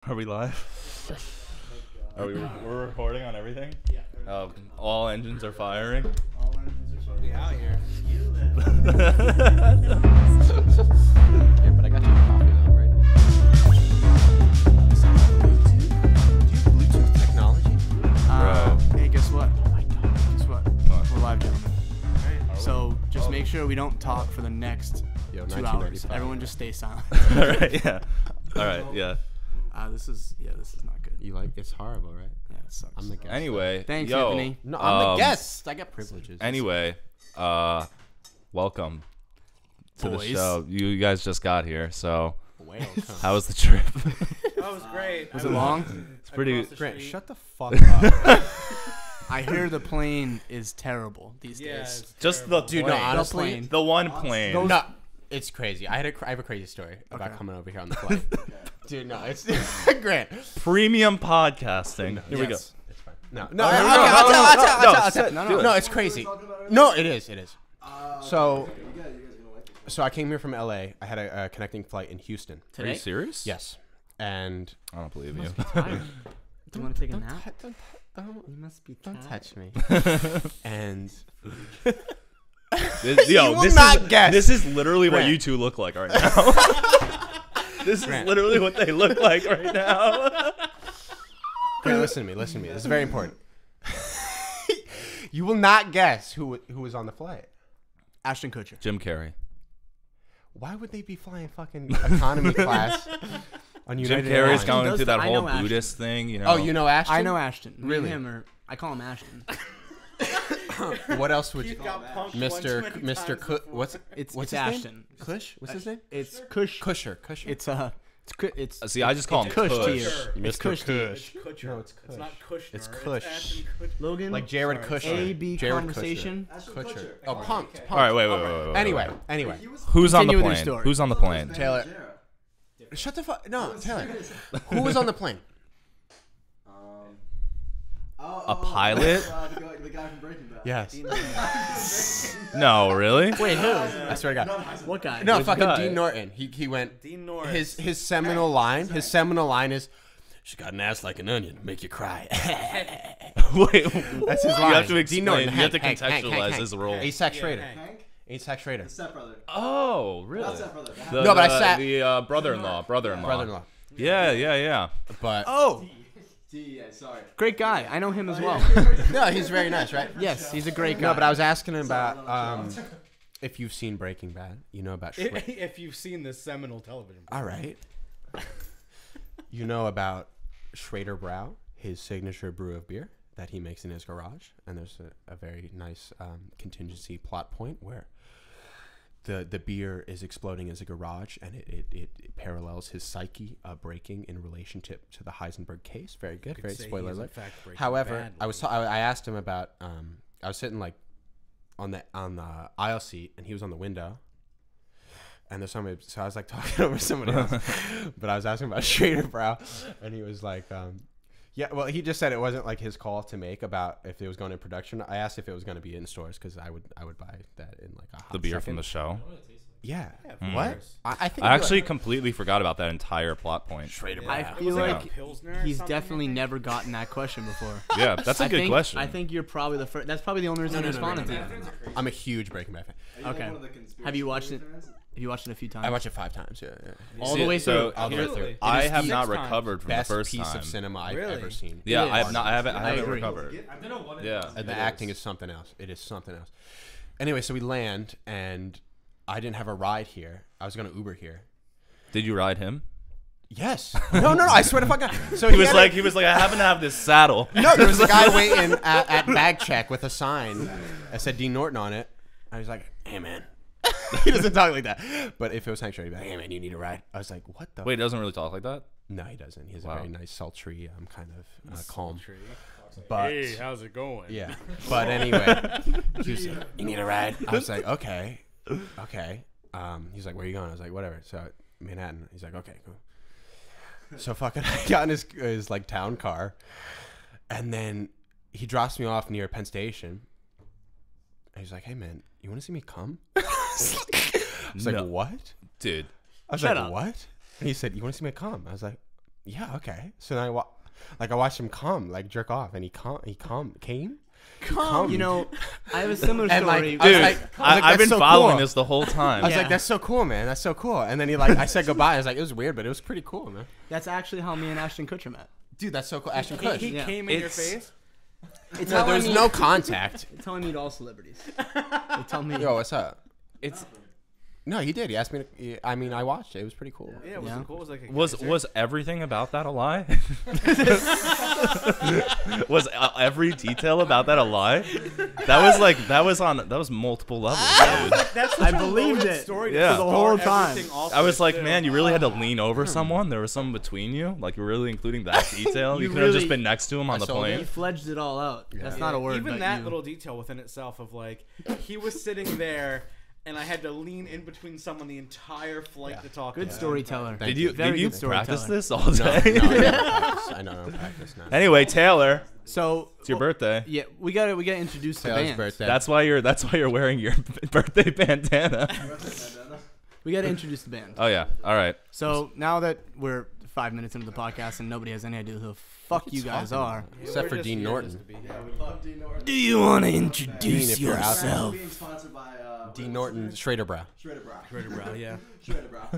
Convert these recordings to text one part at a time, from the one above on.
Are we live? Are we're recording on everything? Yeah. All engines are firing. All engines are fucking out here. Yeah, but I got you coffee though right now. Bluetooth technology? Bro. Hey, guess what? Oh my god. Guess what? What? We're live, gentlemen. So just make sure we don't talk for the next 2 hours. 1995. Everyone just stay silent. All right. Yeah. All right. Yeah. This is not good. You like it's horrible, right? Yeah, it sucks. I'm the guest. Anyway. Thanks, yo, Anthony. No, I'm the guest. I got privileges. Anyway, welcome to the Boys. show. You guys just got here, so Welcome. how was the trip? That was great. Was it long? It's pretty. Grant, shut the fuck up. I hear the plane is terrible these Yeah, days. it's Just the Dude, plane. no, honestly, plane. the one plane. no, it's crazy. I have a crazy story about Okay. coming over here on the flight. Dude, no, it's Grant. Premium podcasting. Here we go. Yes. It's fine. No, no, I'll sit, tell. do it. No, it's crazy. No, it is. So I came here from LA. I had a connecting flight in Houston. Are you Today? serious? Yes, and I don't believe you. Do you want to take a nap? you must be. Don't touch me. and Yo, will this not is guess. this is literally what Grant. you two look like right now. This is Grant. literally what they look like right now. Grant, listen to me. This is very important. You will not guess who was on the flight. Ashton Kutcher. Jim Carrey. Why would they be flying fucking economy class on Jim United Carrey's Airlines? going does into the- that I whole know Ashton. Buddhist thing, you know. Oh, you know Ashton? I know Ashton. Me and Really? him are, I call him Ashton. What else would you? Keith got punked Mr. 120 Mr. times Kush. before. What's It's what's it's his Ashton. name? Kush. What's his name? It's Kush. Kusher. It's See, I just call him Kush to Kush. you. It's Kush to you. It's Kutcher. No, it's It's not Kushner. It's Kush. Ashton Kutcher. Logan. Like Jared Kushner. A-B Jared conversation. Kushner. Oh, punked. All right, wait. Anyway. Who's on the Continue with your plane? story. Who's on the plane? Taylor. Shut the fuck. No, Taylor. Who was on the plane? A pilot? The guy from Breaking Bad. Yes. No, really? Wait, who? I swear to God. What guy? No, Which fucking guy? Dean Norton. He went. Dean Norris. His seminal line. His seminal line is, "She got an ass like an onion, make you cry." Wait, That's his you line. have to Dean explain. Norton, You have to Hank, contextualize Hank. his role. Asac Schrader. Hank? Asac Schrader. The stepbrother. Oh, really? Not stepbrother. No, but I sat- the brother-in-law. Brother-in-law. Yeah. But Oh, Yeah, sorry. great guy. I know him as well. no, he's very nice, right? Yes, he's a great guy. No, but I was asking him about if you've seen Breaking Bad. You know about Schrader. If you've seen this seminal television. All right. You know about Schrader Brow, his signature brew of beer that he makes in his garage, and there's a very nice contingency plot point where the beer is exploding as a garage, and it parallels his psyche breaking in relationship to the Heisenberg case. Very good. Very spoiler alert. However, I asked him about I was sitting like on the aisle seat, and he was on the window. And there's somebody, so I was like talking over somebody else, but I was asking about Schrader Brow, and he was like, yeah, well, he just said it wasn't like his call to make about if it was going in production. I asked if it was going to be in stores because I would buy that in like a hot The beer second. from the show. Yeah. Mm. What? I think I actually completely forgot about that entire plot point. I feel Was it like a Pilsner or he's something, I definitely think? never gotten that question before. Yeah, that's a I good think, question. I think you're probably the first. That's probably the only reason I responded to you. I'm a huge Breaking Bad fan. Okay. Have you watched it? Have you watched it a few times? I watched it 5 times. Yeah. all See, the way so through. All the way Here- through. I It is have the not 6 times. recovered from best the first piece time. of cinema I've Really? ever seen. Yeah, It I is. have not. I haven't agree. recovered. Yeah. The acting is something else. It is something else. Anyway, so we land, and I didn't have a ride here. I was going to Uber here. Did you ride him? Yes. No. I swear to fuck God. So He was had like, I happen to have this saddle. no, there was a guy waiting at bag check with a sign that said Dean Norton on it. I was like, hey, man. He doesn't talk like that. But if it was Hank Schrader, he'd be like, hey, man, you need a ride. I was like, what the? Wait, he doesn't really talk like that. No, he doesn't. He has Wow. a very nice, sultry, kind of calm. But, Hey, how's it going? yeah. But anyway, he was like, you need a ride? I was like, okay. He's like, where are you going? I was like, whatever. So, Manhattan. He's like, okay, cool. So fucking I got in his like town car, and then he drops me off near Penn Station. And he's like, hey man, you want to see me come? I was No. like, what? Dude. I was Shut like, up. what? And he said, you want to see me come? I was like, Yeah, okay. So then I watched him come, like jerk off, and he came. You know, I have a similar And, like, story. I was Dude, like, I've "That's been so following cool." this the whole time. I was Yeah. like, that's so cool, man. That's so cool. And then I said goodbye. I was like, it was weird, but it was pretty cool, man. That's actually how me and Ashton Kutcher met. Dude, that's so cool. Ashton Kutcher. He Yeah. came in your It's- face. It's No, how there's I meet, no contact. It's how I meet all celebrities. They tell me. Yo, what's up? It's No, he did. He asked me. I mean, I watched it. It was pretty cool. Yeah, was Yeah. it cool? Was like a was everything about that a lie? Was every detail about that a lie? That was multiple levels, dude. That's I believed it story Yeah. to the whole start time. everything off I was with, like, too. man, you really had to lean over someone. There was someone between you. Like, you're really including that detail. You You could have just really- been next to him on the sold it. He plane. fledged it all out. That's Yeah. not a word. Even but that you- little detail within itself of like he was sitting there and I had to lean in between someone the entire flight to talk. Good to him. storyteller. Thank Did you Very did you good practice storyteller. this all No, day? I never practice. I don't practice now. Anyway, Taylor, So it's your birthday. yeah, we gotta introduce the Taylor's band. birthday. That's why you're wearing your birthday bandana. We gotta introduce the band. Oh yeah. All right. So now that we're 5 minutes into the podcast and nobody has any idea who the fuck you guys are, Except We're for just Dean here Norton. just to be here. do you want to Dean, introduce if you're out there. yourself? Being sponsored by Dean Norton, Schrader Brow. Shredder Brow. Shredder Brow, yeah. Shredder Brow.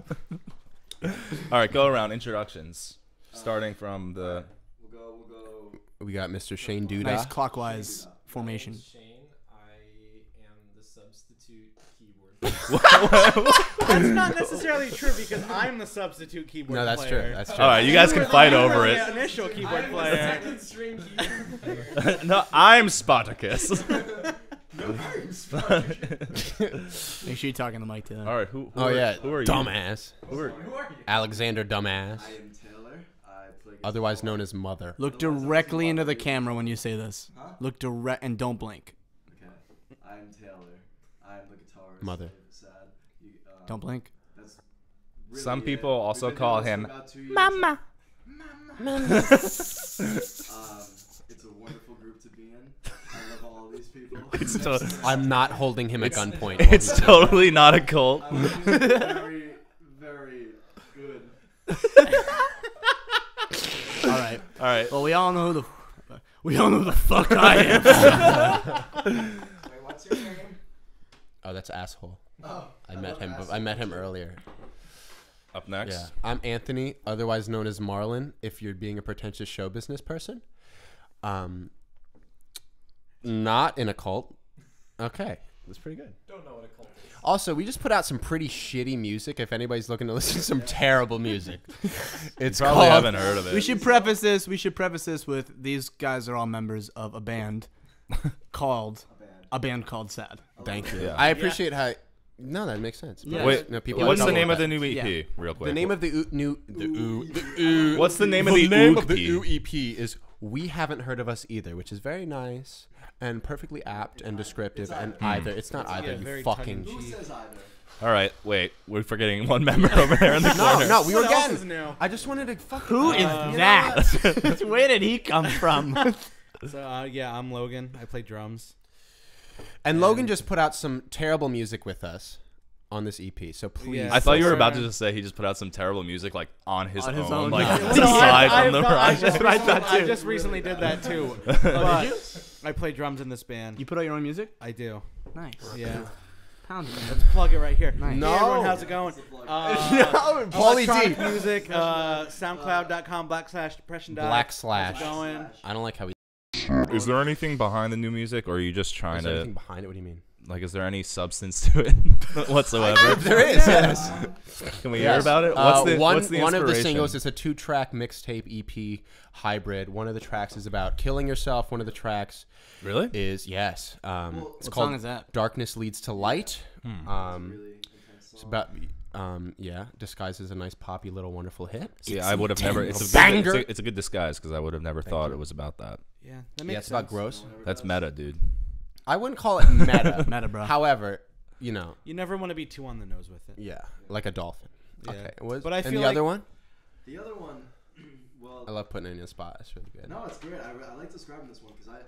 All right. Go around introductions, starting from the. We'll go. We got Mr. Shane Duda. Nice clockwise formation. Shane, I am the substitute keyboard. That's not necessarily true because I'm the substitute keyboard No, that's player. true. That's true. All right. You guys can fight over The it. initial keyboard player. Second string keyboard. No, I'm Spartacus. Make sure you talk in the mic to them. All right. Who Oh are, yeah, Who are you? dumbass. Who are, Who are you? Alexander Dumbass, I am Taylor. I play guitar. otherwise known as Mother. Look directly into the camera when you say this. Huh? Look direct and don't blink. Okay. I'm Taylor. I'm the guitarist. Mother. of Sad. You, Don't blink. That's really Some it. people We've also been call doing him this for about 2 years. Mama. It's a wonderful group to be in. I love all of these people. I'm not holding him at gunpoint. It's totally not a cult. I want you very, very good. All right. All right. Well, we all know who the fuck I am. Wait, what's your name? Oh, that's asshole. Oh, I met love him. asshole. I met him earlier. Up next. Yeah, I'm Anthony, otherwise known as Marlon. If you're being a pretentious show business person, not in a cult. Okay, that's pretty good. Don't know what a cult is. Also, we just put out some pretty shitty music. If anybody's looking to listen to some terrible music, it's Probably called. haven't heard of it. We should preface this. With these guys are all members of a band called Sad. Thank you. Yeah. I appreciate how. No, that makes sense. Yeah. Wait, No, people what's have the trouble name with of the that. new EP? Yeah. Real quick. The name of the What's the name of the name OOP? of the OO EP is "We Haven't Heard of Us Either," which is very nice and perfectly apt and descriptive. And either it's not either. Yeah, You very fucking. Who says either? All right. Wait. We're forgetting one member over there in the No, corner. no, we were What else is getting. new? I just wanted to fuck. Who is that? Where did he come from? So yeah, I'm Logan. I play drums. And Logan just put out some terrible music with us on this EP. So please. Yeah. I thought you were So about to sorry. just say he just put out some terrible music like on his On his own, own. like Yeah. aside I from the project. what I thought, I too. just recently did that too. Oh, did But you? I play drums in this band. You put out your own music? I do. Nice. Yeah. Pound it, man. Let's plug it right here. Nice. No. Hey everyone, how's it going? Pauly Electronic D. music, SoundCloud.com/depression. Black slash. How's it going? I don't like how we. Is there anything behind the new music, or are you just Is trying there to anything behind it? What do you mean? like? Is there any substance to it whatsoever? There is. Yes. Can we hear about it? One what's the of the inspiration? singles is a 2-track mixtape EP hybrid. One of the tracks is about killing yourself. One of the tracks Really? is it's What called song is that? "Darkness Leads to Light." Really intense It's song. about disguised as a nice poppy little wonderful hit. Yeah, I would have never. It's a Banger. Good, it's a good disguise because I would have never thought it was about that. Yeah, that Yeah, makes it's about sense. gross. That's meta, dude. I wouldn't call it meta. Meta, bro. However, You never want to be too on the nose with it. yeah, like a dolphin. Yeah. Okay, But I and feel the like other one? The other one, well, I love putting it in a spot. It's really good. no, it's great. I like describing this one because it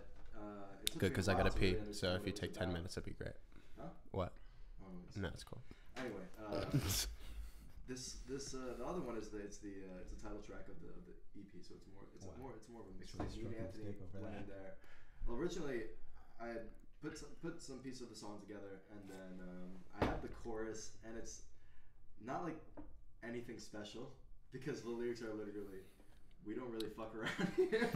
took Good, me a because I while gotta to pee. really So understand if what you it take was 10 about. minutes, that'd be great. Huh? What? Oh, No, it's cool. Anyway, the other one is it's the title track of the EP, so it's more of a mix. Me and Anthony blended there. Well, originally I had put some piece of the song together, and then I have the chorus, and it's not like anything special because the lyrics are literally, "We don't really fuck around here."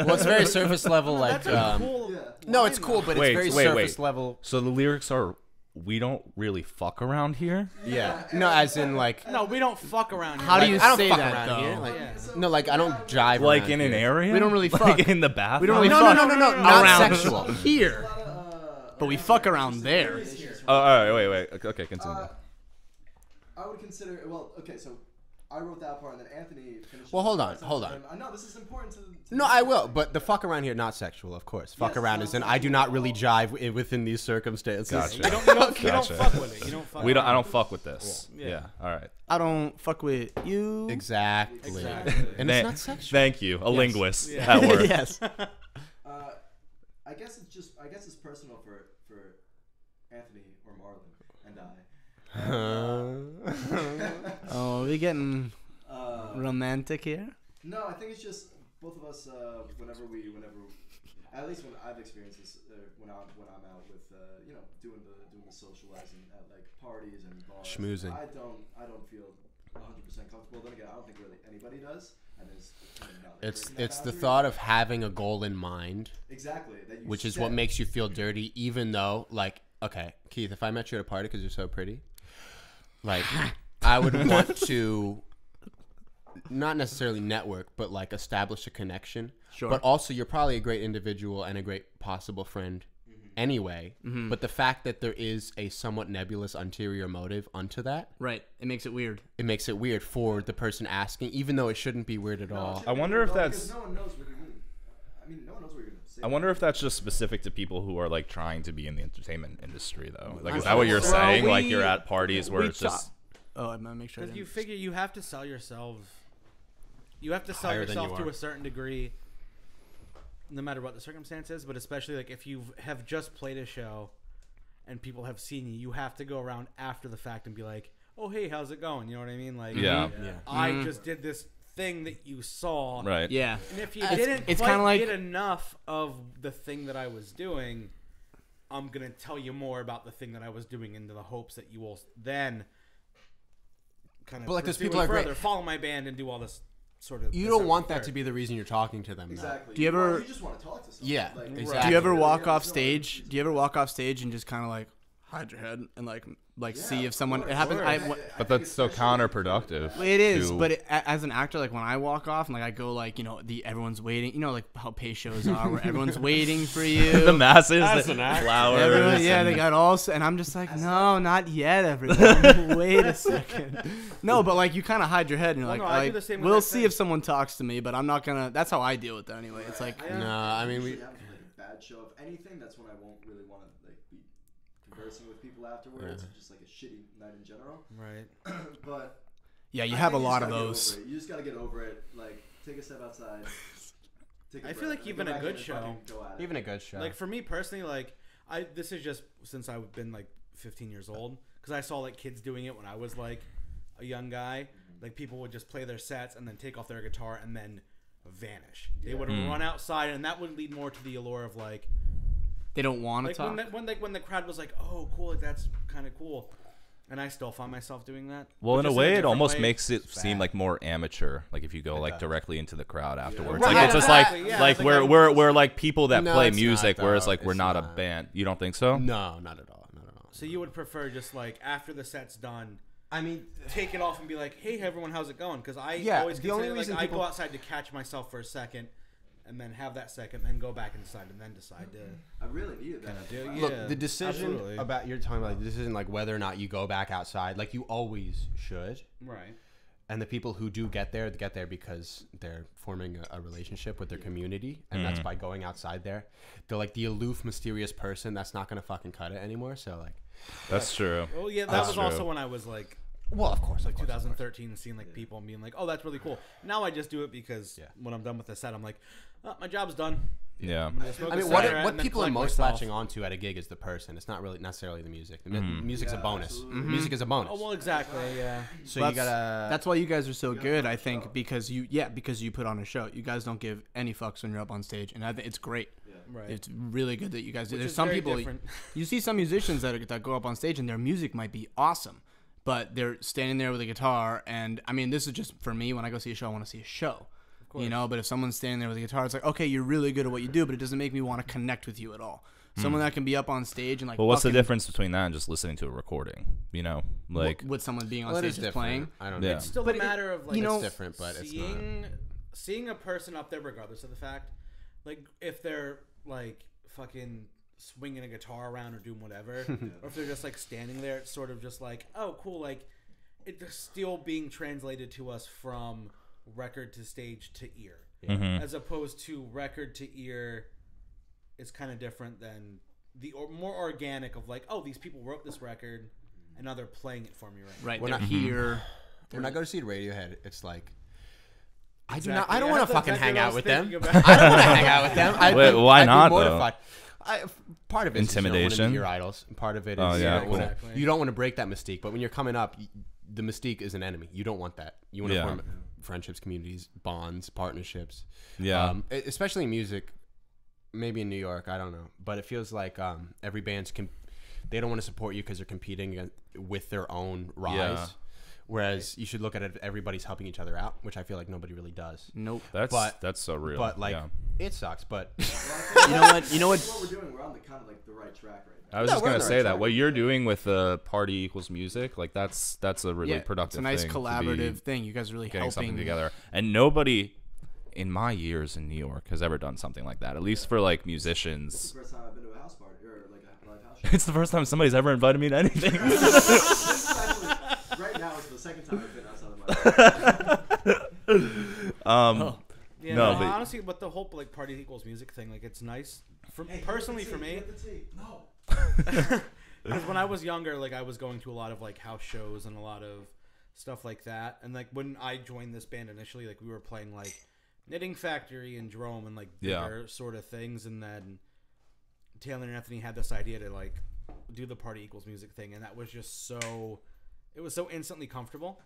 Well, it's very surface level, like. That's a cool. Yeah. No, it's cool, but Wait, it's very wait, surface level. So the lyrics are, "We don't really fuck around here." Yeah. No, as in like. No, we don't fuck around. How here. do you I don't say fuck that, around though? here. Like, Yeah. no, like I don't jive. Like around in an here. area? We don't really like fuck. in the bathroom? We don't really No, fuck. no, not Around. sexual. Here. But we fuck around there. Oh, all right, wait. Okay, continue. I would consider so I wrote that part, and then Anthony finished. Well, hold the on, rest. hold on. I know this is important to No, I will, but the fuck around here, not sexual, of course. Fuck Yes, around not is in. I do not really jive within these circumstances. Gotcha. You don't Gotcha. fuck with it. You don't fuck. I don't fuck with this. Yeah. Yeah. All right. I don't fuck with you. Exactly. Exactly. And it's not sexual. Thank you, a linguist. Yeah. That worked. Yes. I guess it's personal for Anthony or Marlon and I. Oh, we getting romantic here? No, I think it's just both of us. Whenever at least when I've experienced this, when I'm out with doing the socializing at like parties and bars. Schmoozing. I don't feel 100% comfortable. Then again, I don't think really anybody does. And It's the thought of having a goal in mind, exactly that you which is set. what makes you feel dirty, even though, like, okay, Keith, if I met you at a party because you're so pretty, like, I would want to not necessarily network, but like establish a connection. Sure. But also, you're probably a great individual and a great possible friend anyway. But the fact that there is a somewhat nebulous ulterior motive onto that, Right. It makes it weird. it makes it weird for the person asking, even though it shouldn't be weird at all. I wonder if Because that's. no one knows what you mean. I mean, no one knows what you're gonna say. I wonder if that's just specific to people who are like trying to be in the entertainment industry, though. Like, I'm is that what you're sure. saying? Well, like, you're at parties where we it's just. Oh, I'm gonna make sure. I Because you didn't- figure you have to sell yourselves. You have to sell Higher than yourself you to are. a certain degree, no matter what the circumstances. But especially like if you have just played a show, and people have seen you, you have to go around after the fact and be like, "Oh, hey, how's it going?" You know what I mean? Like, Yeah. Yeah. I just did this thing that you saw. Right. Yeah. And if you It's- didn't it's quite kinda like- get enough of the thing that I was doing, I'm gonna tell you more about the thing that I was doing into the hopes that you will then kind of But, like, those pursue people it are great. further, follow my band and do all this sort of. You this don't sort want of that third. to be the reason you're talking to them. though. Exactly. Do you ever- You just want to talk to someone. Yeah, Like, exactly. Do you ever walk Yeah, off no, stage? Do you ever walk off stage and just kind of like hide your head and like see if someone? It happens. But that's so counterproductive. It is, to- but as an actor, like when I walk off and like I go like everyone's waiting. You know, like how pay shows are, where everyone's waiting for you. the masses, That's the an act. flowers. Everyone, yeah, they and- got all, and I'm just like, no, not yet, everyone. Wait a second. No, but like you kind of hide your head and you're Well, like, no, I do like, the same with we'll that see thing. if someone talks to me, but I'm not gonna. That's how I deal with it anyway. It's like, Yeah. No, I mean, we. usually have like a bad show of anything. That's when I won't really want to like be conversing with people afterwards. Yeah. Just like a shitty night in general. Right. But yeah, you I have a think lot just of gotta get those. over it. You just gotta get over it. Like take a step outside. Take a I feel breath, like and even go a back good in and show- fucking go at it. Even a good show. Like for me personally, like this is just since I've been like 15 years old, because I saw like kids doing it when I was like a young guy. Like people would just play their sets and then take off their guitar and then vanish. They would run outside, and that would lead more to the allure of like They don't want to like talk. when the crowd was like, "Oh, cool, like that's kind of cool," and I still find myself doing that. Well, but in a just way, it different almost way. makes it It's seem bad. like more amateur. Like if you go like does. directly into the crowd afterwards, Right. like it's just like Exactly, yeah. like Like, we're like people that No, play it's not, music, whereas though. like we're It's not a not. band. You don't think so? No, not at all. Not at all. So you would prefer just like after the set's done, I mean, take it off and be like, "Hey everyone, how's it going?" Because I Yeah, always the only consider, reason like, I people- go outside to catch myself for a second, and then have that second, then go back inside, and then decide to. I really needed that. do- Wow. yeah. look, the decision absolutely. about you're talking about the decision, like whether or not you go back outside, like you always should. Right. And the people who do get there because they're forming a relationship with their community, and that's by going outside there. They're like the aloof, mysterious person that's not gonna fucking cut it anymore. So like, That's true. Well, yeah, that That's was true. also when I was like well, of course, like 2013, seeing like people and being like, "Oh, that's really cool." Now I just do it because Yeah. when I'm done with the set, I'm like, oh, "My job's done." Yeah. I'm gonna smoke I a mean, cigarette what and then people are collect most myself. latching onto at a gig is the person. It's not really necessarily the music. The Mhm. music's a Yeah, bonus. absolutely. Music is a bonus. Oh well, exactly. Yeah. So That's- you gotta. That's why you guys are so good, I think, because you put on a show. You guys don't give any fucks when you're up on stage, and I think it's great. Right. It's really good that you guys do. Which There's is some very people different. you see some musicians that go up on stage and their music might be awesome, but they're standing there with a guitar. And I mean, this is just for me. When I go see a show, I want to see a show. You know, but if someone's standing there with a guitar, it's like, okay, you're really good at what you do, but it doesn't make me want to connect with you at all. Someone that can be up on stage and like. Well, what's the fucking- difference between that and just listening to a recording? You know, like with someone being on Well, it stage is just playing? different. I don't Yeah. know. It's still But a it- matter of like you know- It's different, but it's not. seeing a person up there, regardless of the fact, like if they're like fucking swinging a guitar around or doing whatever, or if they're just like standing there, it's sort of just like, oh, cool, like it's still being translated to us from record to stage to ear, Mhm. as opposed to record to ear. Is kind of different than the more organic of like, oh, these people wrote this record, and now they're playing it for me right now. Right, When they're I- here. When I go to see Radiohead, it's like. I do Exactly. not. I don't Yeah, want to that's fucking exactly hang what I out was with them. thinking I about. don't want to hang out with them. Wait, why I'd be not, though? mortified. Part of it is Intimidation? your idols. And part of it is Oh, yeah, you, don't wanna, exactly. you don't want to break that mystique. But when you're coming up, the mystique is an enemy. You don't want that. You want to Yeah. form friendships, communities, bonds, partnerships. yeah, Especially in music. Maybe in New York, I don't know, but it feels like every band's they don't want to support you because they're competing with their own rise. Yeah. Whereas you should look at it, everybody's helping each other out, which I feel like nobody really does. Nope. that's so real. But like, yeah. it sucks. But You know what? You know what? What we're doing, we're on the kind of like the right track right now. I was No, just we're on gonna the say right that track. what you're doing with the party equals music, like that's a really Yeah, productive. it's a nice thing to be collaborative thing. You guys are really getting helping something together, and nobody in my years in New York has ever done something like that. At least for like It's musicians, the first time I've been to a house party or like a live house show. it's the first time somebody's ever invited me to anything. This is actually, right now, it's the second time I've been outside of my house. Yeah, No, no, but- honestly, but the whole like party equals music thing, like it's nice for personally for me. No. Because when I was younger, like I was going to a lot of like house shows and a lot of stuff like that. And like when I joined this band initially, like we were playing like Knitting Factory and Jerome and like Yeah. bigger sort of things. And then Taylor and Anthony had this idea to like do the party equals music thing, and that was just so. It was so instantly comfortable.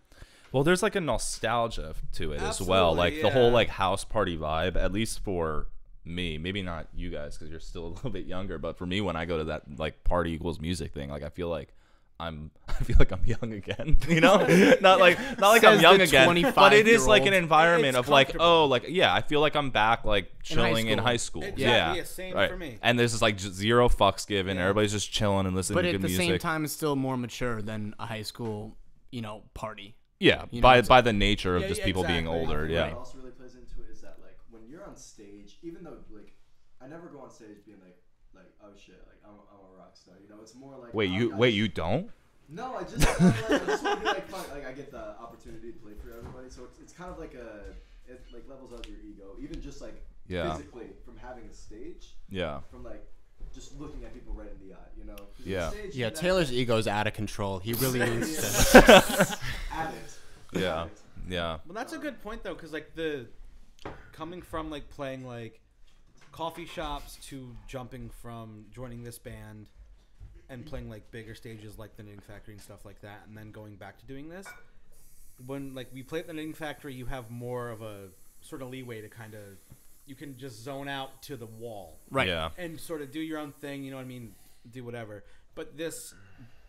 Well, there's like a nostalgia to it as well. Absolutely, Like the whole yeah. like house party vibe, at least for me, maybe not you guys because you're still a little bit younger, but for me, when I go to that like party equals music thing, like I feel like I'm young again, you know, not like I'm Says young the again, but it is like an 25-year-old. environment It's of like, comfortable. oh, like, yeah, I feel like I'm back, like chilling in high school. Exactly, Yeah. yeah, same right. for me. And there's just like zero fucks given. Yeah. Everybody's just chilling and listening But to at good the music. same time, it's still more mature than a high school, party. yeah. you know, by it's- by the nature of Yeah, just yeah, people being exactly. older. Yeah. What also really plays into it is that like when you're on stage, even though like I never go on stage being like oh shit, like I'm a rock star, it's more like You don't? No, I just kind of I just want to be like fun. Like I get the opportunity to play for everybody, so it's kind of like it like levels out your ego, even just like Yeah. physically from having a stage, Yeah. from like just looking at people right in the eye, 'Cause Yeah. on stage, yeah, that- Taylor's ego's out of control. He really needs to. addict. Yeah. Addict. Yeah. Well, that's a good point though, because like coming from like playing like coffee shops to jumping from joining this band and playing like bigger stages like the Knitting Factory and stuff like that, and then going back to doing this. When like we play at the Knitting Factory, you have more of a sort of leeway to kind of you can just zone out to the wall, Right. Yeah. and sort of do your own thing. You know what I mean? Do whatever. But this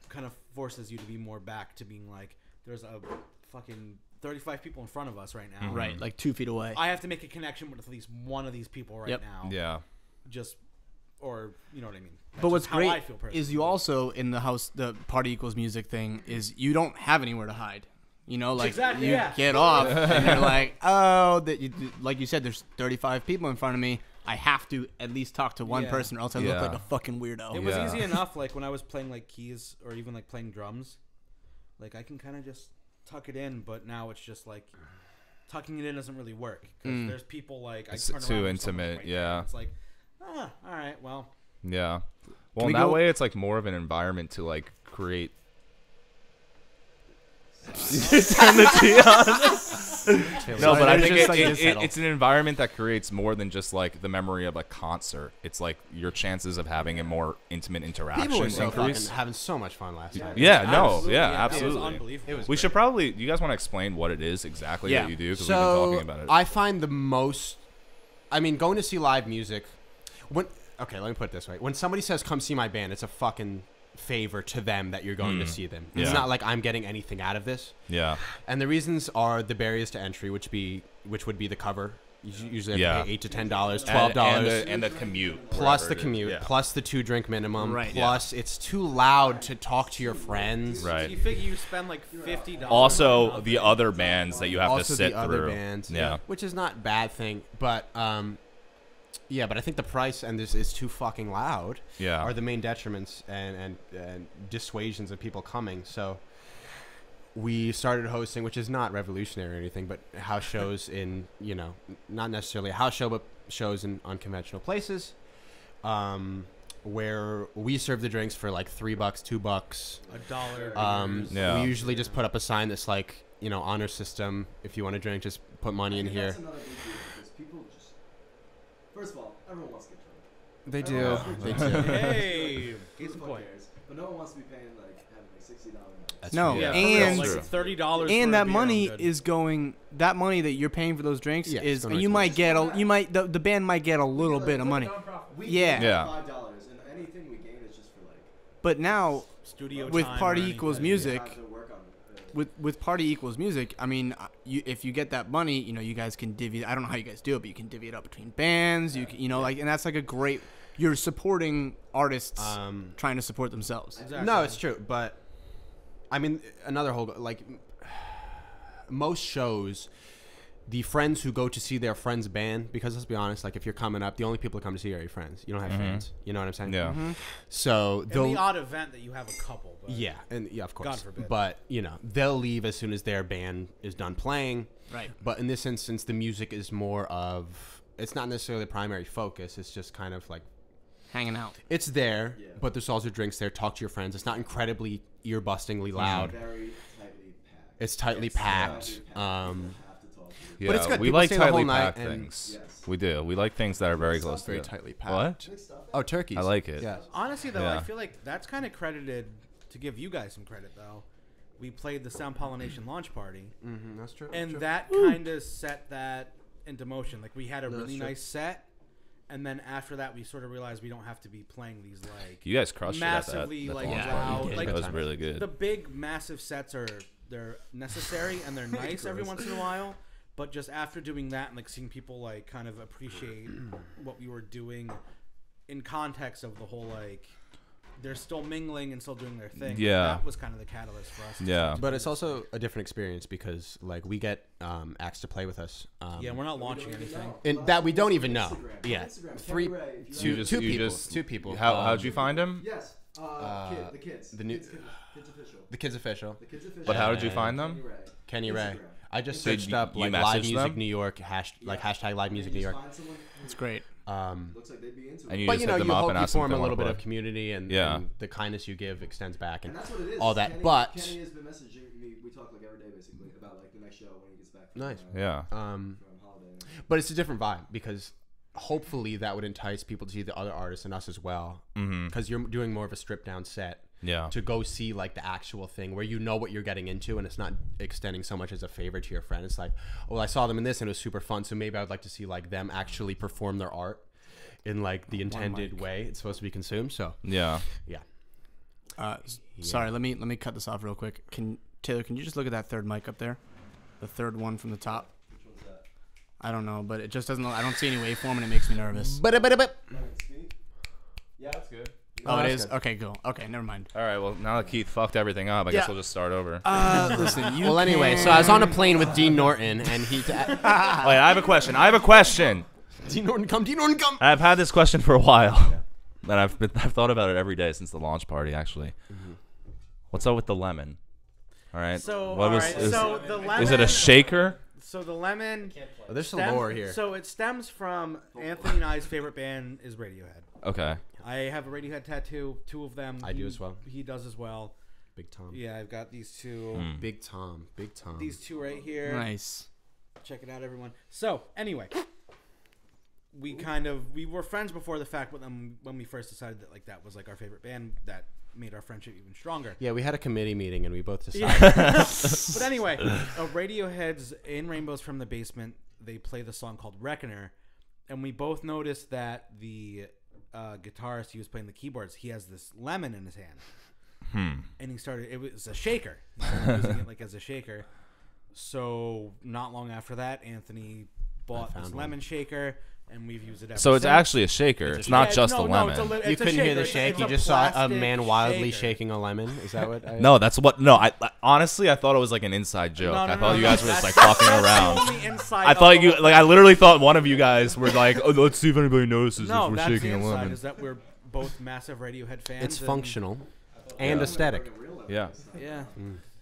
kind of forces you to be more back to being like, there's a fucking 35 people in front of us right now. Right, like 2 feet away. I have to make a connection with at least one of these people right Yep. now. Yeah. Just, or you know what I mean. That's But what's just how I great feel personally. is you also in the party equals music thing is you don't have anywhere to hide. Like Exactly, you yeah. get off and you're like, oh, like you said, there's 35 people in front of me. I have to at least talk to one Yeah. person, or else I Yeah. look like a fucking weirdo. It was Yeah. easy enough. Like when I was playing like keys or even like playing drums, like I can kind of just tuck it in. But now it's just like tucking it in doesn't really work because there's people like It's I turn too around and someone's intimate, right there, yeah. and it's like, all right, well, Yeah. Well, we in that go- way, it's like more of an environment to like create. Turn the tea on. No, but I there's think just, like, this it's an environment that creates more than just like the memory of a concert. It's like your chances of having a more intimate interaction People were so increase. fucking having so much fun last night. Yeah, no, Absolutely, yeah, It was absolutely. unbelievable. We should probably. Do you guys want to explain what it is exactly that you do? Because we've been So talking about it. I find the most. I mean, going to see live music. Okay, let me put it this way: when somebody says "come see my band," it's a fucking favor to them that you're going to see them. It's Yeah. not like I'm getting anything out of this. Yeah. And the reasons are the barriers to entry, which would be the cover. You usually have to pay $8 to $10, $12, and the commute. plus wherever the it is. commute, Yeah. plus the 2-drink minimum, Right. plus it's too loud to talk to your friends. Right. You figure you spend like $50. Also, the other bands that you have to Also sit the other through. bands, Yeah. which is not a bad thing, but yeah, but I think the price and this is too fucking loud. Yeah. Are the main detriments and dissuasions of people coming. So we started hosting, which is not revolutionary or anything, but house shows in, not necessarily a house show, but shows in unconventional places, where we serve the drinks for like $3, $2. $1. Yeah. We usually just put up a sign that's like, honor system. If you want a drink, just put money in here. That's another big deal because people just. First of all, everyone wants to get drunk. They do. Everyone They wants to get do. drunk. Hey, Who case the in fuck point. cares? But no one wants to be paying having $60 nights. That's No, true. Yeah. and like true. $30. for and a that beer, money I'm good. is going. That money that you're paying for those drinks Yeah, it's is going you right might to get the band might get a little bit of money. We Yeah. get Yeah. $5, and anything we gain is just for But now studio with time Party or Equals anything. Music, time to work on with Party Equals Music, I mean, if you get that money, you guys can divvy. I don't know how you guys do it, but you can divvy it up between bands. You can, like, and that's like a great. You're supporting artists trying to support themselves. Exactly. No, it's true, but I mean, another whole most shows, the friends who go to see their friend's band, because let's be honest, like if you're coming up, the only people who come to see you are your friends. You don't have fans. You know what I'm saying? Yeah. So In they'll the odd event that you have a couple. But yeah, and yeah, of course. God forbid. But they'll leave as soon as their band is done playing. Right. But in this instance, the music is more of. It's not necessarily the primary focus. It's just kind of like. Hanging out. It's there, but there's also drinks there. Talk to your friends. It's not incredibly ear-bustingly loud. very tightly packed. It's tightly packed. You have to talk to Yeah, But it's good. we People like stay the whole tightly night packed and- things. Yes. We do. We like things that are very close very to tightly packed. What? Oh, turkeys. I like it. Yeah. honestly, though, Yeah. I feel like that's kind of credited to give you guys some credit, though. We played the Sound Pollination launch party, Mm-hmm, that's true. and true. that kind of set that into motion. Like we had a really true. nice set, and then after that, we sort of realized we don't have to be playing these like You guys crushed massively it at that like launch loud. party. Like That was really good. the big massive sets they're necessary and they're nice every once in a while. But just after doing that and like seeing people like kind of appreciate what we were doing in context of the whole like they're still mingling and still doing their thing. Yeah. That was kind of the catalyst for us. Yeah. But it's also a different experience because like we get acts to play with us. Yeah, we're not launching anything. and that we don't even know. Instagram. Yeah, Instagram. three, Kenny Ray, if two, you just- two you people. just- Two people. How'd you find him? Yes. The kids. the new- Kids official. The Kids Official. The kids official. But how did you And- find them? Kenny Ray. Kenny Ray. Instagram. I just So searched you- up you like live messaged music them? New York like hashtag live music New Just York. find someone who It's great. looks like they'd be into And it. you But just you hit know, them you up hope and you ask them if form they a wanna little bit play. of community and, Yeah. and the kindness you give extends back and And that's what it is. all that. Kenny, But Kenny has been messaging me. We talk like every day basically about like the next show when he gets back. From, Nice. Yeah. From holiday. but it's a different vibe because hopefully that would entice people to see the other artists and us as well because you're doing more of a stripped down set. Yeah. To go see like the actual thing where you know what you're getting into and it's not extending so much as a favor to your friend. It's like, well, I saw them in this and it was super fun, so maybe I would like to see like them actually perform their art in like the intended way it's supposed to be consumed. So Yeah. yeah, Sorry, let me cut this off real quick. Taylor, can you just look at that third mic up there? The third one from the top. Which one's that? I don't know, but it just doesn't. I don't see any waveform, and it makes me nervous. but Yeah, that's good. Oh, it that's is. good. Okay, cool. Okay, never mind. All right. Well, now that Keith fucked everything up, I guess Yeah. we'll just start over. Listen, you. well, anyway, so I was on a plane with Dean Norton and he Wait, I have a question. Dean Norton come, Dean Norton come. I've had this question for a while, and I've thought about it every day since the launch party. Actually, what's up with the lemon? All right. So what all was? right, Is, so the lemon, is it a shaker? So the lemon Oh, there's some stems- lore here. So it stems from Anthony and I's favorite band is Radiohead. Okay. I have a Radiohead tattoo, 2 of them. I do as well. He does as well. Big Tom. Yeah, I've got these two. Big Tom. Big Tom. These two right here. Nice. Check it out, everyone. So anyway, we were friends before the fact, but then when we first decided that like that was like our favorite band, that made our friendship even stronger. Yeah, we had a committee meeting and we both decided. But anyway, Radiohead's "In Rainbows from the Basement," they play the song called "Reckoner," and we both noticed that the guitarist, he was playing the keyboards, he has this lemon in his hand, and he started. It was a shaker. He started using it like as a shaker. So not long after that, Anthony bought this lemon shaker, and we've used it ever So it's since. actually a shaker. It's not just a lemon. You couldn't hear the shake. You just saw a man wildly shaking a lemon. Is that what? No, that's what. No, I honestly I thought it was like an inside joke. I thought you guys were just like fucking around. I thought you like I literally thought one of you guys were like, oh, let's see if anybody notices if we're shaking a lemon. Is that we're both massive Radiohead fans. It's and- functional and aesthetic. Yeah. Yeah.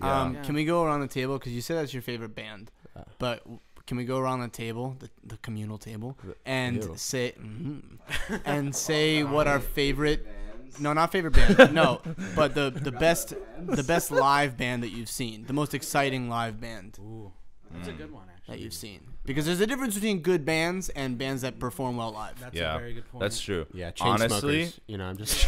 Yeah. Can we go around the table? Because you said that's your favorite band. But can we go around the table, the communal table, and Ew. say what our favorite? No, not favorite band. No, but the best live band that you've seen, the most exciting live band Ooh, that's a good one actually. that you've seen. Because there's a difference between good bands and bands that perform well live. That's Yeah. a very good point. That's true. Yeah, chain Honestly, smokers. You know, I'm just.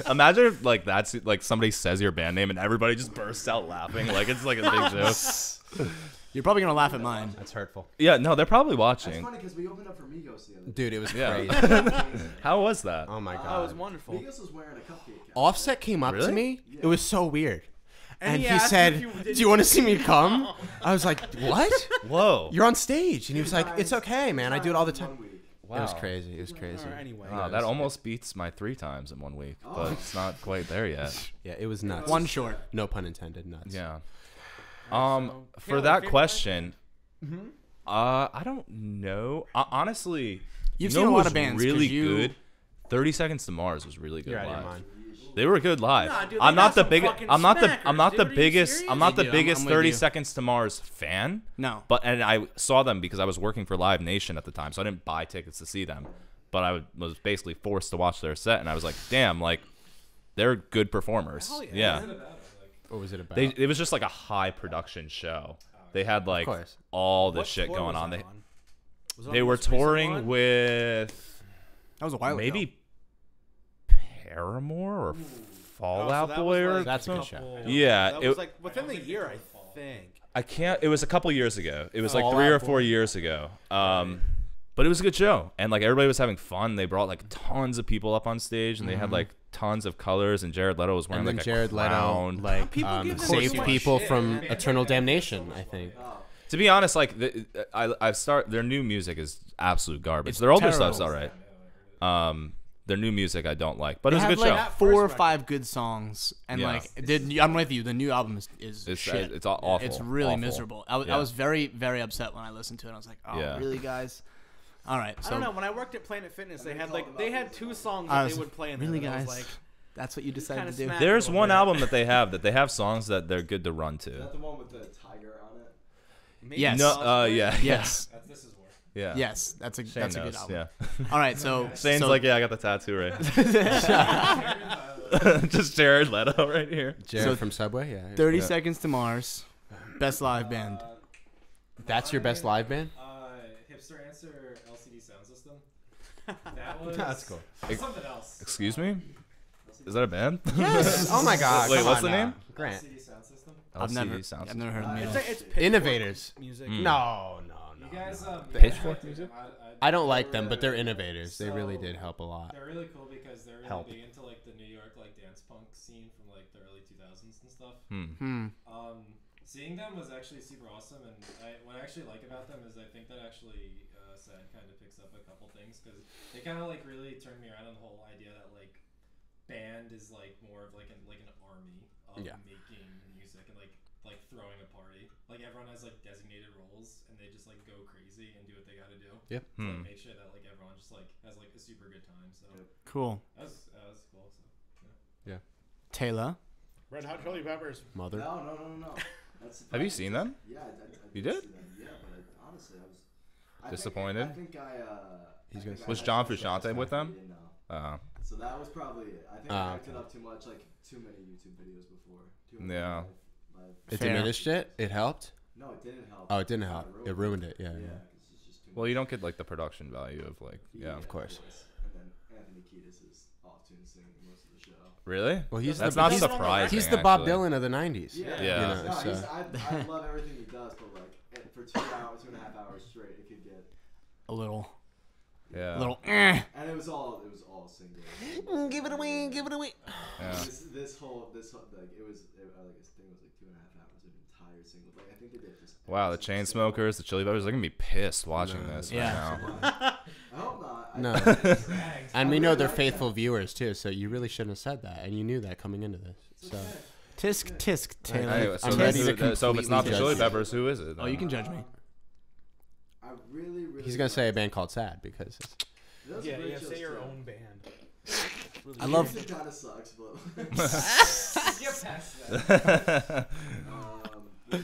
imagine if, like that's like somebody says your band name and everybody just bursts out laughing like it's like a big joke. You're probably gonna laugh at mine. That's hurtful. Yeah, no, they're probably That's watching. funny because we opened up for Migos the other day. Dude, it was Yeah. crazy. How was that? Oh my Oh, it god. was wonderful. Migos was wearing a cupcake cap. Offset came up to Really? me. It was so weird. And he asked said, if you "Do you want to see me come?" I was like, "What? Whoa. You're on stage?" And he was like, "It's okay, man. I do it all the time." 1 week. Wow. It was crazy. It was crazy. Or anyway. Wow, that almost beats my 3 times in 1 week, but it's not quite there yet. Yeah, it was nuts. One short. No pun intended. Nuts. Yeah. So, For Taylor, that favorite question, I don't know. Honestly, You've you know seen a what lot was of bands. 'cause really you- good. 30 Seconds to Mars was really good You're out of your live. mind. They were good live. Nah, dude, they I'm got not the some biggest. fucking I'm not the smackers, dude. Are you biggest. serious? I'm not the Dude, biggest I'm with 30 you. Seconds to Mars fan. No. But and I saw them because I was working for Live Nation at the time, so I didn't buy tickets to see them. But I was basically forced to watch their set, and I was like, damn, like they're good performers. Hell yeah. Yeah. What was it about? It was just like a high production show. They had like course. all this What shit tour going was on. that They Was it they on were this recent touring one? with That was a while ago. maybe Paramore or Oh, so Fallout that Boy was, or like, That's a good couple- show. Yeah, that it- was like within the year, I think. I can't. It was a couple years ago. It was like Fallout 3 or Boy. 4 years ago. But it was a good show, and like everybody was having fun. They brought like tons of people up on stage, and they had like tons of colors. And Jared Leto was wearing and then like Jared a Leto crown. like People give them saved so much people shit, from man. eternal damnation. I think. To be honest, like their new music is absolute garbage. It's Their older terrible. stuff's all right. Their new music I don't like, but They it was a have good like show. That 4 or first 5 good songs, and Yeah. like I'm with you. The new album is It's shit. it's awful. It's really awful. miserable. I Yeah. was very, very upset when I listened to it. I was like, oh, Yeah. really, guys? All right. So I don't know. When I worked at Planet Fitness, they had like they had 2 songs I that was they would play in there. really, that I was guys? like, That's what you decided kinda to do. smack- There's a little one bit. album that they have songs that they're good to run Is to. that the one with the tiger on it? maybe Yes. No, Lost Boys? yeah, Yes. This is war. yeah. Yes. That's a Shane that's a good knows, album. yeah. All right. So Shane's so, like, yeah, I got the tattoo right. Just Jared Leto right here. Jared So- from Subway. Yeah. 30 Yeah. Seconds to Mars, best live band. That's your best live band. Hipster Answer LCD Sound System. That was That's cool. something else. Excuse me? Is that a band? Yes. Oh my God. Wait, come what's on the now. name? Grant. LCD Sound System. I've never sounds. I've never heard of them. It's either. like it's Pitchfork Innovators. music. Mm. No. You guys, Pitchfork music? I don't like them, but they're innovators. They really did help a lot. They're really cool because they're really Help. big into like the New York like dance punk scene from like the early 2000s and stuff. Seeing them was actually super awesome, and what I actually like about them is I think that actually Sad kind of picks up a couple things because they kind of like really turned me around on the whole idea that like band is like more of like an army of Yeah. making music and like throwing a party. Like everyone has like designated roles and they just like go crazy and do what they got to do. Yep. To like, make sure that like everyone just like has like a super good time. So Cool. that was cool. So. Taylor. Red Hot Chili Peppers. Mother. No. Have you seen them? Yeah, I You did? did? See them. Yeah, but honestly, I was Disappointed? I think He's gonna say- Was John Frusciante with them? No. So that was probably it. I think I acted up too much, like too many YouTube videos before. Too many Yeah. live It Fair. diminished it. It helped. No, it didn't help. Oh, it didn't help. It ruined it. Yeah. Yeah, 'cause it's just too Well, much. you don't get like the production value of like Of course. And then Anthony Kiedis is off-tune singing most of the show. really. Well, he's That's the, not he's, surprising. he's the Bob actually. Dylan of the '90s. Yeah. You know, No, so- I love everything he does, but like for 2 hours, 2.5 hours straight, it could get. A little. Yeah. A little. And it was all single. Give it away. Give it away. Yeah. This whole like it was like this thing was like 2.5 hours of entire single. Like I think they did just. Wow, the Chainsmokers, the Chili Peppers, they're gonna be pissed watching this Yeah. right now. I hope not. No. And we know they're faithful viewers too, so you really shouldn't have said that, and you knew that coming into this. So Tisk tisk Taylor. Anyway, so, I'm then ready to so if it's not the completely Chili judge. Peppers, who is it? Oh, you can judge me. I really. he's gonna say a band called Sad because it's, Those Yeah, great yeah. shows Say your too. own band. I love. It kind of sucks, but. Get past that. I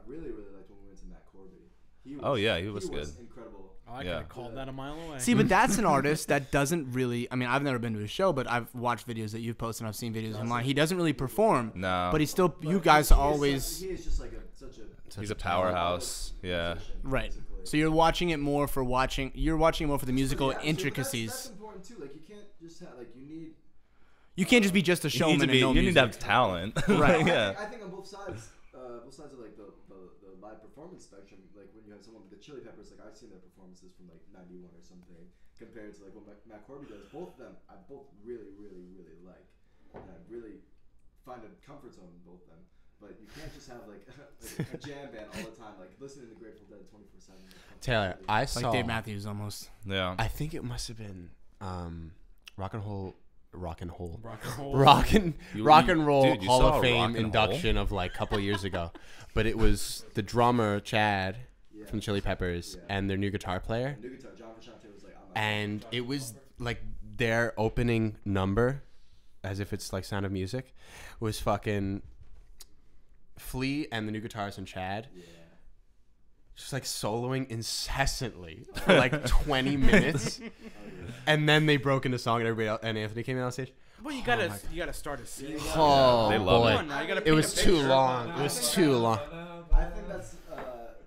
really liked when we went to Matt Corby. Oh, yeah, he was good. Incredible. Oh, I Yeah. could have called that a mile away. See, but that's an artist that doesn't really. I mean, I've never been to his show, but I've watched videos that you've posted. And I've seen videos of him online. He doesn't really perform, No. but he's still. But You guys he is always. He is just like such a. He's a powerhouse. Yeah. musician, Right. basically. So you're watching it more for watching. You're watching it more for the musical Yeah, so intricacies. That's important too. Like you can't just have like you need. You can't just be just a You showman need to and be. no You need to music. have talent. Right. Yeah. I think on both sides of like the live performance spectrum, like when you have someone like the Chili Peppers, like I've seen their performances from like '91 or something, compared to like what Matt Corby does. Both of them, I both really like, and I really find a comfort zone in both of them. But you can't just have like a jam band all the time, like listening to the Grateful Dead 24/7. Taylor. I Like saw. Dave Matthews almost. Yeah. I think it must have been Rock and Roll Rock and roll. Rock and Roll Dude, you Hall saw of Rock Fame and induction of like a couple years ago, but it was the drummer Chad from Chili Peppers and their new guitar player, New guitar, John Frusciante was like, I'm not and it was like their opening number, as if it's like Sound of Music, was fucking Flea and the new guitarist and Chad. Just like soloing incessantly for like 20 minutes, and then they broke into song and everybody else, and Anthony came out on stage. Well, you gotta start a scene. Oh They love boy, it. Come on, now you gotta it paint was a too picture. long. It was too long. I think that's.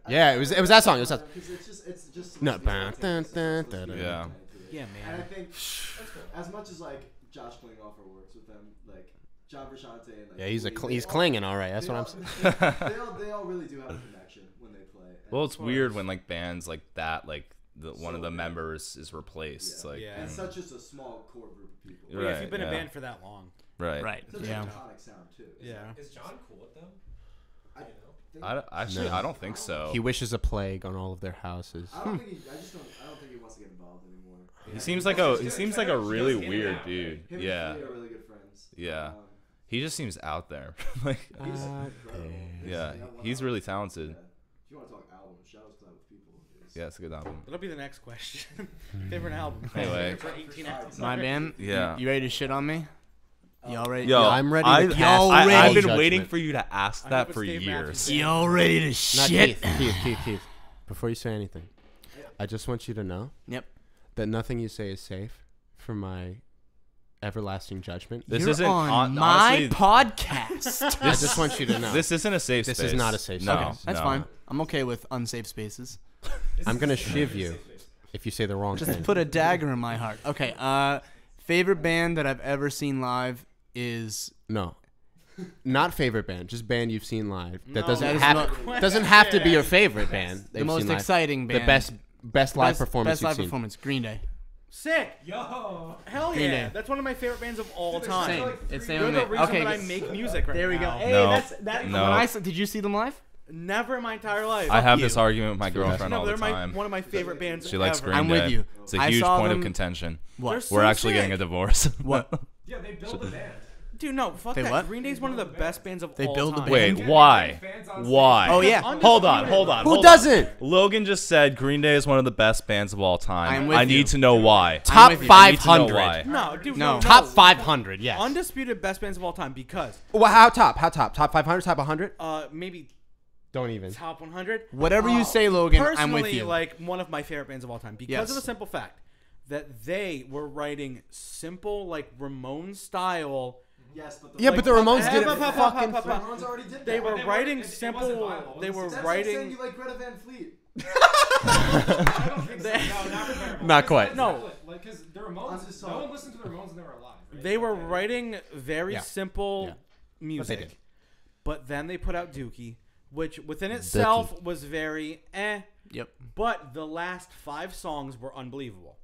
Yeah, it was that song. It was that. Because it's just. No, it's supposed to be dun, entertaining to dun, it. Yeah. Yeah, And I man. think as much as like Josh Klinghoffer works with them, like John Frusciante and like Yeah, he's Flea, he's they all- clinging all right. That's they what I'm all- saying. They all really do have a connection when they play. And Well, it's weird when like bands like that, like one of the members is replaced. It's like, Yeah. it's such just a small core group of people. Well, yeah, if you've been Right, a yeah. band for that long. right. Right. Such Yeah. an iconic sound too. Yeah. Is John cool with them? I think- Actually, No. I don't think so. He wishes a plague on all of their houses. I don't think I don't think he wants to get involved anymore. He seems like a really weird dude. Him Yeah. and Flea are really good friends. Yeah. He just seems out there. Like, He's Ah, incredible. yeah, That one he's album- really talented. yeah. If you want to talk albums, Shadows Cloud with People is. Yeah, it's a good album. That'll be the next question. Favorite album. Anyway. For 18 episodes. My band. Yeah. You ready to shit on me? Y'all ready? Yo, I'm ready to I, cast Y'all I, ready? I've been judgment. waiting for you to ask I that hope for it's Dave years. Matthews. Y'all ready to Not shit? Keith. Before you say anything, I just want you to know Yep. that nothing you say is safe for my everlasting judgment. This You're isn't on my honestly, podcast. I just want you to know. This isn't a safe This space. is not a safe No, space. That's no. fine. I'm okay with unsafe spaces. I'm gonna shiv you if you say the wrong Just thing. put a dagger in my heart. Okay. Favorite band that I've ever seen live is No. Not favorite band, just band you've seen live. That No. doesn't That is have not- doesn't have to be your favorite band. that the you've most seen live. exciting band. The best live performance Best you've live seen. performance. Green Day. Sick. Yo. Hell Green yeah. Day. That's one of my favorite bands of all Dude, time. same. It's They're same the with me. reason Okay. that I make music right There we go. now. Hey, No. that's that. No. When I said, did you see them live? Never in my entire life. I have you. this argument with my girlfriend No, all the they're time. one of my favorite bands She likes ever. Green I'm Day. with you. It's a I huge saw point them- of contention. What? They're so We're actually getting a sick. divorce. What? Yeah, they built the band. Dude, no, fuck They that. what? Green Day's one of the best bands of They all build the time. band? Wait, why? Fans on Why? Oh yeah. Hold on. Who hold on. doesn't? Logan just said Green Day is one of the best bands of all time. I'm with I you. need to know why. Top with you. I need to know 500. why. No, dude, No. no. Top 500. Yes. Undisputed best bands of all time because Well, how top? How top? Top 500? Top 100? maybe Don't even. top 100. Whatever you say, Logan, Personally, I'm with you. like one of my favorite bands of all time because Yes. of the simple fact that they were writing simple, like Ramones style Yes, but Yeah, but the Ramones Hey, did it pop, pop, fucking. pop, pop, Ramones already did that. They were they writing weren't- it simple. wasn't viable. They were That's like saying writing. you like Greta Van Fleet. I don't think so. No, not comparable. Not quite. No. Like, because the I'm Ramones, just no talking- one listened to the Ramones when they were alive. Right? They were Like, writing very Yeah. simple Yeah. music, did. but then they put out Dookie, which within itself was very eh. Yep. But the last 5 songs were unbelievable.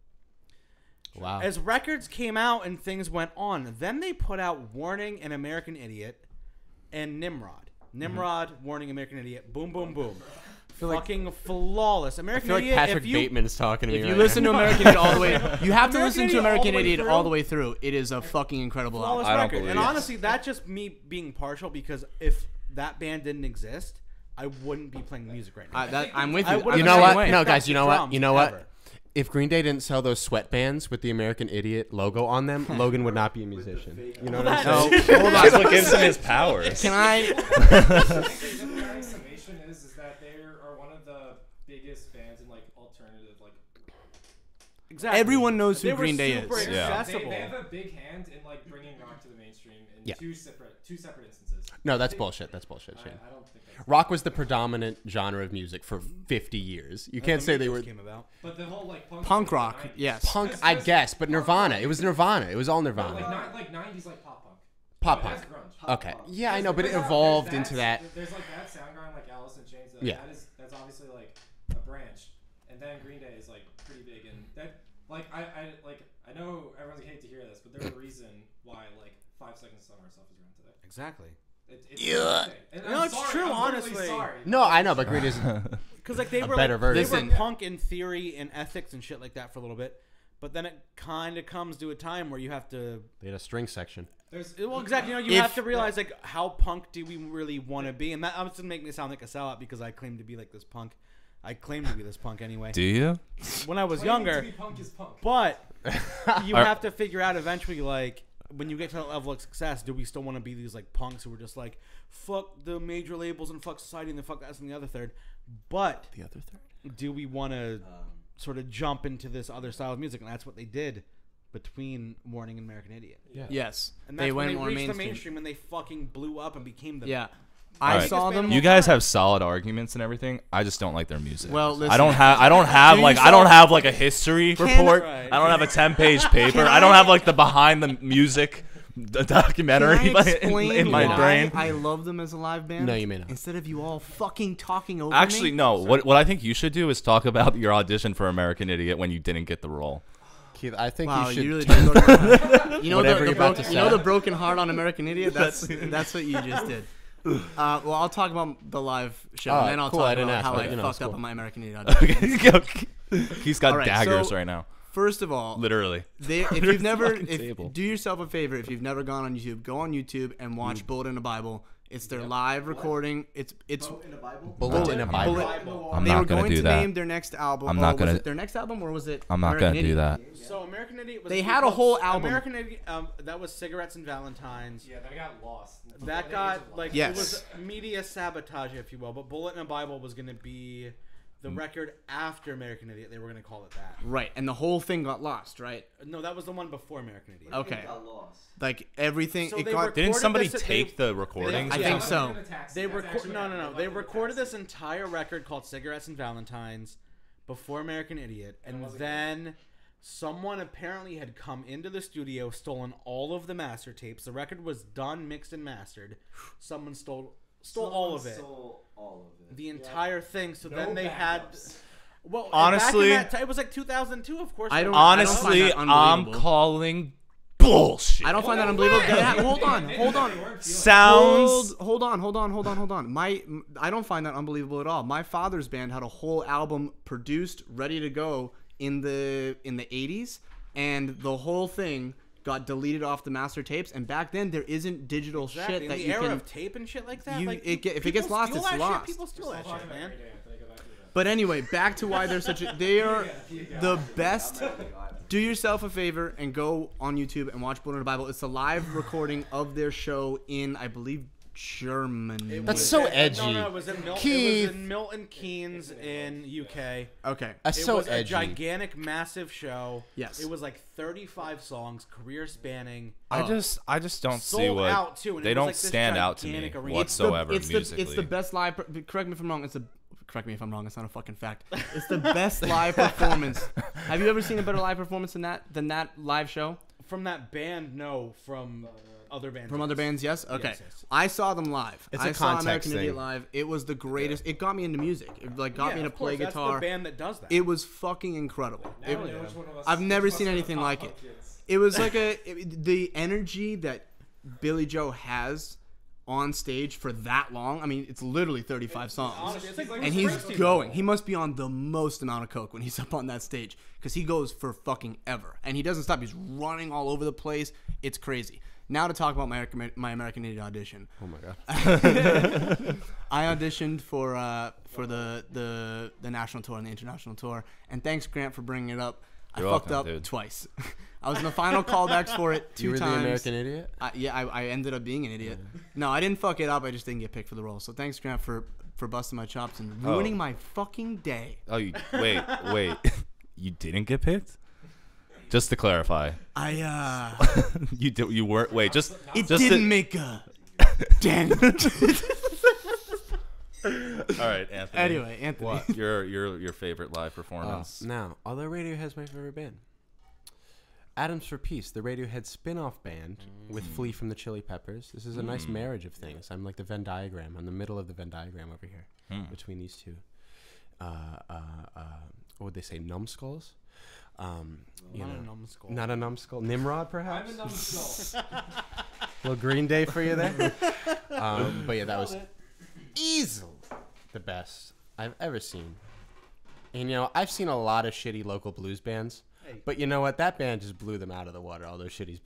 Wow. As records came out and things went on, then they put out Warning and American Idiot and Nimrod. Nimrod, Warning, American Idiot, boom, boom, boom. Fucking flawless. I American feel like Idiot. Patrick if you, Bateman's talking to me If right you listen now. to American Idiot all the way, you have to American listen to Idiot all American the way Idiot through? all the way through. It is a fucking incredible flawless album. I don't record. believe And it. honestly, that's just me being partial because if that band didn't exist, I wouldn't be playing music right now. I'm with I you. would've You I'm know the what? same way. No, guys. You know what? Drums You know what? ever. If Green Day didn't sell those sweatbands with the American Idiot logo on them, Logan would not be a musician. You know what I'm Well, saying? No, hold on. That's what gives him his powers. Can I? I think the fair summation is that they are one of the biggest bands in like alternative like. Exactly. Everyone knows who They were Green Day super is. Yeah. accessible. They have a big hand in like bringing rock to the mainstream in Yeah. two separate instances. No, that's bullshit. That's bullshit. Shane. I don't think that's. Rock was the predominant genre of music for 50 years. You can't say they were Came about. But the whole like Punk thing in rock, the 90s. yes. punk, That's I just- guess, but Nirvana. It was Nirvana. It was all No, Nirvana. like 90s like pop punk. Pop That's punk. grunge. Okay. Yeah, I know, but it There's evolved that- into that. There's like that Soundgarden, like Alice in Chains. Yeah. That's obviously like a branch, and then Green Day is like pretty big, and that like I know everyone's gonna hate to hear this, but there's a reason why like 5 Seconds of Summer stuff is around today. Exactly. It's Yeah. and No, I'm it's sorry, true, I'm literally honestly. Sorry. No, I know, but Green Day's Because like they A were better like, version. they were Listen. punk in theory and ethics and shit like that for a little bit, but then it kind of comes to a time where you have to. they had a string section. There's Well, exactly. You know, you If- have to realize like how punk do we really want to be, and that doesn't make me sound like a sellout because I claim to be like this punk. I claim to be this punk anyway. Do you? When I was claiming to younger, be punk is punk. but you Are- have to figure out eventually like. When you get to that level of success, do we still want to be these like punks who are just like fuck the major labels and fuck society and then fuck us and the other third? But The other third. do we want to sort of jump into this other style of music? And that's what they did between Warning and American Idiot. Yeah. Yes. And that's They when went they more reached the mainstream. mainstream and they fucking blew up and became the Yeah. All I right. saw them. You guys have solid arguments and everything. I just don't like their music. Well, listen. I don't have Do like you I don't saw- have like a history report. Right. I don't have a 10-page paper. I don't have like the behind the music documentary Can I in explain my why brain. I love them as a live band? No, you may not. Instead of you all fucking talking over Actually, me. no. What I think you should do is talk about your audition for American Idiot when you didn't get the role. Keith, I think Wow, you should. you really did go to you know Whatever the you're about to you know say. the broken heart on American Idiot. That's what you just did. Well, I'll talk about the live show, Oh, and then I'll cool, I talk didn't about ask, how but, I you know, fucked it's up cool. on my American Idiot audition. He's got All right, daggers so- right now, First of all, literally. if you've never, fucking table. do yourself a favor. If you've never gone on YouTube, go on YouTube and watch Bullet in the Bible. It's their live recording. It's Vote in the Bible. Bullet in a Bible. I'm they not were gonna going do to that. name their next album. I'm or not was gonna- it their next album, or was it? I'm not American gonna do Idiot? that. So American Idiot was They gonna be had a called whole album. American Idiot, that was Cigarettes and Valentines. Yeah, that got lost. That got like Yes. it was media sabotage, if you will. But Bullet in a Bible was going to be the record after American Idiot. They were going to call it that. Right, and the whole thing got lost. Right. No, that was the one before American Idiot. Okay. Got lost. Like everything. So it they got. recorded Didn't somebody this- take the recordings? I think so. They They recorded this entire record called Cigarettes and Valentines before American Idiot, and then someone apparently had come into the studio, stolen all of the master tapes. The record was done, mixed, and mastered. Someone stole all of it, Stole all of it. the entire thing. So No then they backups. had. Well, Honestly- back in that it was like 2002, of course. I they don't- were- Honestly, that I'm unbelievable. calling bullshit. I don't find that unbelievable. Hold on. Sounds. Hold on. I don't find that unbelievable at all. My father's band had a whole album produced, ready to go in the 80s, and the whole thing got deleted off the master tapes. And back then, there isn't digital Exactly. shit In that the you era can. of tape and shit like that. you- like, if it people gets lost, steal it's that lost. Shit. People steal that shit, man. But anyway, back to why they're such a. They are the best. Do yourself a favor and go on YouTube and watch Bullet in the Bible. It's a live recording of their show in, I believe, Germany. That's so edgy. No, it was in Milton. It Keith. was in Milton Keynes in UK. Okay. That's It so was a edgy. gigantic, massive show. Yes. It was like 35 songs, career spanning. I just don't see Sold what out too. And they it was don't like this stand out to me gigantic arena. whatsoever it's musically. it's the best live. Correct me if I'm wrong. Correct me if I'm wrong. It's not a fucking fact. It's the best live performance. Have you ever seen a better live performance than that live show? From that band, no. From other bands. From other bands, yes. Okay, yes. I saw them live. It's I a saw context American Idiot thing. live. It was the greatest. It got me into music. It got me to of course, play guitar. That's the band that does that. It was fucking incredible. Now I know which one of us- I've never which of seen us are anything pop like punk it. kids. It was like the energy that Billy Joe has on stage for that long. I mean, it's literally 35 songs. Honestly, it's like And he's Springsteen going. level. He must be on the most amount of coke when he's up on that stage because he goes for fucking ever. And he doesn't stop. He's running all over the place. It's crazy. Now to talk about my American Idiot audition. Oh my god. I auditioned for the national tour and the international tour. And thanks, Grant, for bringing it up. You're I fucked welcome, up dude. twice. I was in the final callbacks for it 2 You were times. the American Idiot? I ended up being an idiot. No, I didn't fuck it up. I just didn't get picked for the role. So thanks, Grant, for busting my chops and ruining my fucking day. Oh, wait. You didn't get picked? Just to clarify. You weren't. Wait, just It just didn't make a dent. All right, Anthony. Anyway, Anthony. What your favorite live performance? Now, although Radiohead's my favorite band, Atoms for Peace, the Radiohead spin-off band with Flea from the Chili Peppers. This is a nice marriage of things. I'm like the Venn diagram. I'm the middle of the Venn diagram over here between these two. What would they say? Numbskulls? Not a numbskull. Not a numbskull. Nimrod, perhaps? I'm a numbskull. Little Green Day for you there. But yeah, that was easily the best I've ever seen. And you know, I've seen a lot of shitty local blues bands. Hey. But you know what? That band just blew them out of the water. All those shitty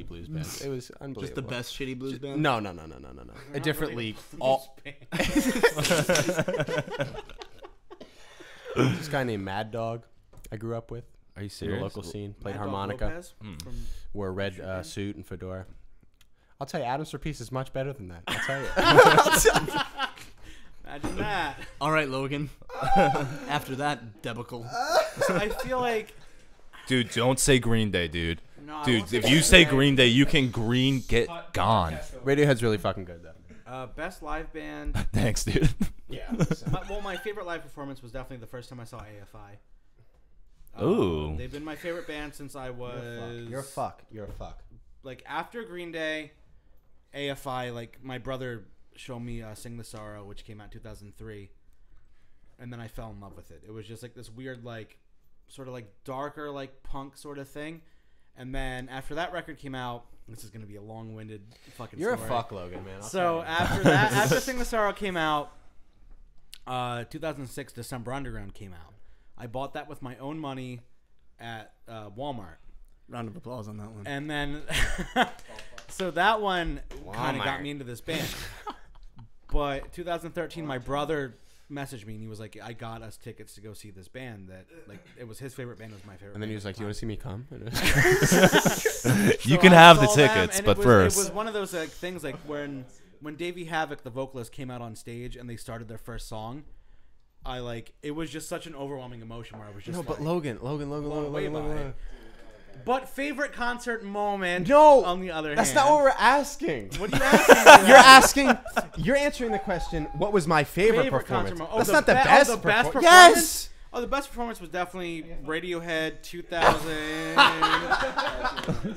blues bands. It was unbelievable. Just the best shitty blues band? No. A different league. All this guy named Mad Dog, I grew up with. Are you In the serious? local scene, played Mad Dog harmonica, Lopez from wore a red suit and fedora. I'll tell you, Atoms for Peace is much better than that. I'll tell you. Imagine that. All right, Logan. After that debacle. I feel like Dude, don't say Green Day, dude. no, I Dude, won't say if you say Day. Green Day, you can get gone. Radiohead's really fucking good though. Best live band. Thanks, dude. Yeah. My favorite live performance was definitely the first time I saw AFI. Ooh. They've been my favorite band since I was. You're a fuck. You're a fuck. Like after Green Day, AFI. Like my brother showed me "Sing the Sorrow," which came out in 2003, and then I fell in love with it. It was just like this weird, like, sort of like darker, like punk sort of thing. And then after that record came out, this is gonna be a long-winded fucking. You're story. a fuck, Logan, man. I'll So tell you. after that, after "Sing the Sorrow" came out, 2006, December Underground came out. I bought that with my own money at Walmart, Round of applause on that one. and then so that one kind of Walmart. got me into this band. But 2013, my brother messaged me and he was like, "I got us tickets to go see this band that like it was his favorite band, it was my favorite." And then he band was like, at "Do you want to see me come?" You So can I have the saw them, tickets, and but it first. was one of those things like when Davey Havok, the vocalist, came out on stage and they started their first song. It was just such an overwhelming emotion where I was just No, like, but Logan. way by it. But favorite concert moment? No, on the other That's hand, not what we're asking. What are you asking? You're asking. You're answering the question. What was my favorite performance? concert moment. That's the not the be- best. the best perfor- performance. Yes. Oh, the best performance was definitely Radiohead 2000.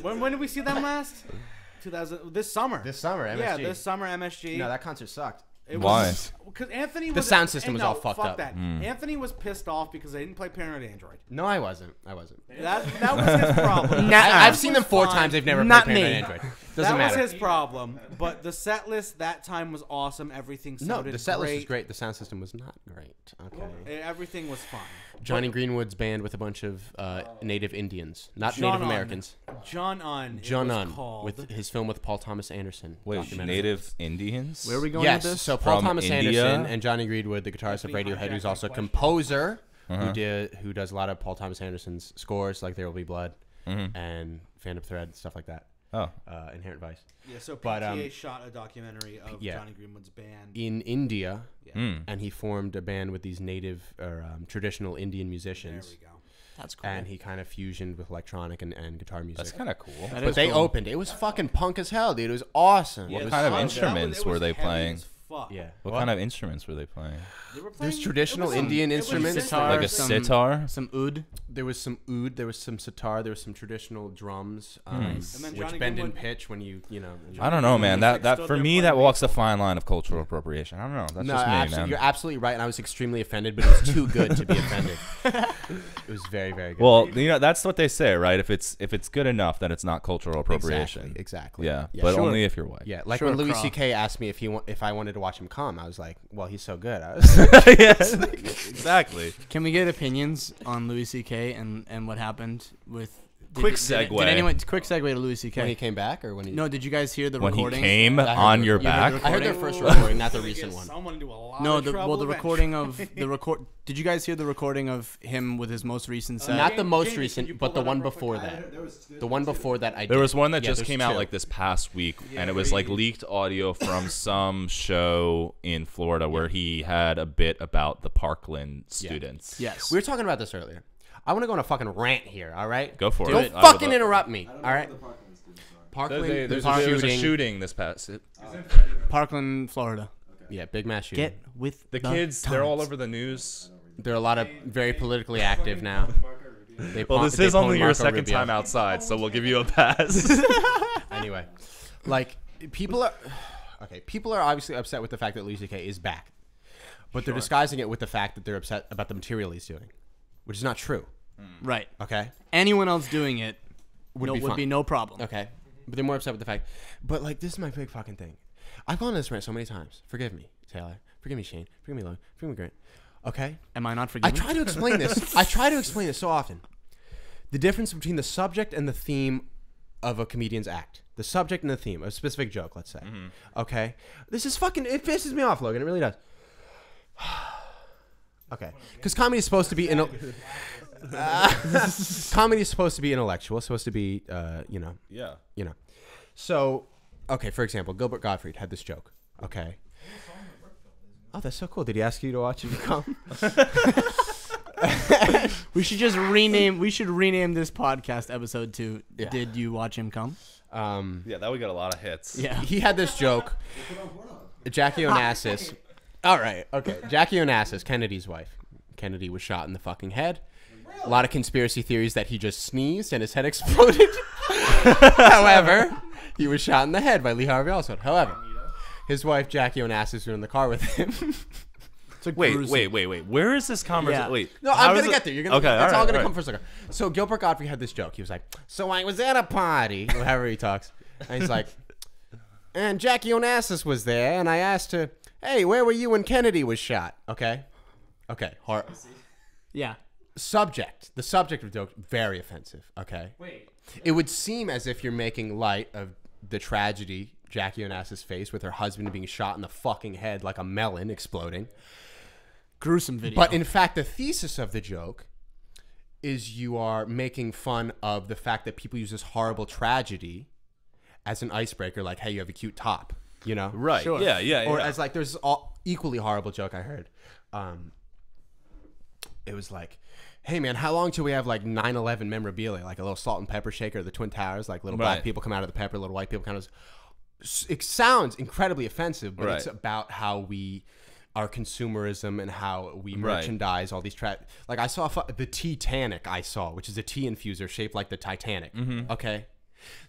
when did we see them last? 2000. This summer. This summer, MSG. Yeah, this summer MSG. No, that concert sucked. It Why? Because Anthony The was sound system was no, all fucked fuck up. That. Anthony was pissed off because they didn't play Paranoid Android. No, I wasn't. That was his problem. I've seen them 4 times. They've never Not played me. Paranoid Android. Doesn't That matter. was his problem. But the set list that time was awesome. Everything No, sounded the set list great. was great. The sound system was not great. Okay. Everything was fine. Johnny Greenwood's band with a bunch of native Indians, not John Native Unn. Americans. John Unn. John it was Unn called. with his film with Paul Thomas Anderson. Wait, documentary. Native Indians? Where are we going Yes, with this? so Paul From Thomas India? Anderson and Johnny Greenwood, the guitarist of Anthony Radiohead, who's hijacked also a my composer, who does a lot of Paul Thomas Anderson's scores, like There Will Be Blood and Phantom Thread, stuff like that. Inherent Vice. Yeah, so But, PTA shot a documentary of Johnny Greenwood's band in India, Mm. and he formed a band with these native or traditional Indian musicians. There we go. That's cool. And he kind of fusioned with electronic and guitar music. That's kind of cool. That But is they cool. opened. It was fucking punk as hell, dude. It was awesome. What It was kind of so- instruments were they playing? Yeah. What kind of instruments were they playing? They were There's playing- traditional it was Indian it was instruments. sitar, Like a some- sitar? Some oud. There was some oud. There was some sitar. There was some traditional drums, And then which Johnny bend in Greenwood- pitch when you know. I don't know, man. That Music's still for there me, playing that walks a baseball. fine line of cultural appropriation. I don't know. That's No, just me, absolutely, man. you're absolutely right, and I was extremely offended, but it was too good to be offended. It was very, very good. Well, you know, that's what they say, right? If it's good enough, then it's not cultural appropriation. Exactly. Yeah, but sure. only if you're white. Yeah, like Sure, when Louis Croc. C.K. asked me if I wanted to watch him come, I was like, well, he's so good. I was Yes, exactly. Can we get opinions on Louis C.K. and what happened with? Quick Did segue. anyone? Quick segue to Louis C.K. when he came back, or when he. No, did you guys hear the When he recording? came I heard on the- your you heard back, the I heard their recording? first recording, not the Gonna recent get one. Someone into a lot No, of the trouble recording eventually. of the record. Did you guys hear the recording of him with his most recent set? Not the most Jamie, can you recent, pull but the that one up real quick? before I that. heard there's The one before that I did. there was one that Yeah, just there's came out two. like this past week, Yeah, and it was where like he- leaked audio from some show in Florida where he had a bit about the Parkland students. Yes. We were talking about this earlier. I want to go on a fucking rant here, all right? Go for Don't it. I would fucking love- interrupt me, I don't all know right? who the Parkland students are. Parkland, There there's was a a shooting. shooting this past. Parkland, Florida. Yeah, big mass shooting. Get with The kids, they're all times. over the news. There are a lot of very politically active now. They Well, pawn- this they is only pawn your Marco second Rubio. time outside, so we'll give you a pass. Anyway, like people are okay. People are obviously upset with the fact that Louis C.K. is back, but they're disguising it with the fact that they're upset about the material he's doing, which is not true. Right. Okay, Anyone else doing it would would be be fine. no problem. Okay, but they're more upset with the fact. But like, this is my big fucking thing. I've gone on this rant so many times. Forgive me, Taylor. Forgive me, Shane. Forgive me, Lloyd. Forgive me, Grant. Okay. Am I not I forgiven? try to explain this. I try to explain this so often. The difference between the subject and the theme of a comedian's act. The subject and the theme, a specific joke, let's say. Okay? This is fucking, it pisses me off, Logan. It really does. Okay. Because comedy is supposed to be, comedy is supposed to be intellectual, supposed to be, you know. So, okay, for example, Gilbert Gottfried had this joke. Okay. Oh, that's so cool. Did he ask you to watch him come? We should just rename. We should rename this podcast episode to Yeah. "Did you watch him come?" Yeah, that would get a lot of hits. Yeah. He had this joke. Jackie Onassis. All right. Okay. Jackie Onassis, Kennedy's wife. Kennedy was shot in the fucking head. A lot of conspiracy theories that he just sneezed and his head exploded. However, he was shot in the head by Lee Harvey Oswald. However, his wife Jackie Onassis was in the car with him. Wait. Where is this conversation? Yeah. Wait. No, how I'm is gonna it- get there. You're gonna. Okay, That's all alright, gonna alright. come for a second. So Gilbert Gottfried had this joke. He was like, "So I was at a party, or however he talks, and he's like, and Jackie Onassis was there, and I asked her, hey, where were you when Kennedy was shot? Okay, Yeah. subject. The subject of the joke very offensive. Okay, Wait. it would seem as if you're making light of the tragedy Jackie Onassis faced with her husband being shot in the fucking head like a melon exploding. Gruesome video. But in fact, the thesis of the joke is you are making fun of the fact that people use this horrible tragedy as an icebreaker, like, hey, you have a cute top, you know? Right. Sure. Yeah. Or as like, there's an equally horrible joke I heard. It was like, hey, man, how long till we have like 9/11 memorabilia, like a little salt and pepper shaker of the Twin Towers, like little black Right. people come out of the pepper, little white people come out of. It sounds incredibly offensive, but it's Right. about how we, our consumerism and how we Right. merchandise all these like I saw the Titanic I saw, which is a tea infuser shaped like the Titanic. Okay.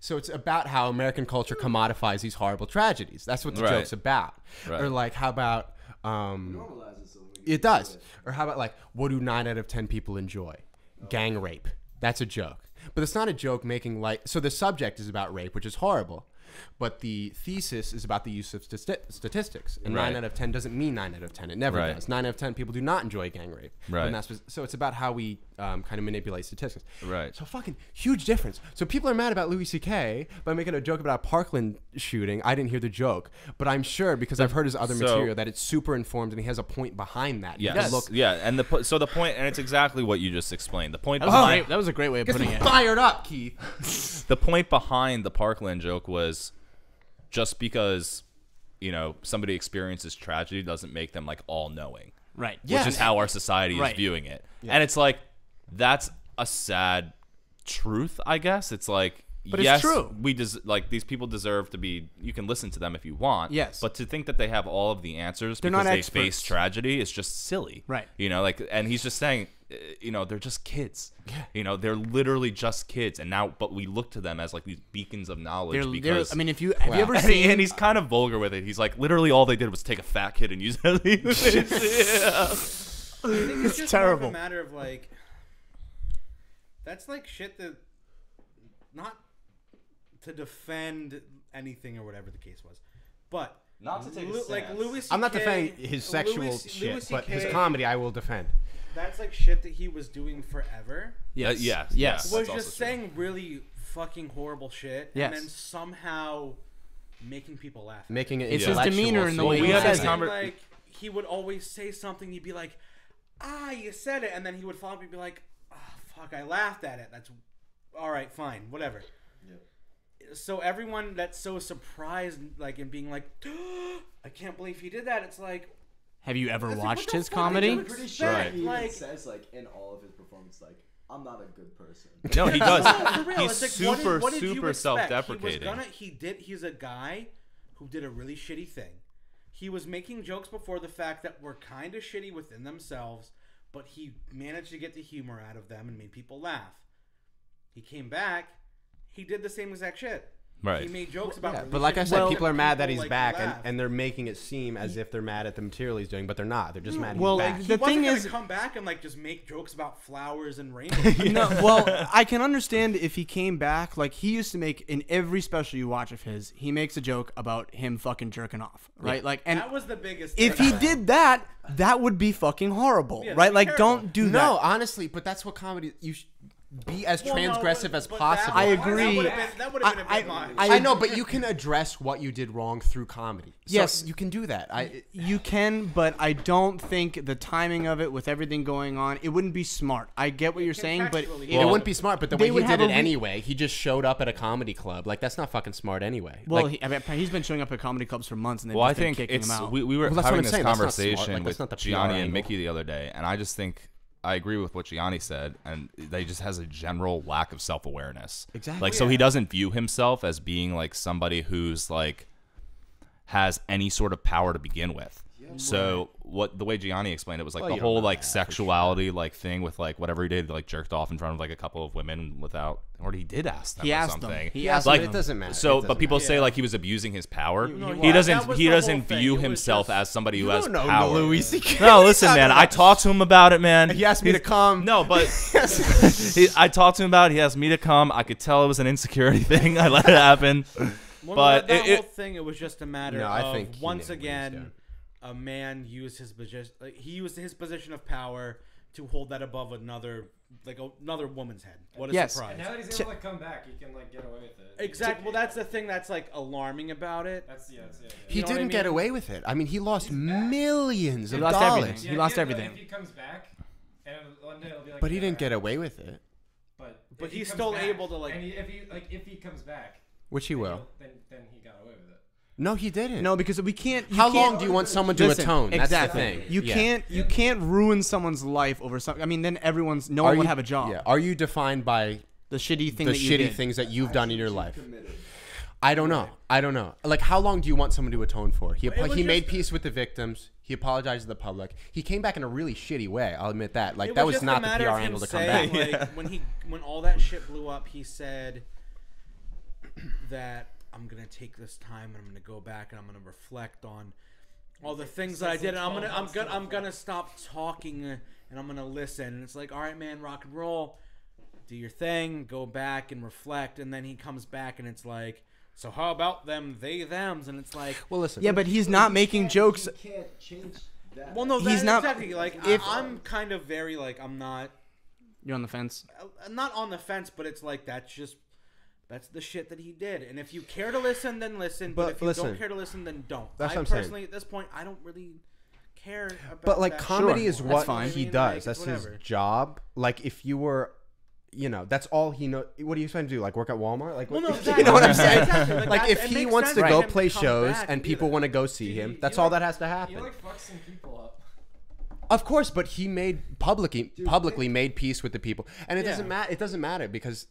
So it's about how American culture commodifies these horrible tragedies. That's what the Right. joke's about. Right. Or like, how about Normalize it so when we it does. Or how about like, what do 9 out of 10 people enjoy? Gang rape. That's a joke. But it's not a joke making light. So the subject is about rape, which is horrible. But the thesis is about the use of statistics. And 9 Right. out of 10 doesn't mean 9 out of 10. It never Right. does. 9 out of 10 people do not enjoy gang rape. Right. And so it's about how we kind of manipulate statistics. Right. So fucking huge difference. So people are mad about Louis C.K. by making a joke about a Parkland shooting. I didn't hear the joke, but I'm sure because I've heard his other material that it's super informed and he has a point behind that. Yes. Look, Yeah, and the point, and it's exactly what you just explained. The point That was a great way of putting it. fired up, Keith. the point behind the Parkland joke was just because, somebody experiences tragedy doesn't make them like all knowing. Right. Which is how our society is viewing it. Yeah. And it's like, that's a sad truth, I guess. It's like, but yes, it's true. These people deserve to be, you can listen to them if you want. Yes. But to think that they have all of the answers because they face tragedy is just silly. Right. And he's just saying, they're just kids. Yeah. They're literally just kids. And now, but we look to them as like these beacons of knowledge because. I mean, have you ever seen? And he's kind of vulgar with it. He's like, literally all they did was take a fat kid and use it. I think it's just terrible. more of a matter of like, that's like shit that, not to defend anything or whatever the case was, but not to take a stance. like Louis C.K. I'm not defending his sexual shit, but his comedy I will defend. That's like shit that he was doing forever. Yes. Yes. Was just saying really fucking horrible shit, Yes. and then somehow making people laugh. Making it It's his intellectual, demeanor and the way so he we says have it. Like he would always say something. He'd be like, you said it, and then he would follow up and be like, fuck, I laughed at it. That's all right, fine, whatever. So everyone that's so surprised, like, and being like, I can't believe he did that. It's like, have you ever it's like, watched what the his fuck comedy? did I'm you pretty sure expect? he even Like, says like in all of his performances, like, I'm not a good person. No, he does. for real, He's it's like, what did you super expect? self-deprecating. He's a guy who did a really shitty thing. He was making jokes before the fact that were kind of shitty within themselves, but he managed to get the humor out of them and made people laugh. He came back, he did the same exact shit. Right. He made jokes about. Yeah, really but like I shitty said, shit people are mad that he's like, back, laugh. and they're making it seem as if they're mad at the material he's doing, but they're not. They're just mad Well, he's back. like, He the wasn't thing gonna is, come back and like just make jokes about flowers and rainbows. no, well, I can understand if he came back. Like he used to make in every special you watch of his, he makes a joke about him fucking jerking off, right? Like, and That was the biggest. if thing. he did that, that would be fucking horrible, Yeah, right? that'd be Like, terrible. don't do that. No, honestly, but that's what comedy. You should be as Well, no, transgressive but- as but possible. I agree. That would have been a bit much. I know, but you can address what you did wrong through comedy. So Yes. you can do that. You can, but I don't think the timing of it with everything going on, it wouldn't be smart. I get what you're saying, but Contextually, it wouldn't be smart, but the they way he would did have it a anyway, he just showed up at a comedy club. Like, that's not fucking smart anyway. well, Like, he's been showing up at comedy clubs for months, and they've Well, I just been think kicking it's him out. we were Well, that's what having I'm this saying. That's not smart. conversation Like, with that's not the PR Gianni and angle. Mickey the other day, and I just think I agree with what Gianni said, and they just has a general lack of self-awareness. Exactly. Like, so he doesn't view himself as being like somebody who's like has any sort of power to begin with. So the way Gianni explained it was like Well, the you don't whole know like that for sexuality like thing with like whatever he did, like jerked off in front of like a couple of women without, or he did ask them He or asked them. something. He asked like them. it doesn't matter. So, It but doesn't people matter. say like he was abusing his power. he He was. That doesn't. was He the whole doesn't thing. view It was himself just- as somebody who You has don't know power. Louis C.K. No, listen, man. I talked to him about it, man. He asked me to come. No, but I talked to him about it. He asked me to come. I could tell it was an insecurity thing. I let it happen. Well, But that it- whole thing, it was just a matter No, I of think he once knew what he was again, doing. a man used his position. Like, he used his position of power to hold that above another woman's head. What a Yes. surprise! And now that he's able to come back, he can like get away with it. Exactly. Well, that's the thing that's like alarming about it. That's yeah. He You know what I didn't get mean? away with it. I mean, he lost millions of lost dollars. everything. He lost everything. If he comes back, and one day it'll be like. But he yeah, didn't get away with it, But But if he he's comes still back, able to, like- And if he comes back, which he then will. then he got away with it. No, he didn't. No, because we can't. How can't- long do you want someone to Listen, atone? That's exactly. the thing. You Yeah. can't ruin someone's life over something. I mean, then no one would have a job. Yeah. Are you defined by The shitty thing the that you shitty did. things that you've done in your life? Committed. I don't know. I don't know. Like, how long do you want someone to atone for? He was made just- peace with the victims. He apologized to the public. He came back in a really shitty way. I'll admit that. Like, It that was just a not the matter PR of him angle to come saying, back. Like, when all that shit blew up, he said that I'm gonna take this time and I'm gonna go back and I'm gonna reflect on all the things that I did. And I'm gonna stop talking and I'm gonna listen. And it's like, all right, man, rock and roll, do your thing, go back and reflect. And then he comes back and it's like, so how about them, they, thems? And it's like, Well, listen. Yeah, but he's not making jokes. He can't change that. well, no, He's not- exactly. Like, if- I'm kind of very like, I'm not You're on the fence. Not on the fence, but it's like that's the shit that he did. And if you care to listen, then listen. But if you don't care to listen, then don't. That's what I'm personally, saying. at this point, I don't really care about. But like that comedy shit is anymore. what fine. he I mean, does. like, That's whatever. his job. Like if you were, that's all he knows. What are you trying to do? Like work at Walmart? Like Well, what, no, you exactly. know what I'm saying? Exactly. Like that's- if it he makes wants sense to for go him to play come shows back and do people that. want to go see him, He, that's like, all that has to He happen. like fucks some people up. Of course, but he made publicly made peace with the people, and it doesn't Yeah. matter. It doesn't matter because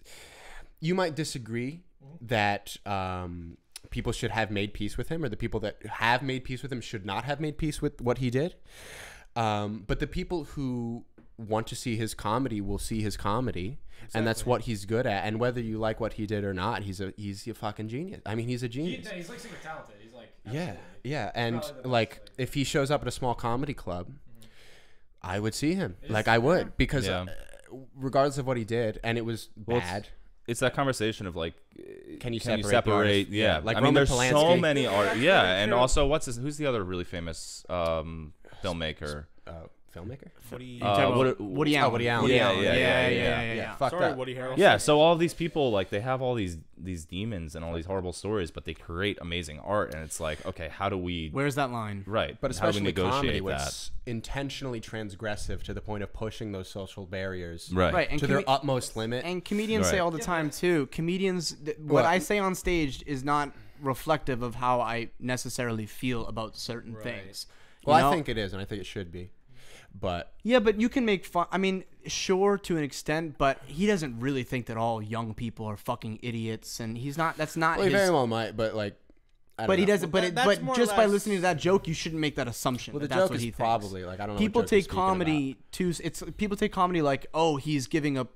you might disagree that people should have made peace with him, or the people that have made peace with him should not have made peace with what he did. But the people who want to see his comedy will see his comedy, and that's what he's good at. And whether you like what he did or not, he's a fucking genius. I mean, he's a genius. He's like super talented. He's like Yeah, absolutely. yeah, and probably the best, like like- if he shows up at a small comedy club, I would see him. It Like is- I would because Yeah. regardless of what he did, and it was Well, it's- bad. It's that conversation of like, Can you can you separate the separate? artists? Yeah, Yeah, like I mean, Roman there's so Polanski. many art. that's Yeah, very and true. also who's the other really famous filmmaker? Filmmaker. Woody, Woody Allen. Woody Allen. Yeah. Fuck Sorry, that. Woody Harrelson. Yeah, so all these people like they have all these demons and all these horrible stories, but they create amazing art, and it's like, okay, how do we Where's that line? right? But how do we especially comedy, negotiate where that? it's intentionally transgressive to the point of pushing those social barriers Right. Right. And to their utmost limit. And comedians say Right. all the time too. Comedians, what I say on stage is not reflective of how I necessarily feel about certain things. You Well, know? I think it is, and I think it should be. But Yeah, but you can make fun. I mean, sure to an extent, but he doesn't really think that all young people are fucking idiots, and he's not. That's not. well, he his, very well might. But like, I don't but he know. doesn't. But Well, that's but more or just by less- listening to that joke, you shouldn't make that assumption. Well, the that that's joke what is he thinks. probably like I don't know. People what joke he's take speaking about. comedy too. People take comedy like, oh, he's giving a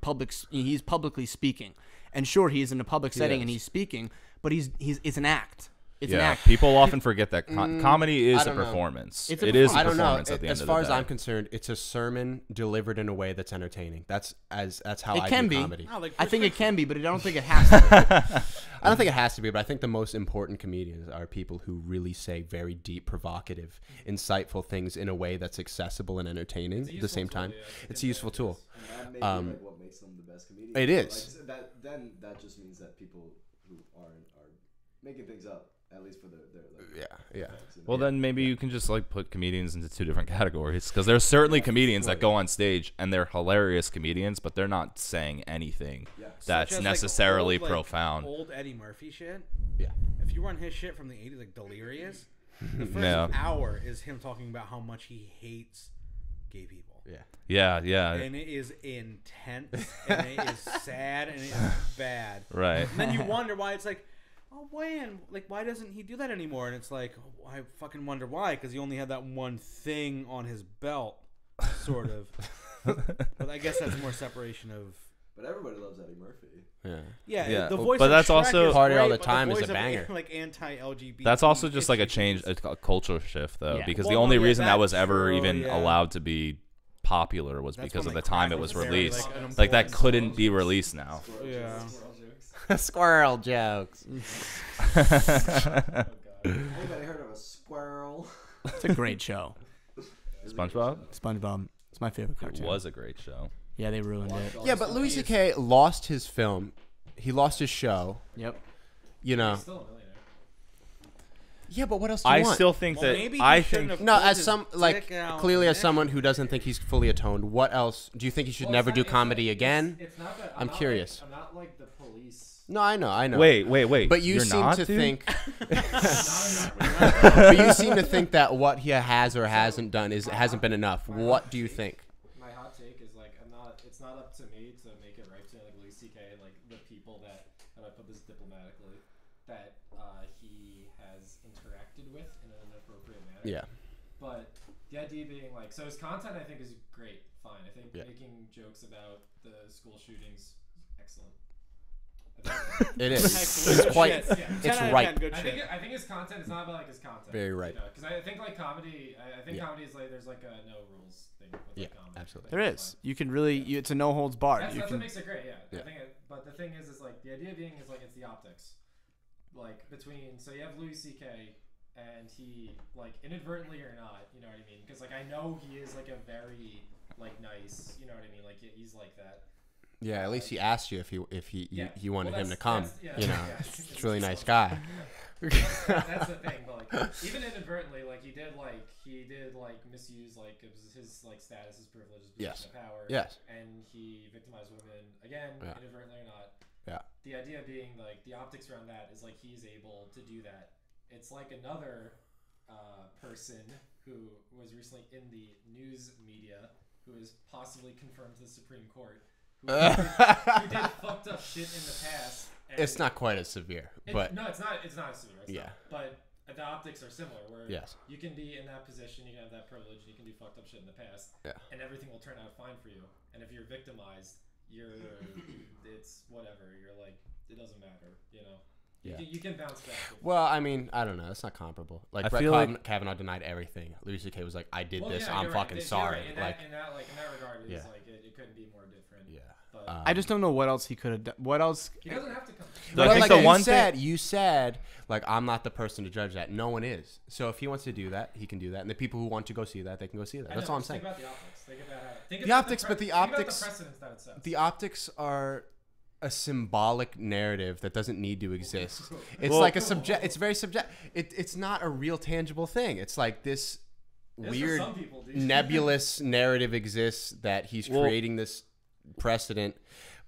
he's publicly speaking, and sure, he's in a public setting and is. he's speaking, but it's an act. It's an Yeah, act. people often forget that comedy I is a don't know. performance. It's a It is a I don't know. performance at the end As of far the as day. I'm concerned, it's a sermon delivered in a way that's entertaining. That's how It I can do be. comedy. No, like, I think it can be, but I don't think it has to. I don't think it has to be, but I think the most important comedians are people who really say very deep, provocative, insightful things in a way that's accessible and entertaining at the useful same tool, time. yeah. It's a useful tool. And that may be like what makes them the best comedians. It is. Like, then that just means that people who are making things up, at least for their like, Yeah. effects, you know? Well, then maybe you can just like put comedians into two different categories because there's certainly comedians that go on stage and they're hilarious comedians, but they're not saying anything that's Just, like, necessarily old, like, profound. Old Eddie Murphy shit. Yeah. If you run his shit from the 80s, like Delirious, the first Yeah. hour is him talking about how much he hates gay people. Yeah. Yeah, And it is intense, and it is sad, and it is bad. right. And then you wonder why it's like, oh, man, like, why doesn't he do that anymore? And it's like, oh, I fucking wonder why, because he only had that one thing on his belt, sort of. But I guess that's more separation of... But everybody loves Eddie Murphy. Yeah. Yeah, Yeah, the voice but of that's Shrek also- is Party All great, the but Time is voice a of, banger. like, anti-LGBT. That's also just like a issues change, is- a culture shift, though, Yeah. because Well, the no, only yeah, reason that that's was ever true, even yeah. allowed to be popular was That's because when, of the like, time it crack was was very, released. like, an Like that important couldn't be released now. Yeah. Squirrel jokes. Anybody heard of a squirrel? It's a great show. SpongeBob? SpongeBob. It's my favorite It cartoon. was a great show. Yeah, they ruined it. Yeah, but Louis C.K. lost his film. He lost his show. Yep. You know. He's still a millionaire. Yeah, but what else do you I want? still think Well, that maybe he I shouldn't think have No, pulled as his some like dick out clearly as initially. someone who doesn't think he's fully atoned, what else do you think he should Well, never it's do not- it's comedy not- again? It's not that. I'm not curious. Like, I'm not like the police. No, I know. Wait. But you You're seem not, to dude? think Not but you seem to think that what he has or hasn't done hasn't been enough. What do you think? My hot take is like it's not up to me to make it right to like Louis C.K. and like the people that, how do I put this diplomatically, that he has interacted with in an inappropriate manner. Yeah. But the idea being like, so his content I think is great, fine. I think Yeah. making jokes about the school shootings, excellent. It is. Excellent. It's Good quite. shit. Yeah. It's 10 out of right. 10, good I shit. think his content is not about like his content. Very right. Because I think like comedy, I think Yeah. comedy is like there's like a no rules thing with Yeah, like comedy. absolutely. There is. You can really. It's a no holds barred. That's You what can. makes it great. Yeah. Yeah. I think. But the thing is like the idea being is like it's the optics, like between. So you have Louis C.K. and he like inadvertently or not, you know what I mean? Because like I know he is like a very like nice. You know what I mean? Like he's like that. Yeah, at least he asked you if you wanted him to come. Yeah, You know, yeah. it's a really nice guy. That's the thing, but like even inadvertently, like he did misuse like his like status, his privilege, his position of power. Yes. And he victimized women again, inadvertently or not. Yeah. The idea being like the optics around that is like he's able to do that. It's like another person who was recently in the news media who is possibly confirmed to the Supreme Court who did fucked up shit in the past. It's not quite as severe, but no, it's not as severe. It's yeah. not. But the optics are similar, where yes. you can be in that position, you can have that privilege, you can do fucked up shit in the past, and everything will turn out fine for you. And if you're victimized, it's whatever. You're like, it doesn't matter, you know. You can bounce back. Well, I mean, I don't know. It's not comparable. Like Brett Kavanaugh denied everything. Louis C.K. was like, "I did this. I'm fucking sorry." In that regard, it's like it couldn't be more different. Yeah. But I just don't know what else he could have done. What else? He doesn't have to come. I think the one thing you said, like, I'm not the person to judge that. No one is. So if he wants to do that, he can do that. And the people who want to go see that, they can go see that. That's all I'm saying. Think about the optics. Think about the precedence. The optics are a symbolic narrative that doesn't need to exist. It's like a subject. It's very subject. It's not a real tangible thing. It's like this weird nebulous narrative exists that he's creating this precedent.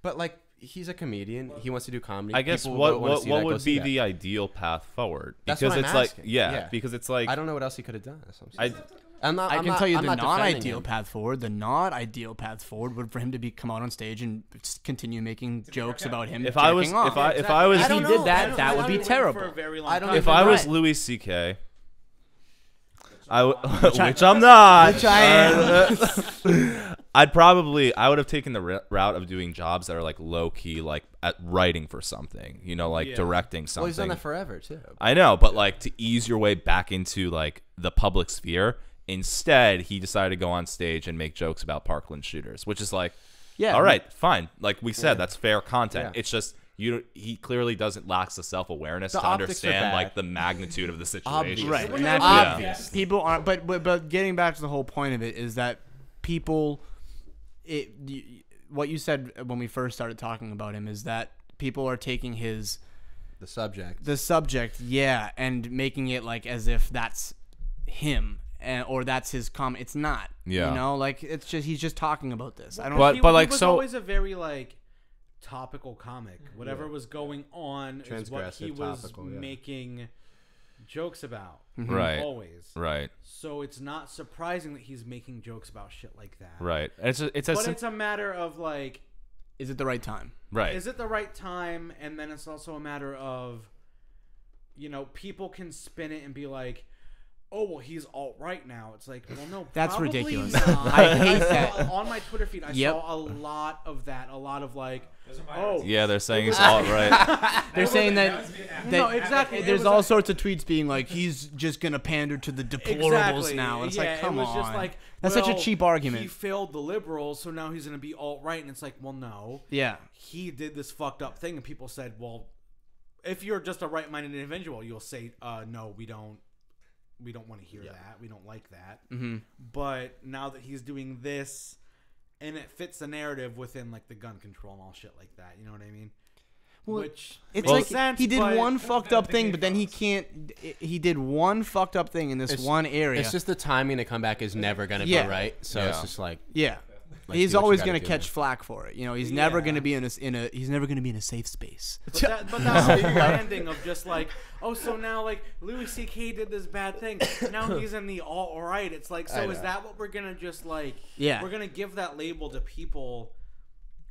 But like, he's a comedian. He wants to do comedy. I guess People what would would be the ideal path forward? That's Because what I'm it's like asking. because it's like I don't know what else he could have done. That's what I'm saying. I can tell you I'm the not defending non-ideal him. path forward. The not-ideal path forward would for him to come out on stage and continue making jokes about him. if I was jerking off. if I was If he did that, that would be terrible. For a very long I don't time. if I was Right. Louis C.K. Which I'm not. Which I am. I would have taken the route of doing jobs that are like low key, like at writing for something, you know, like directing something. Well, he's done that forever too. I know, but like to ease your way back into like the public sphere. Instead, he decided to go on stage and make jokes about Parkland shooters, which is like, all right, fine. Like we said, that's fair content. Yeah. It's just he clearly doesn't lacks the self-awareness The to optics are understand bad. like the magnitude of the situation. Right, Well, and that's yeah. obvious. People aren't. But getting back to the whole point of it is that people, what you said when we first started talking about him is that people are taking The subject. and making it like as if that's him. Or that's his comment. It's not. Yeah. You know, like it's just he's just talking about this. I don't. But- know. like, he was so- always a very like topical comic. Whatever was going on is what he Transgressive, was topical, yeah. making jokes about. Right. Always. Right. So it's not surprising that he's making jokes about shit like that. Right. And it's But it's a matter of like, Is it the right time? right. is it the right time? And then it's also a matter of, you know, people can spin it and be like, oh, well, he's alt-right now. It's like, well, no, That's probably ridiculous. not. I hate saw- that. On my Twitter feed, I Yep. saw a lot of that. A lot of like, Those are my oh, ideas. Yeah, they're saying he's alt right. They're saying that. No, exactly. It There's was all like- sorts of tweets being like, he's just gonna pander to the deplorables exactly. now. It's yeah, like, come it was on. just like, That's such a well, cheap argument. He failed the liberals, so now he's going to be alt-right. And it's like, well, no. Yeah. He did this fucked up thing, and people said, well, if you're just a right-minded individual, you'll say, no, we don't want to hear that. We don't like that. Mm-hmm. But now that he's doing this, and it fits the narrative within like the gun control and all shit like that, you know what I mean? Well, Which It's makes like sense, he did but- one fucked up thing, but then he can't. He did one fucked up thing in this one area. It's just the timing to come back is never going to Yeah. be right. So it's Yeah. just like, yeah. like, He's do what you always gotta gonna do. catch flack for it. You know, he's never Yeah. gonna be in a he's never gonna be in a safe space. But that's the branding of just like, oh, so now like Louis C.K. did this bad thing. Now he's in the alt-right. It's like, so is that what we're gonna just like? Yeah. We're gonna give that label to people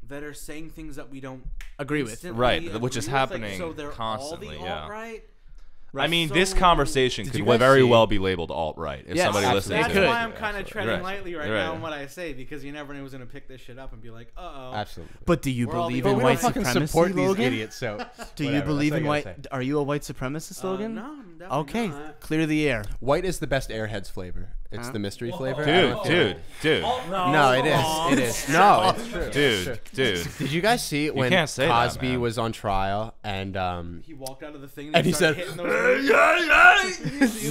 that are saying things that we don't Agree with. instantly Right, agree which is with. Like, happening so they're constantly, all the yeah. alt-right? I mean, So- this conversation could you guys very see- well be labeled alt-right if Yes, somebody absolutely. listens That's to could. it. why I'm kind of treading Right. lightly right Right. now in what I say, because you never know who's gonna pick this shit up and be like, uh-oh. Absolutely. But do you We're all believe the- in But we white don't fucking supremacy, support these Logan? idiots. So Do you whatever, believe that's in all I white? gotta say. Are you a white supremacist, Logan? No, I'm definitely Okay, not. clear the air. White is the best Airheads flavor. It's the mystery flavor. Dude. No, it is. It is. No, it's true. Dude. Did you guys see it when can't say that, Cosby man. was on trial and He walked out of the thing And he said, hitting those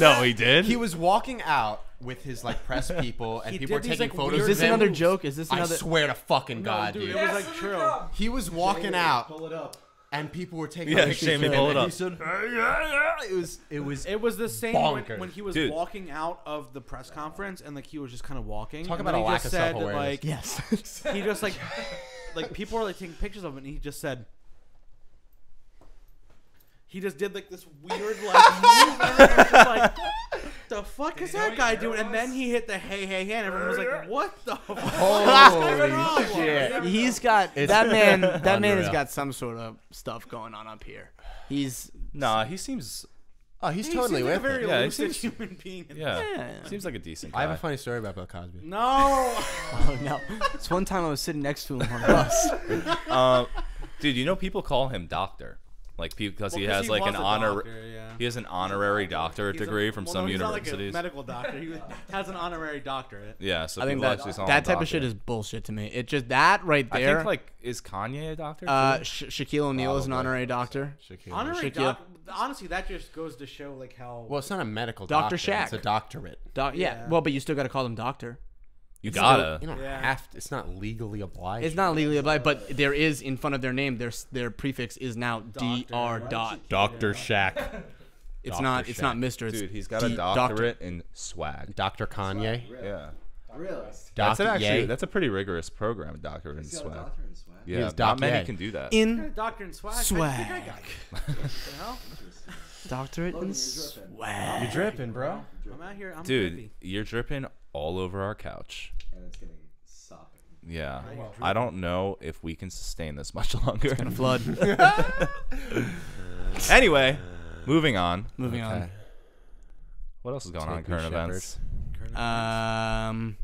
No, he did. he was walking out with his like press people and He people were did these, taking like, photos Is of this him. another joke? Is this I another? swear to fucking God, dude, dude. it was like true. He was walking out Pull it up. and people were taking Yeah, pictures Jamie, of pull him, it and up. he said, It was the same Bonkers. when he was Dude. walking out of the press conference and like he was just kind of walking. Talk and about then a he lack just of said, self-awareness. like, Yes. he just like people were like taking pictures of it and he just said. He just did like this weird like move and everyone was just like, the fuck is that guy doing? And then he hit the hey and everyone was like, what the fuck? holy shit. He's got that man. That man has Unreal. got some sort of stuff going on up here. He's Nah, he seems. Oh, he's He totally seems like a with very it. Yeah, he lucid seems- human being. Yeah. Yeah. Seems like a decent guy. I have a funny story about Bill Cosby. No. oh no. It's one time I was sitting next to him on the bus. Dude, you know people call him doctor, like because he has like an honor. He has an honorary doctorate degree from some he's universities. Not like a medical doctor. He has an honorary doctorate. Yeah, so I think people that actually call him that type doctor. of shit is bullshit to me. It just that right I there. think like is Kanye a doctor? too? Shaquille O'Neal is an Probably. honorary doctor. Honorary Shaquille- doc. Honestly, that just goes to show like how. Well, it's not a medical Dr. doctor. Shaq. It's a doctorate. Yeah. Yeah. Well, but you still got to call him doctor. you gotta. You don't Yeah. have to. It's not legally obliged. It's not legally obliged, but there is in front of their name. Their prefix is now Doctor. Dr. Dot. Dr. Shaq. It's Dr. not. It's not Shaq. Mister. It's Dude, he's got a D- doctorate in swag. Dr. Kanye. Yeah, Really? that's Dr. actually Ye. that's a pretty rigorous program, doctorate in He's got a swag. doctor in swag. Yeah, He's not Doc many Ye. can do that. in Doctor and swag. I Swag. think I got it. What the hell? doctorate Logan, in you're dripping. swag. You're dripping, bro. I'm out here. I'm Dude, drippy. you're dripping all over our couch. And it's getting sopping. Yeah, I don't know if we can sustain this much longer. Flood. Anyway, moving on. Moving Okay. What else is going on in Take me, current Shepherd. events? on.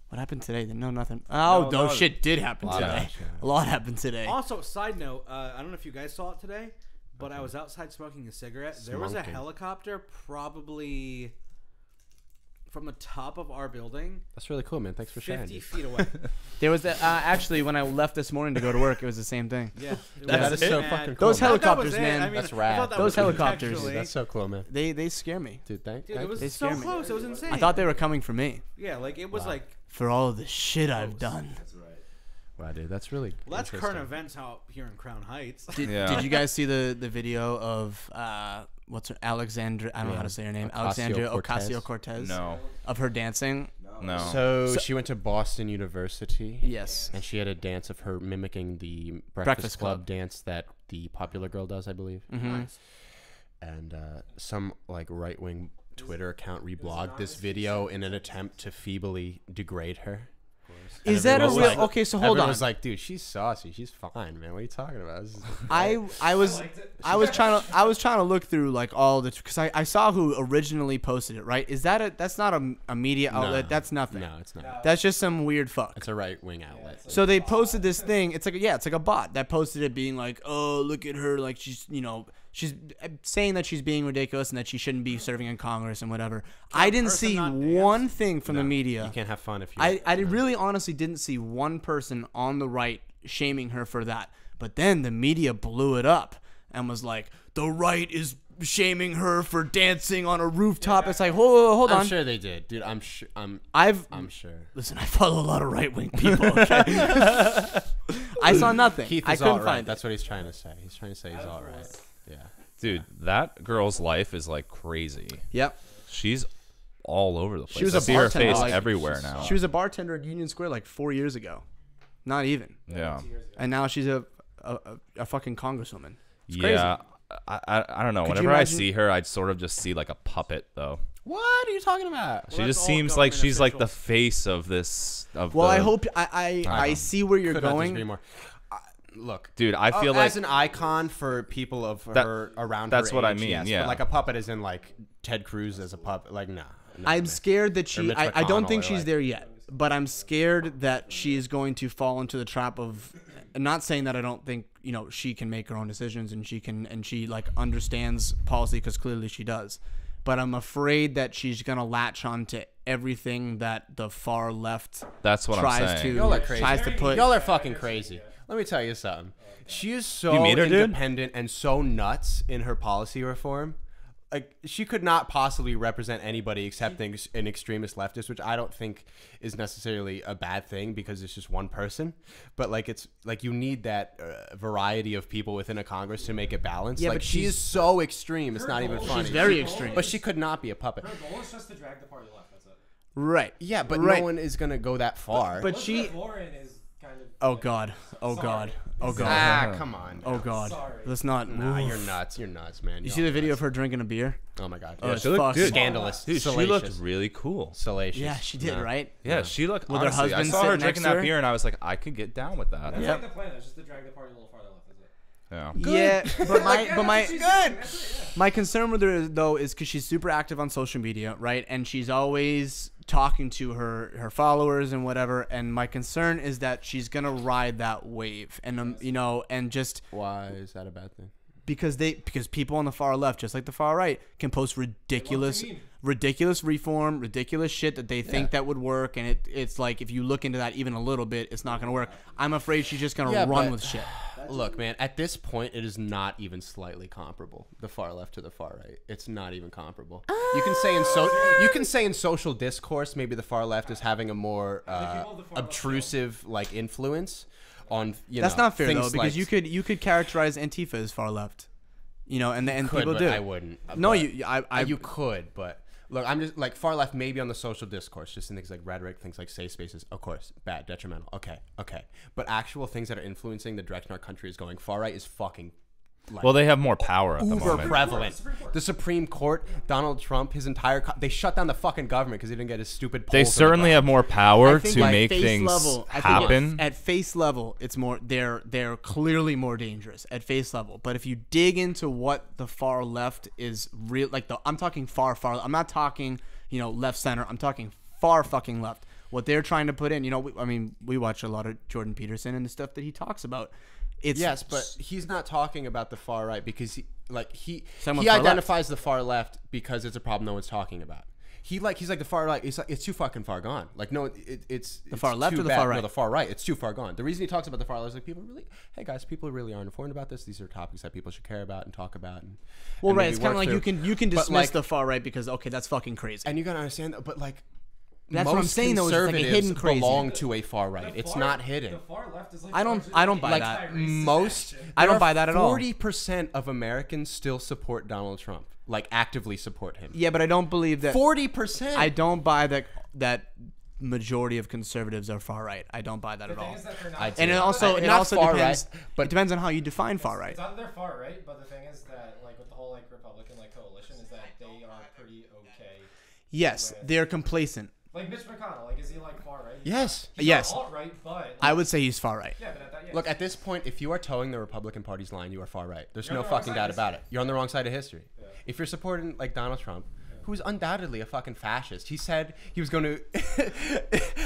What happened today? No, nothing. Oh, no, shit did happen Lot today. of shit. A lot happened today. Also, side note, I don't know if you guys saw it today, but I was outside smoking a cigarette. There was a Smoking. helicopter probably from the top of our building, That's really cool, man. Thanks for sharing. 50 dude. feet away. There was actually when I left this morning to go to work, it was the same thing. Yeah. That is so mad. fucking cool. Those man. helicopters, That was it. man. I mean, That's I rad. thought that Those was helicopters. contextually- That's so cool, man. They scare me. Dude, thank Dude, it was They so scare me. close. It was insane. I thought they were coming for me Yeah, like it was like. for all of the shit I've done. That's right. Wow, dude, that's really Well, that's current interesting. events out here in Crown Heights. Did you guys see the video of what's her Alexandra? I don't know how to say her name. Alexandria Ocasio-Cortez. Ocasio-Cortez. No, Of her dancing. no. So she went to Boston University. Yes. And she had a dance of her mimicking the Breakfast, Breakfast Club Club. dance that the Popular Girl does, I believe. Mm-hmm. And some like right wing Twitter account reblogged this video in an attempt to feebly degrade her. And Is that a everyone real? was like- Okay, so hold everyone on. was like, dude, she's saucy. She's fine, man. What are you talking about? This is- I was trying to look through like all the because I saw who originally posted it. Right? Is that that's not a media outlet? No. That's nothing. No, it's not. That's just some weird fuck. It's a right wing outlet. So they posted this thing. It's like it's like a bot that posted it, being like, "Oh, look at her! Like she's she's saying that she's being ridiculous and that she shouldn't be serving in Congress and whatever." I didn't person see not one thing from the media. You can't have fun if you. I really honestly didn't see one person on the right shaming her for that. But then the media blew it up and was like, "The right is shaming her for dancing on a rooftop." It's like, hold I'm on. sure they did, dude. I'm sure. I'm I'm sure. listen. I follow a lot of right wing people. Okay? I saw nothing. Keith I is couldn't all right. find it. That's what he's trying to say. He's trying to say he's all right. Yeah. Dude, that girl's life is like crazy. Yep. She's all over the place. She was I a see her bartender, face like, everywhere now. She was a bartender at Union Square like 4 years ago. Not even. Yeah. And now she's a fucking congresswoman. It's crazy. Yeah. I don't know. Could you Whenever I imagine- see her, I'd sort of just see like a puppet, though. What are you talking about? She that's just all seems like government she's like the officials. face of this. Of Well, the, I hope I see where you're Could not going. disagree more. Look, Dude, I feel like as an icon for people of That- her around. that's her what I age, mean, yes, yeah. but like a puppet is in like Ted Cruz as a puppet. Like nah. I'm man. scared that Or she. Mitch I don't McConnell think or, she's like- there yet, but I'm scared that she is going to fall into the trap of. And not saying that I don't think she can make her own decisions and she like understands policy because clearly she does, but I'm afraid that she's gonna latch on to everything that the far left That's what I'm tries saying. to Y'all are crazy. tries to put. Y'all are fucking crazy. Let me tell you something. She is so You meet her, dude? independent and so nuts in her policy reform. Like, she could not possibly represent anybody except an extremist leftist, which I don't think is necessarily a bad thing because it's just one person. But like, it's like you need that variety of people within a Congress to make it balanced. Yeah, like, but she is so extreme. It's not even funny. She's very extreme. But she could not be a puppet. Her goal is just to drag the party left. That's it. Right. Yeah, but Right. no one is gonna go that far. But she. Elizabeth Warren is kind of. Oh God. Oh Sorry. God. Oh God. ah, come on. Oh God. Sorry. Let's not. Nah, Oof. you're nuts. You're nuts, man. You see the video of her drinking a beer? Oh my god. Oh, Yeah, it's she looked fucking good. scandalous. Dude, she Salacious. looked really cool. Salacious. Yeah, she did, No. right? Yeah, she looked. With her Honestly, I husband saw her sitting drinking next to that her? beer, and I was like, I could get down with that. That's Yep. like the plan. It's just to drag the party a little farther left. That's it. Yeah. Yeah, but my Yeah, but my that's what she's doing, that's it, yeah. my concern with her though is because she's super active on social media, right? And she's always talking to her followers and whatever. And my concern is that she's gonna ride that wave, and you know, and just Why is that a bad thing? because people on the far left, just like the far right, can post ridiculous reform, ridiculous shit that they think that would work, and it's like if you look into that even a little bit, it's not gonna work. I'm afraid she's just gonna run but- with shit. Look, man, at this point, it is not even slightly comparable. The far left to the far right. It's not even comparable. You can say in social discourse, maybe the far left is having a more obtrusive like influence on. That's not fair though, things because like, you could characterize Antifa as far left, you know, and could, people but do. I wouldn't. No, But- you you could, but look, I'm just like far left, maybe on the social discourse, just in things like rhetoric, things like safe spaces. Of course, bad, detrimental. Okay. But actual things that are influencing the direction our country is going, far right is fucking. Like, Well, they have more power at the uber moment. prevalent. The Supreme Court, Donald Trump, his entire they shut down the fucking government because he didn't get his stupid. They polls in the certainly ground. have more power I think to at make face things level, I think happen. At face level, it's more they're clearly more dangerous at face level. But if you dig into what the far left is real, like I'm talking far. I'm not talking left center. I'm talking far fucking left. What they're trying to put in, we watch a lot of Jordan Peterson and the stuff that he talks about. Yes, but he's not talking about the far right because he Talking about he far identifies the far left because it's a problem no one's talking about. He's like the far right. It's too fucking far gone. Like no, it's the far left too or the bad. far right? No, the far right. It's too far gone. The reason he talks about the far left is like people really aren't informed about this. These are topics that people should care about and talk about. And well, and right. maybe It's kind of work like through. you can But, dismiss like, the far right because okay, that's fucking crazy. and you gotta understand that. But like. That's what I'm most saying, though, is it's like a conservatives hidden crazy. belong to a far right. It's not hidden. The far left is like I don't buy that. Most I don't buy that at all. 40% of Americans still support Donald Trump, like actively support him. Yeah, but I don't believe that. 40%. I don't buy that majority of conservatives are far right. I don't buy that at all. And it also Not far depends. right, but- it depends on how you define far right. It's not that they're far right, but the thing is that like with the whole like Republican like coalition is that they are pretty okay. Yes, they're complacent. Like Mitch McConnell, like is he like far right? Yes. He's Yes. alt right, but I would say he's far right. yeah, but at that, Look, at this point, if you are towing the Republican Party's line, you are far right. There's You're no on the wrong fucking side doubt of about history. it. You're on the wrong side of history. If you're supporting like Donald Trump, who's undoubtedly a fucking fascist, he said he was going to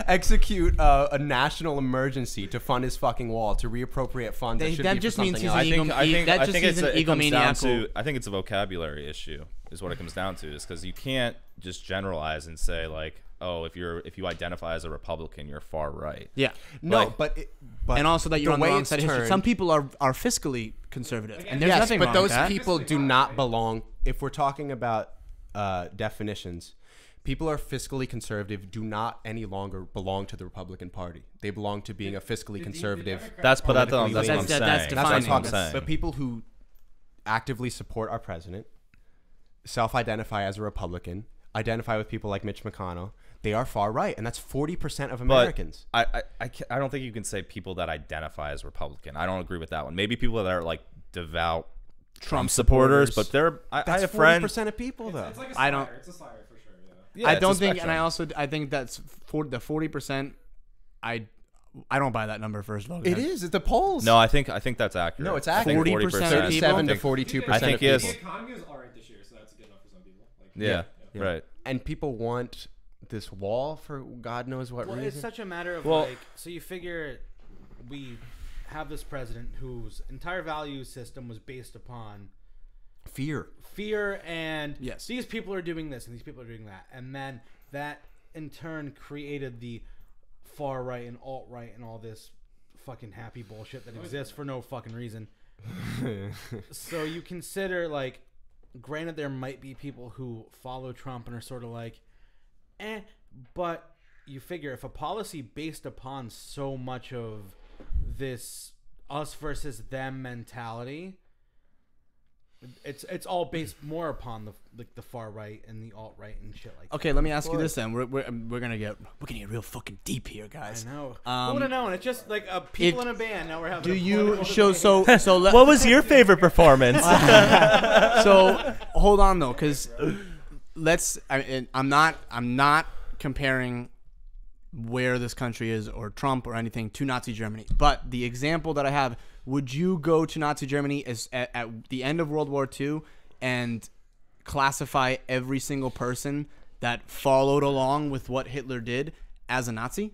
execute a national emergency to fund his fucking wall, to reappropriate funds that should that be just for means something he's else. an that just is an it comes down egomaniacal- to. I think it's a vocabulary issue, is what it comes down to. Is because you can't just generalize and say like, oh, if you identify as a Republican, you're far right. Yeah. No, Like- but And also that you're the on the way wrong it's side of history. turned- Some people are fiscally conservative, and there's yes, nothing but wrong those with that. people do not belong. If we're talking about definitions, people are fiscally conservative do not any longer belong to the Republican Party. They belong to being a fiscally conservative. That's what I'm Politically saying. leaning. That's That's what I'm defining. saying. But people who actively support our president, self-identify as a Republican, identify with people like Mitch McConnell, they are far right, and that's 40% of Americans. But I don't think you can say people that identify as Republican. I don't agree with that one. Maybe people that are like devout Trump supporters, but they're I That's have friends. 40% of people, though. it's like a I slider. don't- It's a slider for sure. Yeah. Yeah, I it's a don't think, and spectrum. I think that's for the 40%. I don't buy that number. First of all, It is. It's the polls. No, I think that's accurate. No, it's I think accurate. 40% of 40%. people- 37 to I think- 42% I think of yes. people. The economy was alright this year, so that's good enough for some people. Like, Yeah, Yeah. right. And people want this wall for God knows what Well, reason. it's such a matter of Well- like, so you figure we have this president whose entire value system was based upon Fear. and Yes. these people are doing this and these people are doing that, and then that in turn created the far right and alt right and all this fucking happy bullshit that exists for no fucking reason. So you consider, like, granted there might be people who follow Trump and are sort of like, but you figure if a policy based upon so much of this us versus them mentality, it's all based more upon the far right and the alt right and shit like that. Okay, let me ask you this then. We're gonna get real fucking deep here, guys. I know. Who would have known? It's just like people in a band. Now we're having. Do a you political show debate. so? What was your favorite performance? So hold on though, because I'm not comparing where this country is or Trump or anything to Nazi Germany. But the example that I have, would you go to Nazi Germany at the end of World War II and classify every single person that followed along with what Hitler did as a Nazi?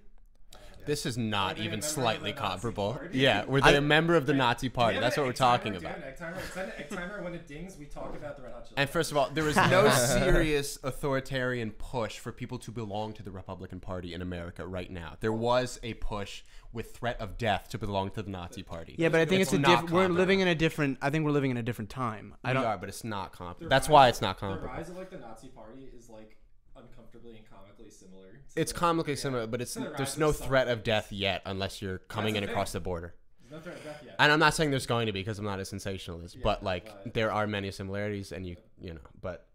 This is not they a even member slightly of the Nazi comparable. Party? Yeah, were they a member of the Nazi Party? That's what we're talking about. Send an timer when it dings. We talk about the Red Hot Chili And first of all, there was no serious authoritarian push for people to belong to the Republican Party in America right now. There was a push with threat of death to belong to the Nazi Party. Yeah, but I think it's a not different. We're comparable. living in a different. I think we're living in a different time. I don't. We are, but it's not comparable. The That's rise- why it's not The comparable. rise of like the Nazi Party is like uncomfortably and comically similar. to It's the- comically yeah. similar, but it's To the rise there's of no some- threat of death yet unless you're coming in the thing. across the border. There's no threat of death yet. And I'm not saying there's going to be because I'm not a sensationalist, Yeah, but like but- there are many similarities, and you know, but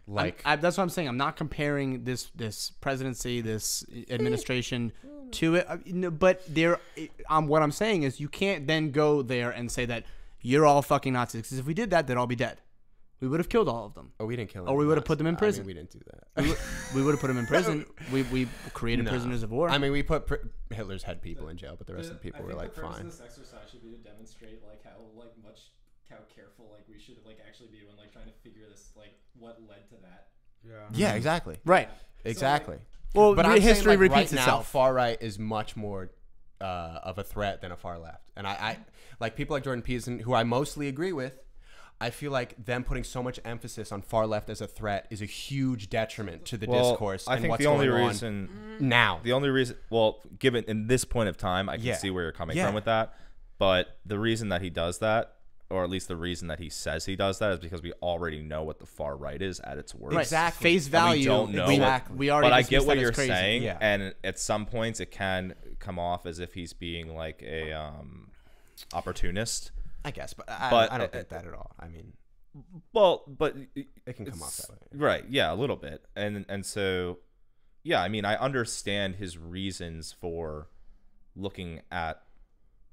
like that's what I'm saying. I'm not comparing this presidency, this administration to it. But what I'm saying is you can't then go there and say that you're all fucking Nazis. Because if we did that, they'd all be dead. We would have killed all of them. oh, we didn't kill him. Or we would have put them in prison. we didn't do that. We would have put them in prison. We created No. prisoners of war. I mean, we put Hitler's head people in jail, but the rest of the people I were think like the purpose fine. of this exercise should be to demonstrate like how careful like we should like actually be when like trying to figure this like what led to that. Yeah, exactly. right. Exactly. Well, But I'm history saying, like, repeats right itself. Now, far right is much more of a threat than a far left, and I like people like Jordan Peterson, who I mostly agree with. I feel like them putting so much emphasis on far left as a threat is a huge detriment to the discourse. I and think what's the only going on reason now. The only reason, well, given in this point of time, I can Yeah. see where you're coming Yeah. from with that. But the reason that he does that, or at least the reason that he says he does that, is because we already know what the far right is at its worst. Right. Exactly. Face And value. we don't know. We already. But I dismissed get what that as you're crazy. saying, Yeah. and at some points it can come off as if he's being like a opportunist. I guess, but But, I don't think that at all. I mean, Well, but it can come off that way. right, yeah, a little bit, and so, yeah, I mean, I understand his reasons for looking at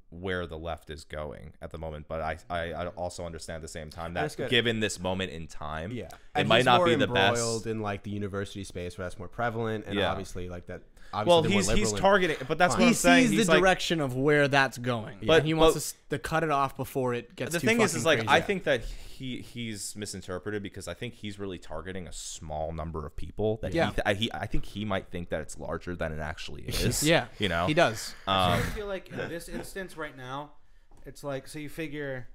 where the left is going at the moment, but I also understand at the same time That's that good. given this moment in time, Yeah, it and might he's not more be the best. embroiled in like the university space where that's more prevalent, and Yeah. obviously like that. Well, Obviously they're more he's liberal and- targeting, but that's what He I'm saying. sees He's the like, direction of where that's going, But- and he wants but- us to cut it off before it gets. the too thing is fucking like crazy. I think that he's misinterpreted because I think he's really targeting a small number of people. That Yeah. I think he might think that it's larger than it actually is. Yeah, you know, he does. I feel like in this instance right now, it's like, so you figure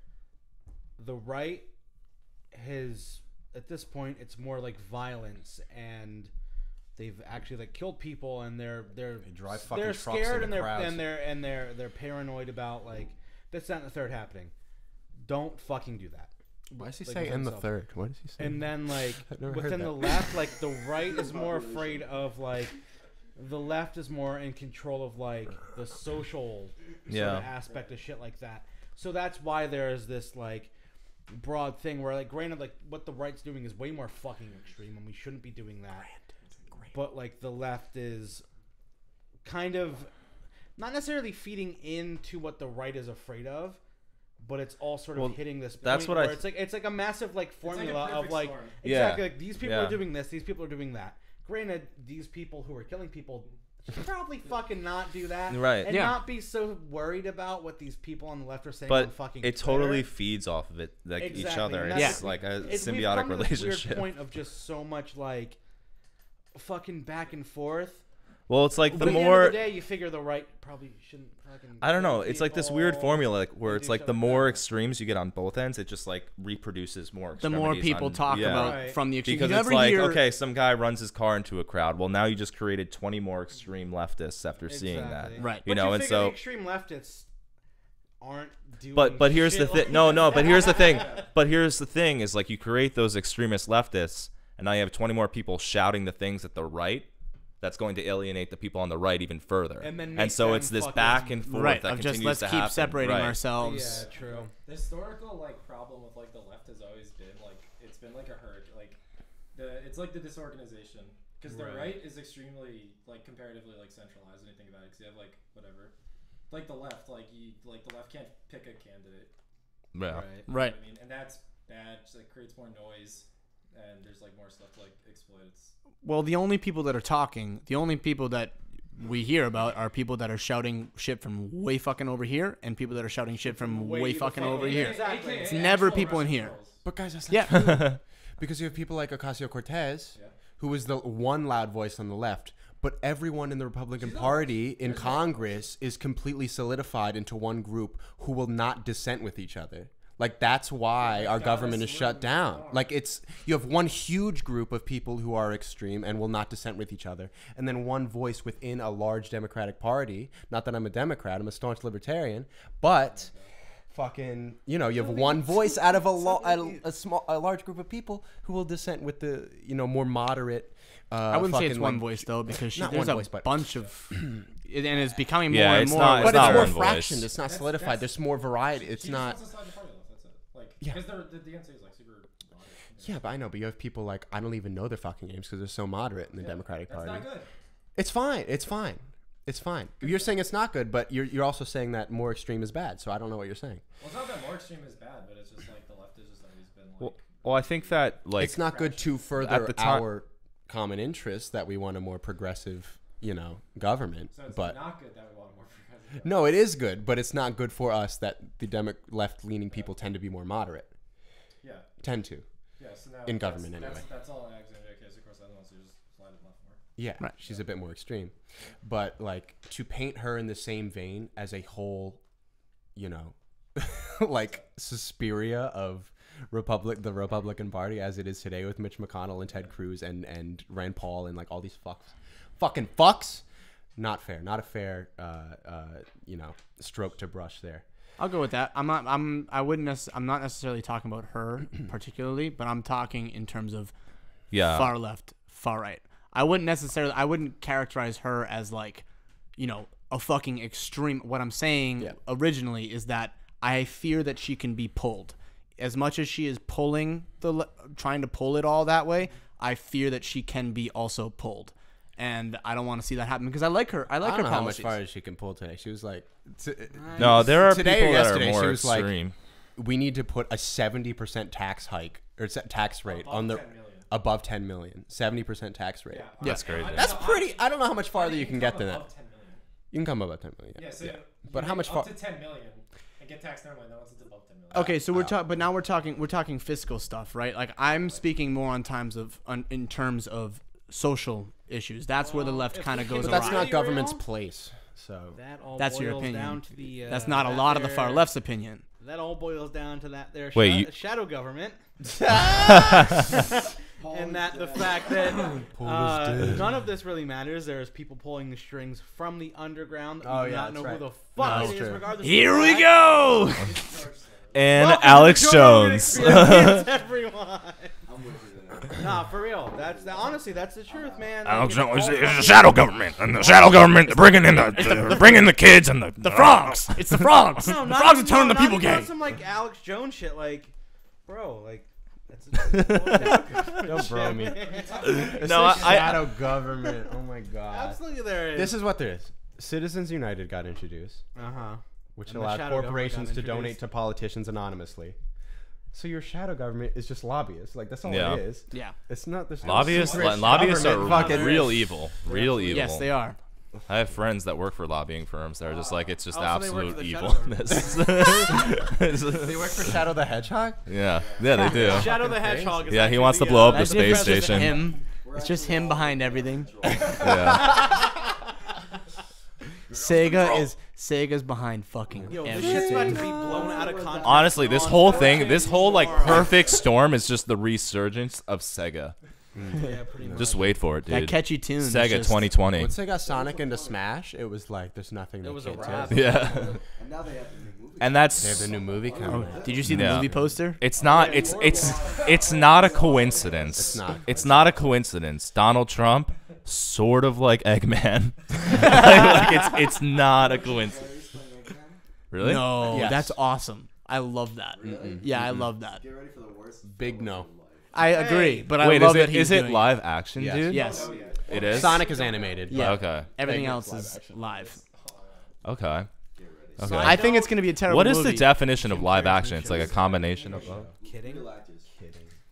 the right has, at this point, it's more like violence, and they've actually like killed people, and they're drive fucking they're trucks scared, into and crowds. they're paranoid about like this, that, and the third happening. Don't fucking do that. Why does he like, say within in the himself. third? What does he say? And then like I've never heard within that. the left, like the right is more afraid of like the left is more in control of like the social sort Yeah. of aspect of shit like that. So that's why there is this like broad thing where like granted like what the right's doing is way more fucking extreme and we shouldn't be doing that. But like the left is kind of not necessarily feeding into what the right is afraid of, but it's all sort of Well, hitting this point that's what where I- it's like a massive like formula of perfect like storm. exactly Yeah. like these people Yeah. are doing this, these people are doing that. Granted, these people who are killing people should probably fucking not do that, Right. And Yeah. not be so worried about what these people on the left are saying on but fucking it totally Twitter. feeds off of it, like each Exactly, other. and It's that's- like a We've symbiotic come to this relationship. weird point of just so much like fucking back and forth Well, it's like But the at the end more of the day, you figure the right probably shouldn't fucking. I don't know. be It's like this weird all- formula, like where they it's do like shit the like more that. extremes you get on both ends, it just like reproduces more. The more extremities people on- talk yeah. about Right. from the extreme. Because you it's never like, hear, okay, some guy runs his car into a crowd. Well, now you just created 20 more extreme leftists after seeing that. Exactly. Right. You But know, you and figure the so extreme leftists aren't doing. but here's the shit thing. like No, that. but here's the thing. But here's the thing is like you create those extremist leftists and now you have 20 more people shouting the things at the right. That's going to alienate the people on the right even further. And then make so them it's this fucking- back and forth right, that of just continues let's to keep happen. separating Right. ourselves. Yeah, true. The historical like problem with like the left has always been like it's been like a herd like it's like the disorganization because the right is extremely like comparatively like centralized when you think about it because you have like whatever like the left like the left can't pick a candidate. Yeah. Right. I mean, and that's bad. Just, like creates more noise, and there's like more stuff to like exploit. Well, the only people that are talking, the only people that we hear about are people that are shouting shit from way fucking over here and people that are shouting shit from way fucking over here. Exactly. It's never people in here. But guys, that's Yeah. not true. Because you have people like Ocasio-Cortez, Yeah. who was the one loud voice on the left. But everyone in the Republican Party in Congress is completely solidified into one group who will not dissent with each other. Like, that's why our government is shut down. Like, you have one huge group of people who are extreme and will not dissent with each other. And then one voice within a large Democratic Party. Not that I'm a Democrat, I'm a staunch libertarian. But fucking, you have one voice out of a large group of people who will dissent with the, more moderate. I wouldn't say it's fucking, one like, voice though because not there's one a voice, but- bunch of, and it's becoming Yeah, more and it's more. not- But it's it's not more one voice. fractioned. It's not solidified. There's more variety. It's She not. just wants to slide the party left. That's it. Like Yeah. because the DNC is like super. moderate. Yeah, but I know. But you have people like I don't even know their fucking names because they're so moderate in the Yeah, Democratic that's Party. not good. It's fine. It's fine. It's fine. You're saying it's not good, but you're also saying that more extreme is bad. So I don't know what you're saying. Well, it's not that more extreme is bad, but it's just like the left has just always been like. Well, I think that like It's not good to further at the time- our common interests that we want a more progressive, government. So it's But not good that we want more progressive. no, it is good, but it's not good for us that the left-leaning people tend to be more moderate. Yeah. Tend to. Yeah. So now In that's- government, that's, anyway. That's all Alexandria Ocasio-Cortez wants to just slide it left more. Yeah, Right. she's a bit more extreme. But like to paint her in the same vein as a whole, like Suspiria of the Republican Party as it is today with Mitch McConnell and Ted Cruz and Rand Paul and like all these fucking fucks. Not fair. Not a fair stroke to brush there. I'll go with that. I'm not necessarily talking about her particularly, but I'm talking in terms of far left, far right. I wouldn't characterize her as like, a fucking extreme. What I'm saying originally is that I fear that she can be pulled. As much as she is trying to pull it all that way, I fear that she can be also pulled. And I don't want to see that happen because I like her. I like I her don't know how much policies. farther she can pull today. She was like, no, there are today or people that are yesterday, more she was like, extreme. we need to put a 70% tax hike or tax rate Above on the 10 million. above 10 million, 70% tax rate. Yeah. That's crazy. That's pretty. I don't know how much farther you can get than above that. 10 million. You can come above 10 million. Yeah. So But you how make much up far? to 10 million and get taxed normally. Then once it's above 10 million. Okay, so but now we're talking fiscal stuff, right? Like I'm speaking more in terms of social issues. That's where the left kind of goes But that's awry. not government's place. So That all That's boils your opinion. down to the. That's not a lot of the far left's opinion. That all boils down to that there Wait, shadow government. And that the fact that none of this really matters. There's people pulling the strings from the underground. That Oh, we do yeah, not know that's who the right. fuck No, it it's is, true. regardless. Here of we the go. And Welcome to Alex the Joe Rogan Jones. Experience, everyone. I'm with you there. Nah, for real. Honestly, that's the truth, man. Alex Like, Jones it's is all- a shadow government, and the shadow government they're bringing in the kids and the Frogs. It's the frogs. No, The not frogs are even- turning no, the people not even gay. Some like Alex Jones shit, like, bro, like. don't bro me. No, I shadow government. Oh my god. Absolutely, there is. This is what there is. Citizens United got introduced, Uh-huh. which And the allowed shadow government corporations got to donate introduced. to politicians anonymously. So your shadow government is just lobbyists. Like that's all Yeah. it is. Yeah. It's not this lobbyists secret lobbyists are government fucking real evil. Real evil. Yes, they are. I have friends that work for lobbying firms that are just like it's just Oh, so they work absolute for the shadow evilness. They work for Shadow the Hedgehog. yeah, they do. Shadow the Hedgehog. Is Yeah, he actually wants to the, blow up the That's space just station. him. It's just him behind everything. Yeah. Sega's behind fucking Yo, this shit's about to everything. be blown out of context. Honestly, this on whole 4K thing, this whole like tomorrow. perfect storm is just the resurgence of Sega. Yeah, pretty much. Just wait for it, dude. That catchy tune. is Sega just- 2020. Once they got Sonic into Smash, it was like there's nothing. It they was a can't wrap. do. Yeah. And now they have the new movie. And They have that's the new movie coming. out. Did you see the Yeah. movie poster? it's not it's not a coincidence. It's not. A coincidence. Donald Trump sort of like Eggman. like it's not a coincidence. Really? No, Yes. that's awesome. I love that. Yeah, I love that. Get ready for the worst. Big no. I agree, but I Wait, love is that it he's is it doing live action, Yes. dude? Yes. It is. Sonic is animated. Yeah. Okay. Everything Sega else is live is action. live. Okay. Okay. I think it's gonna be a terrible What is movie. the definition of live action? It's like a combination of both. Kidding?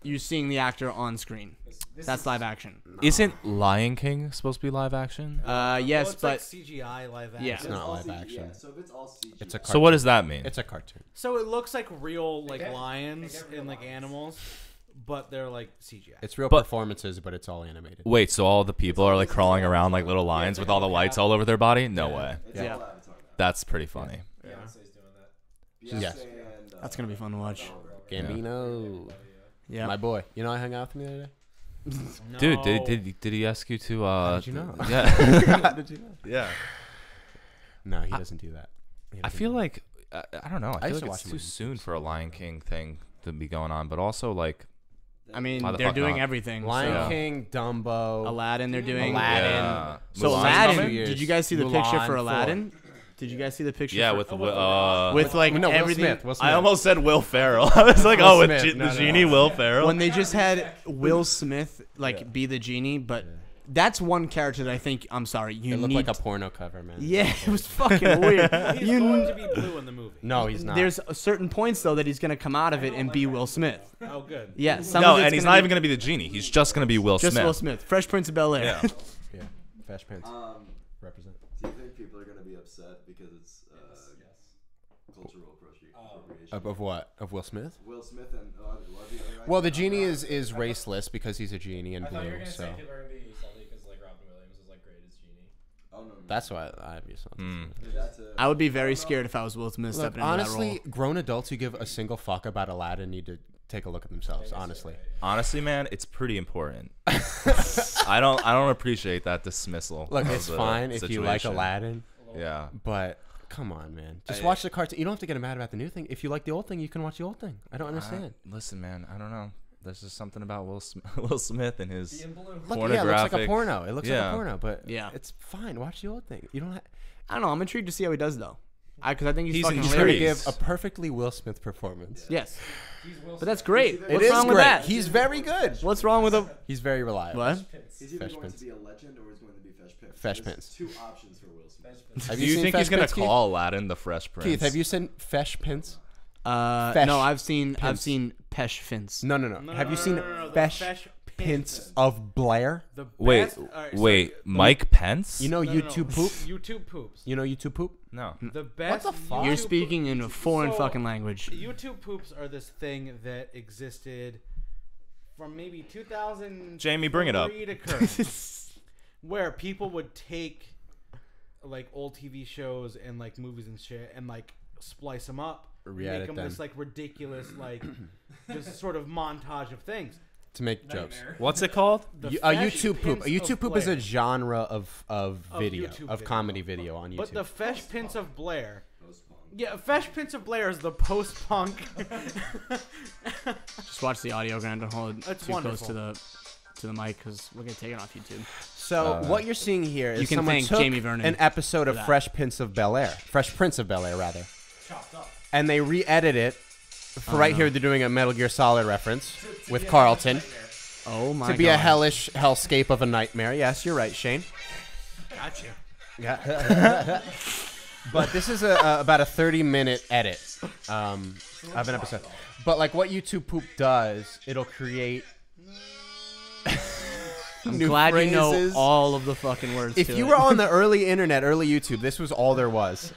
You're seeing the actor on screen. That's live action. Isn't Lion King supposed to be live action? Yes, Well, it's but like CGI live action. Yeah. It's not live action. Yeah, so if it's all CG. It's a. So what does that mean? It's a cartoon. So it looks like real like lions and like animals, but they're like CGI. It's real But- performances, but it's all animated. Wait, so all the people are like crawling around like little lions with all the lights all over their body? No way. It's Yeah. all Avatar now. That's pretty funny. Beyonce's doing that. Yes. Beyonce and, that's gonna be fun to watch. Gambino, Yeah. my boy. You know I hung out with him the other day. No. Dude, did he ask you to How did you know? Yeah. How did you know? Yeah. No, he doesn't do that. He I doesn't feel do like I don't know. I feel used to like watch it's him too on soon YouTube. for a Lion King thing to be going on, but also like I mean, Why the they're fuck doing not? everything. that. Lion Yeah. King, Dumbo. Aladdin, they're doing. Aladdin. Yeah. So Mulan's Aladdin, coming? did you guys see the picture Mulan for 4. Aladdin? Did you guys see the picture? Yeah, for, with with like no, Will everything. Smith. Will Smith. I almost said Will Ferrell. I was like, Will oh, with Smith. the No, no, genie no. Will Ferrell. When they just had Will Smith like be the genie, but that's one character that I think. I'm sorry, you It looked need. like a porno cover, man. Yeah, it was fucking weird. He's You going to be blue in the movie. No, he's not. There's a certain points though that he's gonna come out of it and be Will Smith. Oh, good. Yeah, some no, of it's and he's gonna not be even gonna be the genie. He's just gonna be Will just Smith. Will Smith. Fresh Prince of Bel Air. Yeah. Yeah. Fresh Prince. Represent. Do you think people are going to be upset because it's cultural appropriation? Of what? Of Will Smith? Will Smith and a lot of the other Well, the genie is raceless because he's a genie in I thought you were blue. gonna So say people are gonna be salty because like Robin Williams was like great as Genie. Oh no. that's why I'd be something. That's a, I would be very scared if I was Will Smith Look, stepping into that honestly, role. grown adults who give a single fuck about Aladdin need to take a look at themselves. Honestly, Honestly, man, it's pretty important. I don't appreciate that dismissal. look, of it's the fine if you like situation. Aladdin, Yeah. but come on, man, just watch the cartoon. You don't have to get mad about the new thing. If you like the old thing, you can watch the old thing. I don't understand. Listen, man, I don't know. There's just something about Will Smith and his Being blue. Look, yeah, it looks like a pornographic- porno. It looks like Yeah. a porno, but Yeah. it's fine. Watch the old thing. You don't. I don't know. I'm intrigued to see how he does though. Because I think he's He's fucking He's going to hilarious. give a perfectly Will Smith performance. Yes, He's Will but that's Smith. great. It What's is wrong great. with that? He's very good. What's wrong with a He's very reliable. what? he's either Fresh going Prince. to be a legend or he's going to be Fresh Prince. Fresh There's Prince. two options for Will Smith. Fresh Prince. Have Do you seen think Fresh he's gonna Prince, Keith? call Aladdin the Fresh Prince? Keith, have you seen Fresh Prince? No, I've seen Pesh Fince. No. Have you seen Fresh Prince of Blair? The Wait, best, all right, wait, so- Mike Pence? You know No, no, YouTube no. poop? YouTube poops. You know YouTube poop? No. The best. the fuck? You're YouTube speaking in a foreign So, fucking language. YouTube poops are this thing that existed from maybe 2000. Jamie, bring it up. to current, where people would take like old TV shows and like movies and shit and like splice them up, Re-edit make them them. this like ridiculous like this sort of montage of things. To make jokes. Nightmare. What's it called? The A Fresh YouTube poop. A Prince YouTube of poop is a Blair. genre of video, YouTube of video. comedy video on YouTube. But the Fresh Prince of Blair. Post-punk. Yeah, Fresh Prince of Blair is the post-punk. Just watch the audio, Grant. Don't hold it That's too wonderful. close to the mic because we're gonna take it off YouTube. So what you're seeing here is you can someone thank took Jamie Vernon an episode of that. Fresh Prince of Bel Air, rather, Chopped up. and they re-edited it. For right here, they're doing a Metal Gear Solid reference with Carlton Oh my to be god. a hellish hellscape of a nightmare. Yes, you're right, Shane. Gotcha. Yeah. But this is about a 30-minute edit of an episode. But like what YouTube poop does, it'll create. I'm new glad you phrases. know all of the fucking words. If to you it. were on the early internet, early YouTube, this was all there was.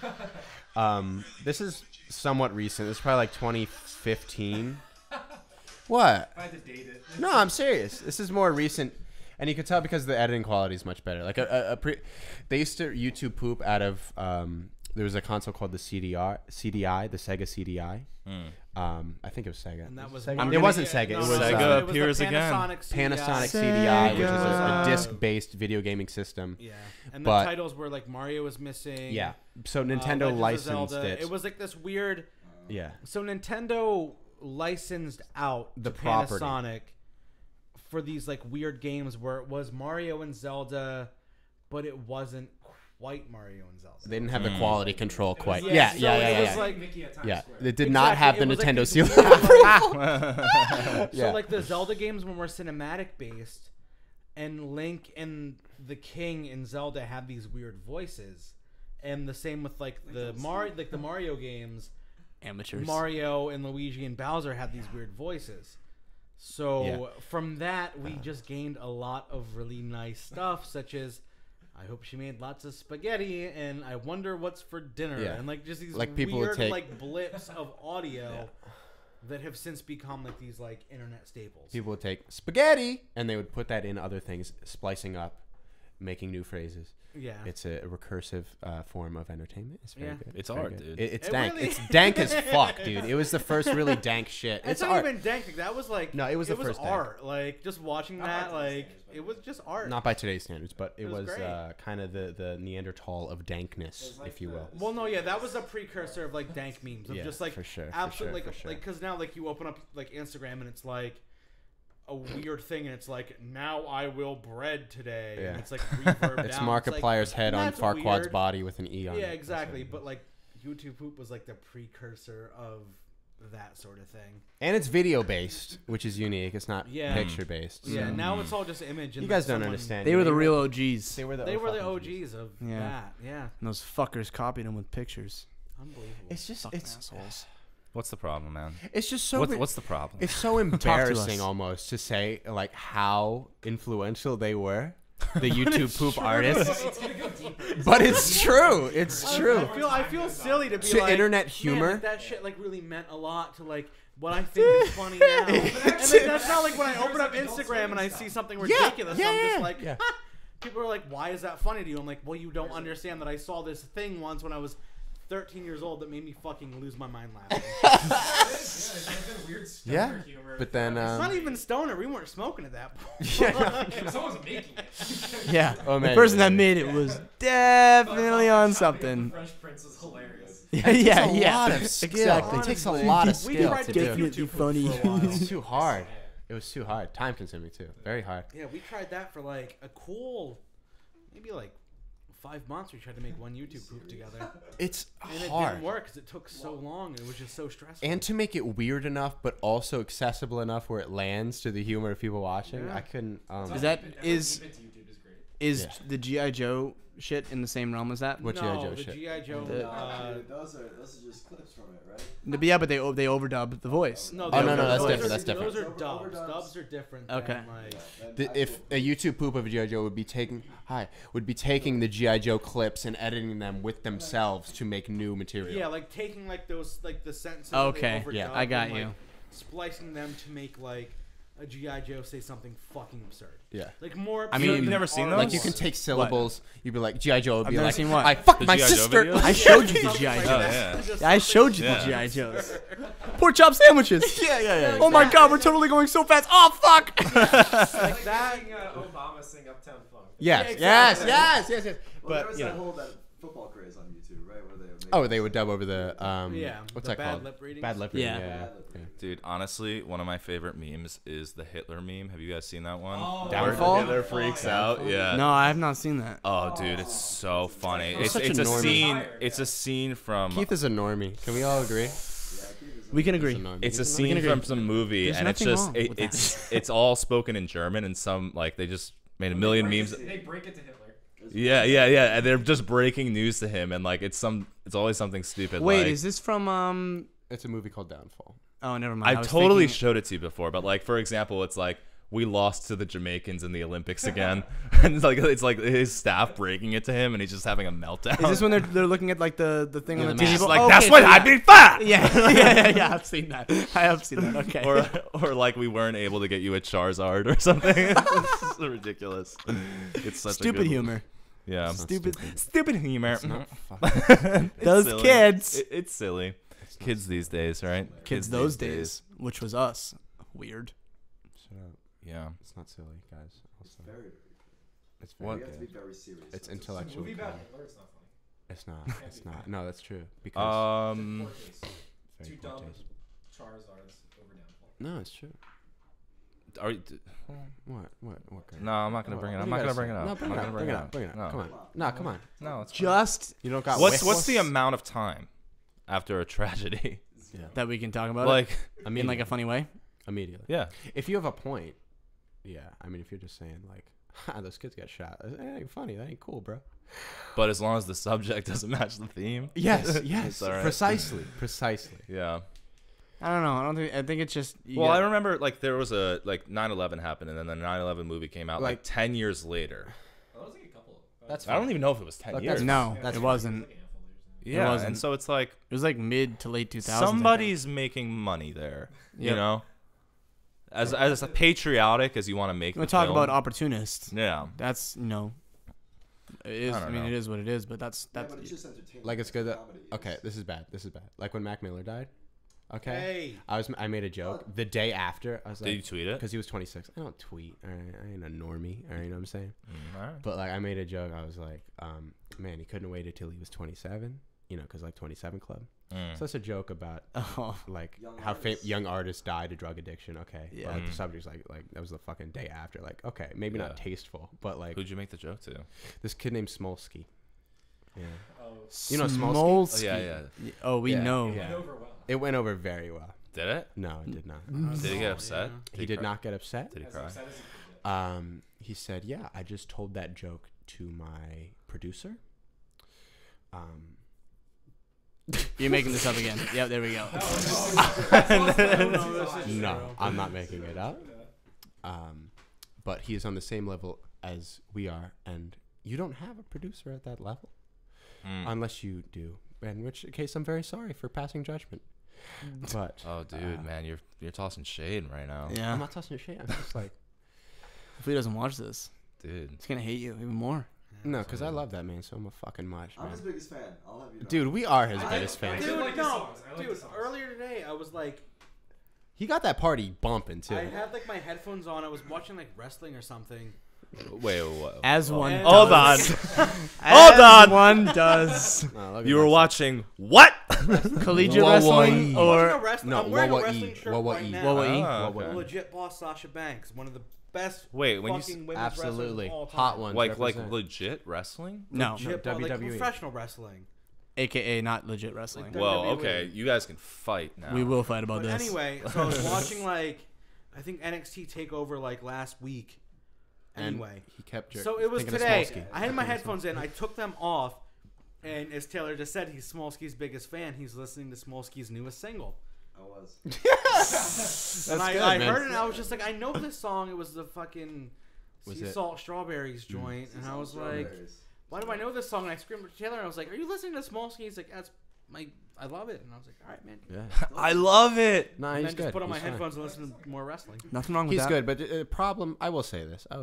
This is somewhat recent. This is probably like 2015. What? I had to date it. No, I'm serious. This is more recent. And you could tell because the editing quality is much better. Like they used to YouTube poop out of there was a console called the CDI, the Sega CDI. I think it was Sega. And that was Sega. It wasn't Sega. It was Sega it was appears the again. Panasonic Sega. CDI, which is a Sega. disc-based video gaming system. Yeah, and But- the titles were like Mario was missing. Yeah. So Nintendo Legend of licensed Zelda. it. It was like this weird. Yeah. So Nintendo licensed out The to property. Panasonic for these like weird games where it was Mario and Zelda, but it wasn't quite Mario and Zelda. They didn't have the quality control quite. Yeah, Yeah, so yeah, it yeah, was yeah. like- Mickey at Times Yeah, Square. it did not have the It was like Nintendo these seal. weird, like- Yeah. So like the Zelda games were more cinematic based, and Link and the King in Zelda had these weird voices, and the same with like the Mario games. Amateurs. Mario and Luigi and Bowser had these weird voices. So Yeah. from that, we just gained a lot of really nice stuff, such as I hope she made lots of spaghetti, and I wonder what's for dinner, Yeah. and like just these Like, people would weird take- like blips of audio that have since become like these like internet staples. People would take spaghetti and they would put that in other things, splicing up, making new phrases. Yeah, It's a recursive form of entertainment. It's very Yeah. good. It's very art, good. dude. It's It dank. really- It's dank as fuck, dude. It was the first really dank shit. it's It's not art. even dank. That was like No, it was the first dank. art. Like just watching Not that, by today's like standards, but it was just art. Not by today's standards, but it It was was great. kind of the Neanderthal of dankness, It was like if you will. Well, no, yeah, that was a precursor of like dank memes of Yeah, just like for sure, for absolutely sure, for sure. like because now like you open up like Instagram and it's like a weird thing and it's like now I will bread today Yeah. and it's like reverb It's down. Markiplier's head on that's Farquaad's weird. body with an E on it. Yeah, That's exactly. what- But like YouTube poop was like the precursor of that sort of thing. And it's video based, which is unique. It's not Yeah. picture based. Yeah, now it's all just image. And You guys then don't someone- understand. They were the You real OGs. They were the. They were the fucking OGs of Yeah. that. Yeah, And those fuckers copied them with pictures. unbelievable. It's just Fucking it's assholes. What's the problem, man? it's just so What's the problem? it's so us. embarrassing almost to say like how influential they were, the YouTube poop artists. It's gonna go deeper. But it's true. It's true. I feel silly to be To like internet "Man, humor?" like, that shit like really meant a lot to like what I think is funny now. And like, that's not like when I open up Instagram and I see something ridiculous. I'm just like, yeah. people are like, why is that funny to you? I'm like, well, you don't understand that I saw this thing once when I was 13 years old that made me fucking lose my mind laughing. There's been weird stoner Yeah, humor. but then It's not even stoner. We weren't smoking at that point. Someone's making it. Yeah. Oh, the man. person that made it was definitely on something. Fresh Prince is hilarious. Yeah, yeah, It's a yeah. lot of skill. Exactly. It takes a lot of We skill tried to to do. do Definitely YouTube funny. for a while. It's too hard. It was too hard. Time consuming too. Very hard. Yeah, we tried that for like a cool, maybe like 5 months. We tried to make one YouTube poop together. It's And it hard. didn't work because it took so long. It was just so stressful. And to make it weird enough, but also accessible enough where it lands to the humor of people watching, Yeah. I couldn't. Is that Effort is deep into YouTube is great. is Yeah. the GI Joe shit in the same realm as that? What no, G.I. Joe the shit? G.I. Joe. The- Dude, those are just clips from it, right? Yeah, but they overdub the voice. No, Oh, no, those that's are- different, that's Those are different. dubs. Overdubs. Dubs are different. Okay. Than like, Then If a YouTube poop of a G.I. Joe would be taking the G.I. Joe clips and editing them with themselves to make new material. yeah, like taking like those like the sentences. Okay, that they yeah, overdub I got and, like, you. splicing them to make like a G.I. Joe say something fucking absurd. Yeah. Like more. I absurd mean- than You've never seen art those? Like you can was. take syllables. You'd be like G.I. Joe would I've be never like, seen one. I fucked The my G.I. Joe sister. videos? I showed you the Something GI like Joe. that. Just I showed you Yeah. the GI Joes. Pork chop sandwiches. yeah. Oh my god, we're totally going so fast. Oh fuck. like that. Seeing Obama sing Uptown Funk. Yes, Yeah, exactly. yes. Well, there But was you that know. whole football craze on YouTube, right? Where they would make Oh, they would dub over the Yeah, what's the that bad called? lip readings. Bad lip Yeah. reading. Yeah. bad lip reading. Dude, honestly, one of my favorite memes is the Hitler meme. Have you guys seen that one? Oh, Where Downfall? Hitler freaks out. Yeah. No, I have not seen that. Oh, dude, it's so funny. It's such it's a a normie. scene. It's a scene from. Keith is a normie. Can we all agree? We can He's agree. a normie. It's a He's scene agree. from some movie, There's and it's nothing just wrong with that. it's all spoken in German, and some like they just made a million memes. They break it to Hitler. Yeah, and they're just breaking news to him, and like it's always something stupid. Wait, like, is this from It's a movie called Downfall. Oh, never mind. I I've was totally thinking- showed it to you before, but like for example, it's like we lost to the Jamaicans in the Olympics again, and it's like his staff breaking it to him, and he's just having a meltdown. Is this when they're looking at like the thing on the He's table? like, Oh, that's okay, what so I've been fat. Yeah. I've seen that. I have seen that. Okay. Or like we weren't able to get you a Charizard or something. It's ridiculous. It's such Stupid a good, humor. Yeah, Stupid. stupid humor. Those It's silly. kids. It's silly. Kids these days, right? Kids those days, which was us. Weird. Shut up. Yeah. It's not silly, guys. Also, Very, very good. it's very What? You have to be good. very serious. It's That's intellectual. Movie about comedy. Hitler, it's not funny. It's not. It's not. No, that's true. Because Um. Poor taste. very Two poor dumb taste. Charizards over downfall. No, it's true. Are you, What? Guy? no, I'm not gonna bring it up. What I'm do not you gonna gotta bring it say? up. No, I'm bring not it gonna up. bring it Bring it up. up. Bring it up. No. Come on. No, come on. No, it's fine. Just You don't got. What's the whistles? amount of time after a tragedy? that we can talk about Like, it in like a funny way. Immediately. yeah. If you have a point, yeah. I mean, if you're just saying like, those kids got shot. That ain't funny. That ain't cool, bro. But as long as the subject doesn't match the theme. Yes. It's all right. Precisely. Yeah. I don't know. I think it's just. Well, I remember like there was a like 9/11 happened, and then the 9/11 movie came out like Like- 10 years later. That was like a couple. That's I don't even know if it was 10 Like, years. that's- No, That's it wasn't. Like a handful of years. Yeah, wasn't. and so it's like It was like mid to late 2000s. somebody's making money there. You Yep. know, as patriotic as you want to make. We the talk film. about opportunists. Yeah. That's it is. I I don't mean, know. it is what it is. But that's Yeah, that's. but it's just entertainment. Like it's good that. Comedy is- Okay, this is bad. Like when Mac Miller died. Okay. Hey. I made a joke the day after. I was Did you like, tweet it? because he was 26. I don't tweet. All right, I ain't a normie. All right, you know what I'm saying? All right. But like I made a joke. I was like, man, he couldn't wait until he was 27. You know, because like 27 Club. Mm. So that's a joke about Oh, like Young how artists. young artists die to drug addiction. Okay. Yeah. But, like, the Mm. subject's like that was the fucking day after. Like okay, maybe not Yeah. tasteful, but like Who'd you make the joke to? this kid named Smolsky. Yeah. Oh, You know Smolsky? Oh Smolsky. yeah. Oh, we Yeah, know. yeah. went over well. It went over very well. Did it? No, it did not. Did he get upset? He did not get upset. Did he As cry? upset as he could get. He said, "Yeah, I just told that joke to my producer." You're making this up again. Yep, there we go. No, I'm not making it up. But he is on the same level as we are, and you don't have a producer at that level Mm. unless you do. In which case, I'm very sorry for passing judgment. But Oh, dude, man, you're tossing shade right now, Yeah. I'm not tossing shit. I'm just like, If he doesn't watch this, dude. he's gonna hate you even more. no, because I love that man so fucking much, I'm man. his biggest fan. I'll have you know. Dude, we are his I- biggest fans. Dude, like his no, songs. I like dude. his songs. Earlier today, I was like, He got that party bumping too. I had like my headphones on. I was watching like wrestling or something. Wait, what? As one. And- Hold on. does. Hold As on. One does. No, look at You were this. watching what? Collegiate Whoa, wrestling whoa, I'm or wearing a Wawa wrestling E, shirt Wawa right E. now. Wawa E. Ah, Wawa okay. Legit boss Sasha Banks, one of the best Wait, when you fucking women's Absolutely wrestlers of all time. hot ones. like represent. legit wrestling? no, Legit, No, like WWE. professional wrestling. aka not legit wrestling. Like Well, WWE. okay, you guys can fight now. We will fight about But this. anyway, so I was watching like I think NXT Takeover like last week. And Anyway, he kept so it was thinking of today. Smolsky. I had my headphones in. I took them off, and as Taylor just said, he's Smolsky's biggest fan. He's listening to Smolsky's newest single. I was. And I, good, I man. heard it, and I was just like, I know this song. It was the fucking Was Sea it? Salt Strawberries joint, and I was like, Strawberries. why do I know this song? And I screamed at Taylor, and I was like, are you listening to Smolsky? He's like, that's my, I love it. And I was like, all right, man. Yeah. I love it. Nah, And he's then good. just put on my He's fine. headphones and listen to more wrestling. Nothing wrong with He's that. good, but the problem. I will say this. Oh,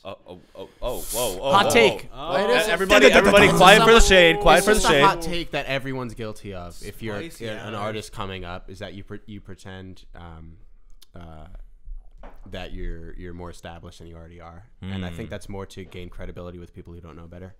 whoa, Hot whoa. take. Oh, It is- Everybody, quiet for the shade. Quiet It's for the just shade. a hot take that everyone's guilty of. If you're Spicy an hours. artist coming up, is that you pretend that you're more established than you already are, and I think that's more to gain credibility with people who don't know better.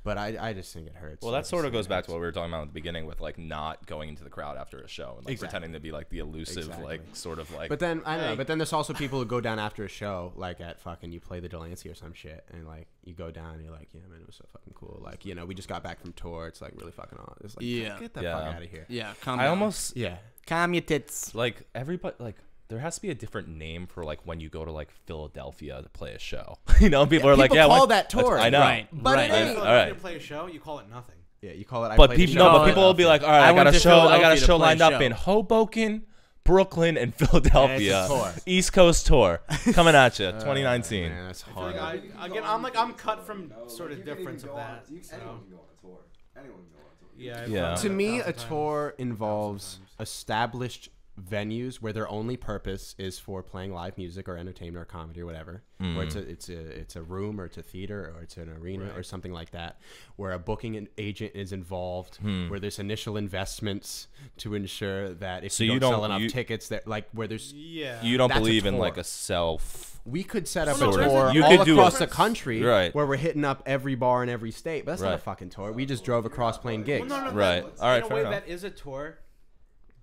But I just think it hurts. Well, I that just sort of think it goes back hurts. to what we were talking about at the beginning with like not going into the crowd after a show and like Exactly. pretending to be like the elusive, Exactly. like sort of like. But then I don't know. Hey. But then there's also people who go down after a show, like at fucking you play the Delancey or some shit, and like you go down and you're like, yeah, man, it was so fucking cool. Like we just got back from tour. It's like really fucking awesome. It's like, Yeah. get the Yeah. fuck out of here. Yeah, calm I down. almost Yeah. calm your tits. like everybody like. There has to be a different name for like when you go to like Philadelphia to play a show. You know, people are like, people yeah, call what- that tour. I know. Right, But right. it ain't. All All right. right. Play a show, you call it nothing. Yeah, you call it. I But played the people, show no, in but people will be Philadelphia. like, all right, I I got went a to show. I got a Philadelphia to show play a lined up show. in Hoboken, Brooklyn and Philadelphia. tour. East Coast tour coming at you, 2019. Man, that's I feel hard. like I'm cut from sort of difference of that. Anyone So. can go on a tour. Anyone can go on a tour. Yeah. Yeah. To me, a 1,000 times. tour involves 1,000 times. established venues where their only purpose is for playing live music or entertainment or comedy or whatever. Or it's a room or it's a theater or it's an arena or something like that, where a booking agent is involved, where there's initial investments to ensure that if So you you don't sell don't- enough you- tickets, that like where there's Yeah. You don't That's a believe in tour. like a self. we could set up Well, a no, there's a- tour You all could do across a- the country, Right. where we're hitting up every bar in every state. But that's not a Right. fucking tour. We just drove across playing gigs. Well, no, Right. That, All right, In a fair way, enough. that is a tour,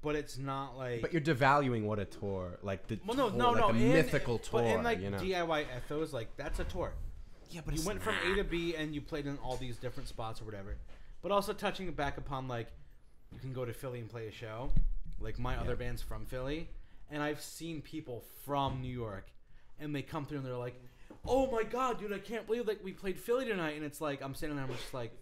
but it's not like. But you're devaluing what a tour, like the well, no, tour, no, like no. a in- mythical tour. But in like you know? DIY ethos, like that's a tour. Yeah, but You it's went from A to B and you played in all these different spots or whatever. But also touching back upon like, you can go to Philly and play a show. Like my other band's from Philly, and I've seen people from New York, and they come through and they're like, "Oh my god, dude, I can't believe like we played Philly tonight." And it's like I'm sitting there, I'm just like,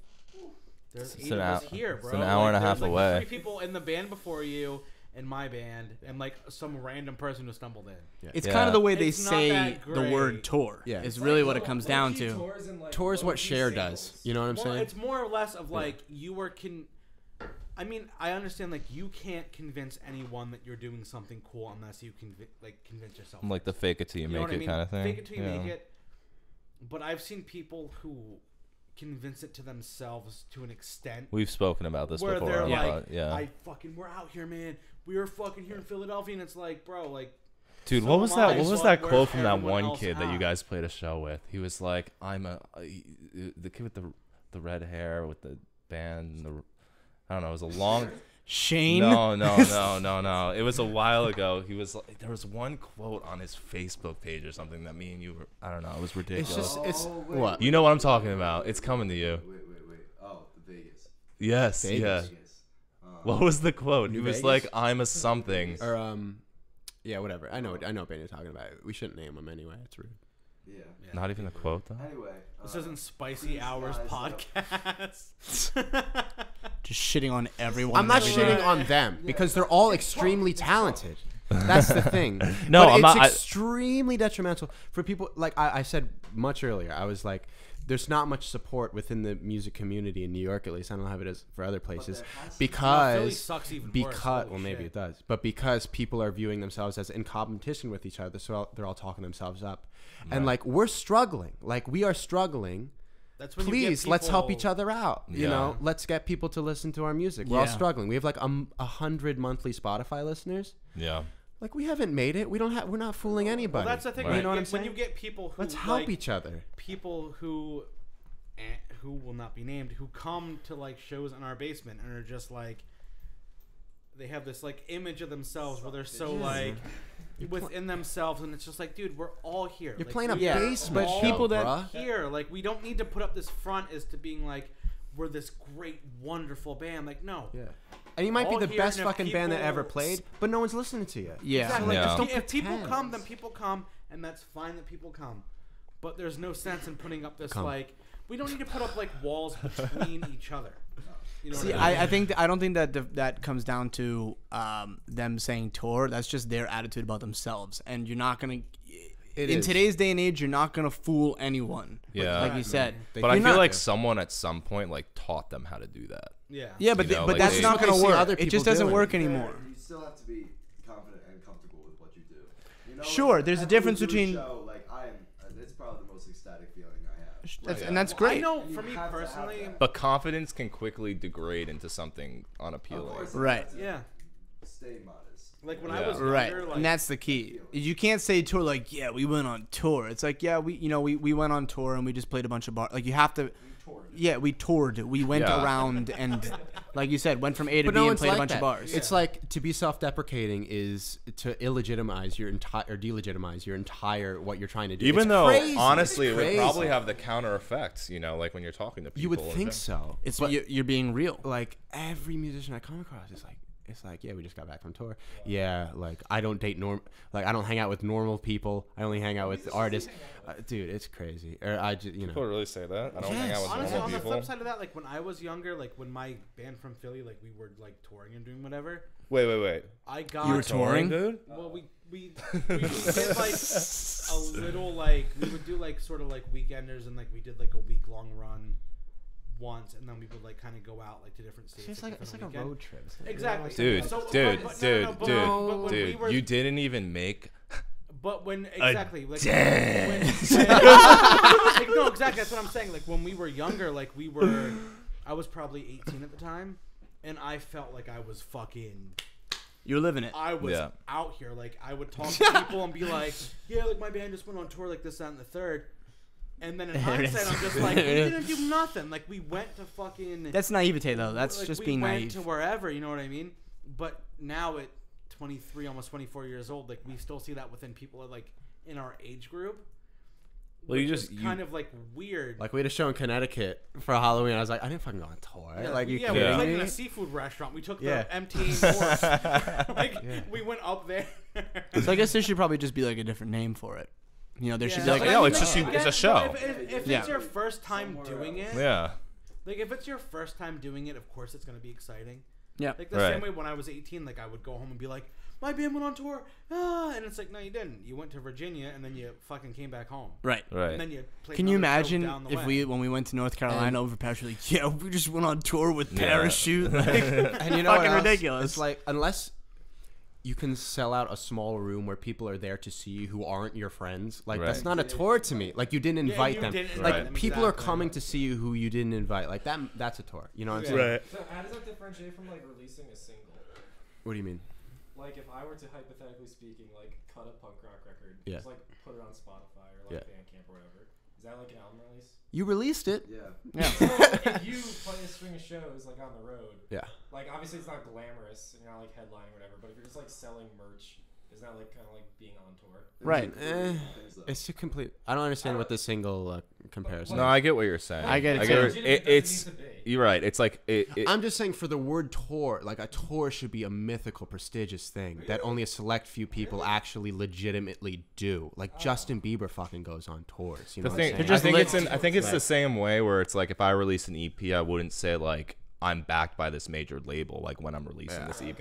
"There's It's 8 an of us hour- here, bro." it's an hour and a Like, half there's, away. like 3 people in the band before you, and my band, and like some random person who stumbled in. It's Yeah. kind of the way they It's not say that the word great. tour. Yeah. Is It's really Like what it low- comes low-key down to. Tours, and, like, Tours what low-key Cher singles. does. You know what I'm Well, saying? it's more or less of like you were I mean, I understand like you can't convince anyone that you're doing something cool unless you convince yourself. Like the fake it till you You know make what I it mean? kind of thing. Fake it till you Yeah. make it. But I've seen people who convince it to themselves to an extent We've spoken about this where before. they're but like, yeah. we're out here, man. We were fucking here in Philadelphia, and it's like, bro, like, Dude, so what was am that? I, What was so that where's quote from that everyone one else kid that you at? guys played a show with? He was like, the kid with the red hair with the band. I don't know. It was a long. Shane. No. It was a while ago. He was like, there was one quote on his Facebook page or something that me and you were. I don't know. It was ridiculous. It's just it's wait, what You know what I'm talking about. It's coming to you. Wait. Oh, Vegas. Yes. Vegas. Yeah. Vegas. What was the quote? He New was Vegas? like, "I'm a something." or yeah, whatever. I know what band you're talking about. We shouldn't name them anyway. It's rude. Yeah. Not even a quote though. Anyway. this isn't Spicy these Hours guys, podcast. Just shitting on everyone. I'm not and everything. shitting on them because they're all extremely talented. That's the thing. No, but I'm it's not- I- extremely detrimental for people. Like I said much earlier, I was like, there's not much support within the music community in New York, at least. I don't have it as for other places there has to No, be. because Philly sucks even worse. because Holy well maybe shit. it does, but because people are viewing themselves as in competition with each other, so they're all talking themselves up, and like we're struggling, like we are struggling. That's when you get Please, let's help people- each other out. You Yeah. know, let's get people to listen to our music. We're all Yeah. struggling. We have like 100 monthly Spotify listeners. Yeah. Like we haven't made it. We don't have. We're not fooling anybody. Well, that's the thing. Right. Right? You know what I'm When saying? you get people who Let's help like, each other. people who will not be named, who come to like shows in our basement and are just like, they have this like image of themselves where they're so like within themselves, and it's just like, dude, we're all here. You're Like, playing a we are basement all show, people that- bruh. here. Like, we don't need to put up this front as to being like we're this great, wonderful band. Like, no. Yeah. And you might be All the here, best and if fucking band that ever people- played, but no one's listening to you. Yeah. Exactly. Yeah. Just don't if people pretend. come, then people come, and that's fine that people come. But there's no sense in putting up this Come. like we don't need to put up like walls between each other. You know See, what I mean? I don't think that that comes down to them saying tour. That's just their attitude about themselves, and you're not gonna. It in is. today's day and age, you're not gonna fool anyone. Yeah. like you said. They But I do feel not. like someone at some point like taught them how to do that. Yeah. Yeah, but You know, but like that's they- not They gonna see work. other It people just doesn't doing work it. anymore. You still have to be confident and comfortable with what you do. You know, Sure, like, there's a after you difference do a between- show, like I am. It's probably the most ecstatic feeling I have. That's, Like, and that's I great. know You for me have to have personally. that. But confidence can quickly degrade into something Of unappealing. course, you Right. have to Yeah. Stay modest. Like when Yeah. I was Right, younger, like, and that's the key. You can't say tour like, yeah, we went on tour. It's like, yeah, we went on tour and we just played a bunch of bars. Like you have to, yeah, we toured. We went Yeah. around and, like you said, went from A to But B no and one's played like a bunch that. of bars. It's like to be self-deprecating is to illegitimize your entire or delegitimize your entire what you're trying to do. Even It's though crazy. honestly, It's it would crazy. probably have the counter effects. You know, like when you're talking to people. You would and think things. so. It's but you're being real. like every musician I come across is like It's like, yeah, we just got back from tour. Yeah, like I don't date I don't hang out with normal people. I only hang out with artists. Dude, it's crazy. Or I just, People really say that. I don't hang out with Honestly, normal on the people. flip side of that, like when I was younger, like when my band from Philly, like we were like touring and doing whatever. Wait. I got You were touring? dude? Well, we did like a little like we would do like sort of like weekenders and like we did like a week long run once, and then we would like kind of go out like to different states. It's like different a weekend. road trip. Exactly. Dude, So- dude, but when we were- you didn't even make. But when exactly like damn. when, like, no, exactly. That's what I'm saying. Like when we were younger, like I was probably 18 at the time, and I felt like I was fucking. You're living it. I was Yeah. out here. Like I would talk to people and be like, "Yeah, like my band just went on tour, like this, that, and the third." And then in There it is. hindsight, I'm just like, we didn't do nothing. Like we went to fucking. That's naivete, though. That's like, just we being went naive. to wherever, you know what I mean? But now at 23, almost 24 years old, like we still see that within people like in our age group. Well, you which just is kind of like weird. Like we had a show in Connecticut for Halloween. I was like, I didn't fucking go on tour. Yeah, Like you yeah, we kidding played me? in a seafood restaurant. We took Yeah. the empty horse. Like we went up there. So I guess there should probably just be like a different name for it. You know, there should be Yeah. like But I No, mean, it's like, just you- it's a again, show. If Yeah. it's your first time Somewhere doing it, Yeah. like if it's your first time doing it, of course it's gonna be exciting. Yeah. Like the Right. same way when I was 18, like I would go home and be like, my band went on tour, and it's like, no, you didn't. You went to Virginia and then you fucking came back home. Right. And Right. then you played Can you another show imagine down the if way. when we went to North Carolina over past, we're like, yeah, we just went on tour with Yeah. Parachute. Like, And you know what fucking else? ridiculous. It's like unless you can sell out a small room where people are there to see you who aren't your friends, like that's Right. not a tour to me. Like you didn't invite you them. didn't Like invite them, people are exactly. coming to see you who you didn't invite. Like that's a tour. You know what I'm saying? Right. So how does that differentiate from like releasing a single? What do you mean? Like if I were to hypothetically speaking, like cut a punk rock record, Yeah. just like put it on Spotify or like Yeah. Bandcamp or whatever, is that like an album release? You released it. Yeah. yeah. So if you play a string of shows like on the road, Yeah. like obviously it's not glamorous and you're not like headlining or whatever, but if you're just like selling merch, is that like kind of like being on tour? Right. It's a complete. I don't understand what the single comparison. No, I get what you're saying. I get it I too. get Legitimate doesn't it's. need to be. You're right. It's like I'm just saying for the word tour, like a tour should be a mythical, prestigious thing that only a select few people actually legitimately do. Like Justin Bieber fucking goes on tours. You know the what I'm thing. saying? just I think it's the same way where it's like if I release an EP, I wouldn't say like I'm backed by this major label like when I'm releasing this EP.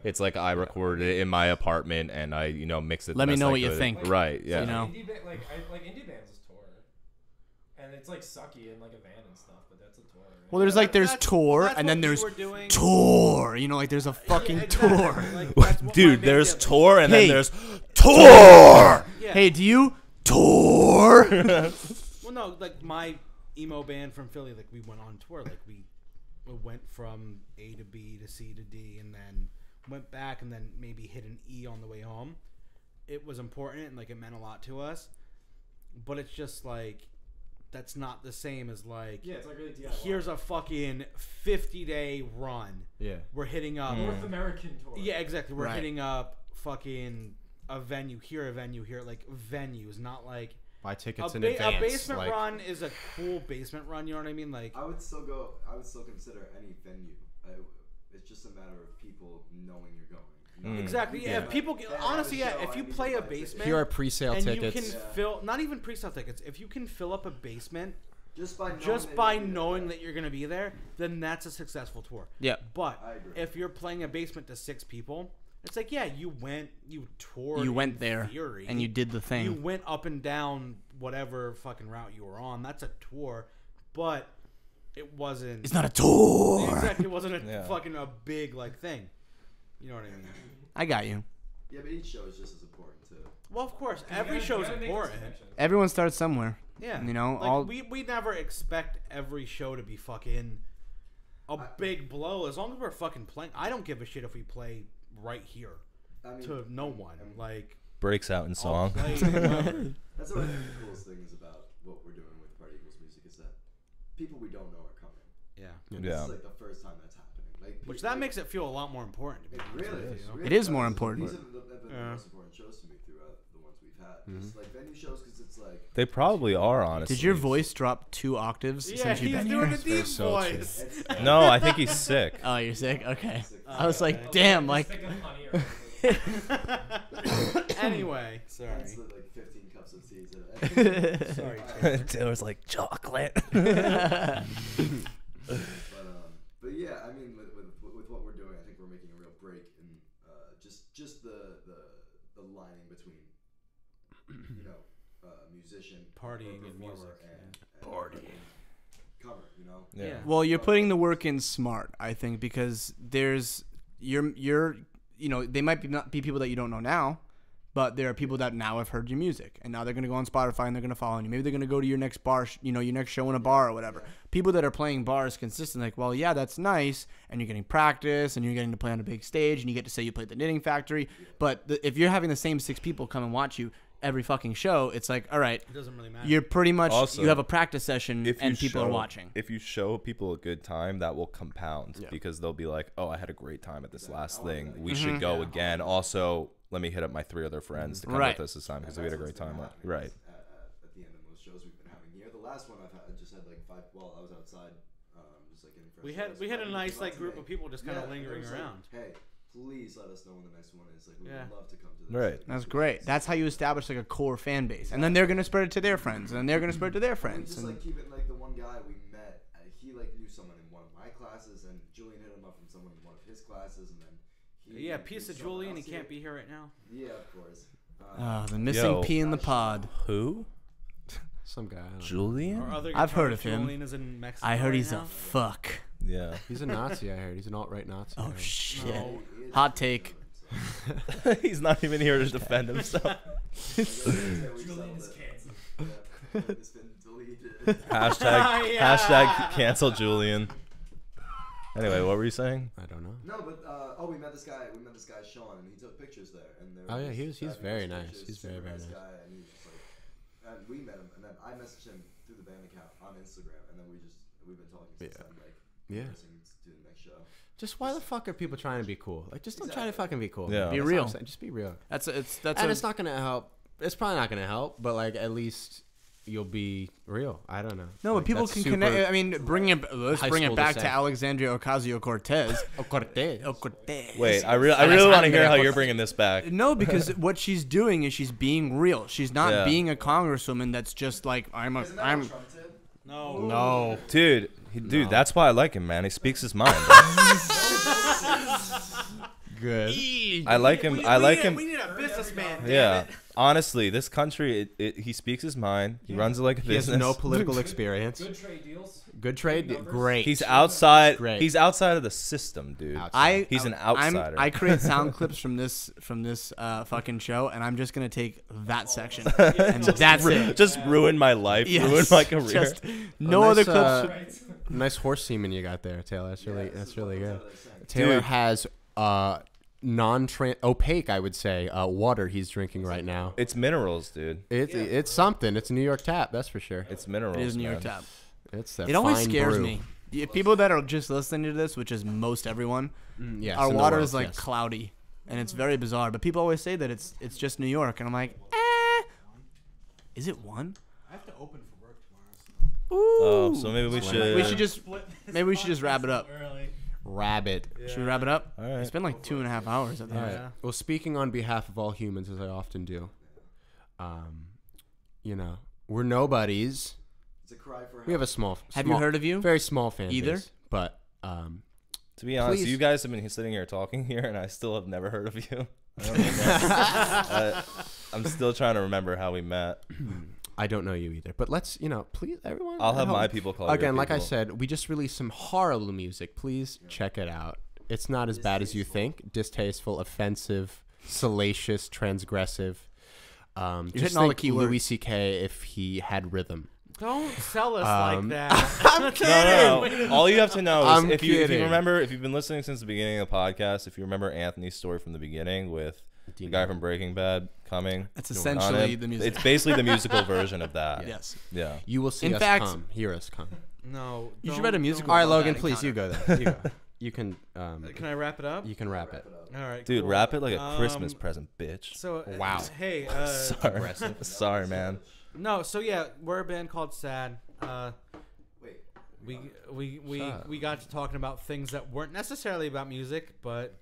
It's like I recorded it in my apartment and I mix it. the Let me best know I what you could. think. Right. Yeah. You know? Indie like indie bands is tour, and it's like sucky in like a van and stuff, but that's a tour. Right? Well, there's like there's That's- tour, that's and what then we there's were doing. tour. You know, like there's a fucking exactly. tour. Like, that's what my Dude, band there's did. tour and Hey. then there's tour. Yeah. Hey, do you tour? Well, no, like my emo band from Philly, like we went on tour. Like we went from A to B to C to D, and then went back, and then maybe hit an E on the way home. It was important, and like it meant a lot to us. But it's just like that's not the same as like Yeah, it's like really DIY. here's a fucking 50-day run. Yeah. We're hitting up. North American tour. Yeah, exactly. We're Right. hitting up fucking a venue here, like venues, not like Buy tickets a in advance. basement like, run is a cool basement run. You know what I mean? Like I would still consider any venue. It's just a matter of people knowing you're going. You know? exactly. Yeah. Yeah. If people They have honestly, a yeah. show, If I you need to play a buy tickets. basement Here are pre-sale and tickets. you can Yeah. fill, not even pre-sale tickets. If you can fill up a basement Just by knowing just that by you're gonna be knowing there. that you're gonna be there, then that's a successful tour. Yeah. But I agree. if you're playing a basement to 6 people, it's like yeah, you toured. You went in there theory. and you did the You thing. went up and down whatever fucking route you were on. That's a tour, but it wasn't. It's not a tour. Exactly, it wasn't a Yeah. fucking a big like thing. You know what I mean? I got you. Yeah, but each show is just as important too. Well, of course, You every gotta- show's you gotta make those important. connections. Everyone starts somewhere. Yeah, You know, like, all- we never expect every show to be fucking a big blow. As long as we're fucking playing, I don't give a shit if we play right here I mean, to no one. Like Breaks out in I'll song. play whoever. that's what I think the coolest thing is about what we're doing with Party Equals Music is that people we don't know are coming. Yeah, This Yeah. is like the first time that's happening. Like, which that makes it feel a lot more important to me. It really is. It is more important. These have been the Yeah. most important shows to me throughout the ones we've had. Just like venue shows, because it's like. They probably are, honestly. Did your voice drop 2 octaves Yeah, since you've he's been doing here? a deep so voice. No, I think he's sick. Oh, you're sick? Okay. I was okay. like, damn, like. Stick of honey or Anyway, sorry. That's like 15 cups of tea. Sorry. Taylor's like chocolate. But yeah, I mean, with what we're doing, I think we're making a real break in just the lining between musician, Partying and performer, music, and party cover. Yeah. Well, you're putting the work in smart, I think, because there's they might not be people that you don't know now, but there are people that now have heard your music, and now they're gonna go on Spotify and they're gonna follow you. Maybe they're gonna go to your next bar, your next show in a bar or whatever. People that are playing bars consistently, like, well, yeah, that's nice, and you're getting practice, and you're getting to play on a big stage, and you get to say you played the Knitting Factory. But if you're having the same 6 people come and watch you every fucking show, it's like, all right, It doesn't really matter. you're pretty much Also, you have a practice session, If you and people are show- watching. If you show people a good time, that will compound because they'll be like, "Oh, I had a great time at this last thing. We should go again." Also, let me hit up my 3 other friends to come Right. with us this time because we had a great time. Right. At the end of most shows we've been having here, the last one I just had like 5. Well, I was outside, just like getting fresh. we had a 5 nice people like out group today. of people just kind of Yeah, lingering it was like, around. hey, please let us know when the next one is. Like, we Yeah. would love to come to this. Right. That's great. That's how you establish like a core fan base, and then they're gonna spread it to their friends, and they're gonna spread it to their We friends. just And like keep it like the one guy we met. He like knew someone in one of my classes, and Julian hit him up from someone in one of his classes, and then he. Yeah, knew peace of someone Julian. He else can't here. be here right now. Yeah, of course. the missing Yo. P in the pod. Who? Some guy. I don't know. Julian? Our other I've heard guitarist of him. Julian is in Mexico I heard right he's now. a fuck. Yeah. He's a Nazi. I heard he's an alt-right Nazi. I Oh heard. shit. No. Hot take. He's not even here to defend himself. Julian is canceled. It's been deleted. Hashtag Yeah. hashtag cancel Julian. Anyway, what were you saying? I don't know. No, but we met this guy. We met this guy Sean, and he took pictures there. And there Oh, yeah, was he's fabulous very nice. pictures, He's very, super very nice nice. guy, and he was just like, and we met him, and then I messaged him through the band account on Instagram, and then we've been talking since then, like, Yeah. listening to the next show. Just why the fuck are people trying to be cool? Like, just don't try to fucking be cool. Yeah. Be That's all real. I'm saying. Just be real. That's And a, it's not gonna help. It's probably not gonna help, but like at least you'll be real. I don't know. no, but Like, people that's can super- connect. I mean, let's bring high it school back to to say. Alexandria Ocasio-Cortez. Cortez. Cortez. Wait, I really want to hear how you're bringing this back. No, because what she's doing is she's being real. She's not Yeah. being a congresswoman that's just like I'm. No. No. Dude, that's why I like him, man. He speaks his mind. Bro. Good. I like him. We need a businessman. damn Yeah. it. Honestly, this country, he speaks his mind. He runs it like a He has business. no political experience. Good trade deals. Good trade. numbers. Great. He's outside. Great. He's outside of the system, dude. Outside. He's an outsider. I create sound clips from this fucking show, and I'm just gonna take that section, and that's it. Just ruin my life. Yes, Ruin my career. just no Well, other nice, clips. Right. Nice horse semen you got there, Taylor. That's really this is really what good. they're saying. Taylor Dude. has opaque, I would say, water he's drinking right now. It's minerals, dude. It's something. It's a New York Tap, that's for sure. It's minerals. It is New York man. Tap. It's that It always fine scares brew. me. People that are just listening to this, which is most everyone, Yes, our in the water world, is like yes. cloudy, and it's very bizarre. But people always say that it's just New York, and I'm like, is it one? I have to open for work tomorrow. Ooh. Oh, so maybe we should. we should just wrap it up. Rabbit. Should we wrap it up? All right. It's been like 2.5 hours. At the All end. right. Well, speaking on behalf of all humans, as I often do, we're nobodies. It's a cry for help. We have a small. Have you heard of you? Very small fan Either? base, but To be honest, Please. you guys have been sitting here talking here, and I still have never heard of you. I don't know. I'm still trying to remember how we met. I don't know you either. But let's, please, everyone. I'll have help. my people call you. Again, like I said, we just released some horrible music. Please check it out. It's not as bad as you think. Distasteful, offensive, salacious, transgressive. You're Just hitting all the think key Louis words. C.K. if he had rhythm. Don't sell us Um, like that. No. All you have to know is I'm if you kidding. remember, if you've been listening since the beginning of the podcast, if you remember Anthony's story from the beginning with the guy from Breaking Bad coming. That's on essentially it, the music. It's basically the musical version of that. Yes. Yeah. You will see In us fact- come. Hear us come. No. You should don't- write a musical. All right, about Logan, that please, you encounter. go there. You go. You can. Can I wrap it up? You can wrap it. All right, Dude, cool. wrap it like a Christmas present, bitch. So Wow. Hey, Sorry, sorry, man. no. So yeah, we're a band called Sad. Wait. We got to talking about things that weren't necessarily about music, but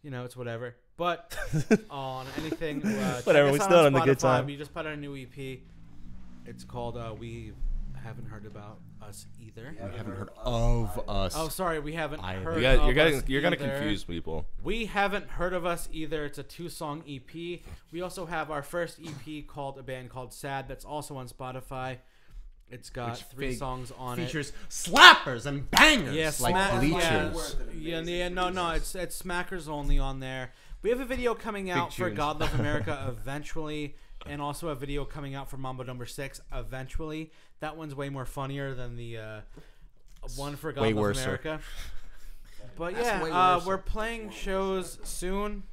you know, it's whatever. But on anything, Whatever, we still on the good Spotify. time. We just put out a new EP. It's called We Haven't Heard About Us Either. We haven't heard of us. Oh, sorry, we haven't heard. You're gonna either. confuse people. We Haven't Heard of Us Either. It's a 2-song EP. We also have our first EP called A Band Called Sad. That's also on Spotify. It's got 3 songs on Features slappers and bangers. Yeah, like bleachers. No. It's Smackers only on there. We have a video coming out for tunes. God Love America eventually, and also a video coming out for Mambo Number 6 eventually. That one's way more funnier than the one for God Way Love worser. America. But That's way yeah, worser. we're playing shows soon.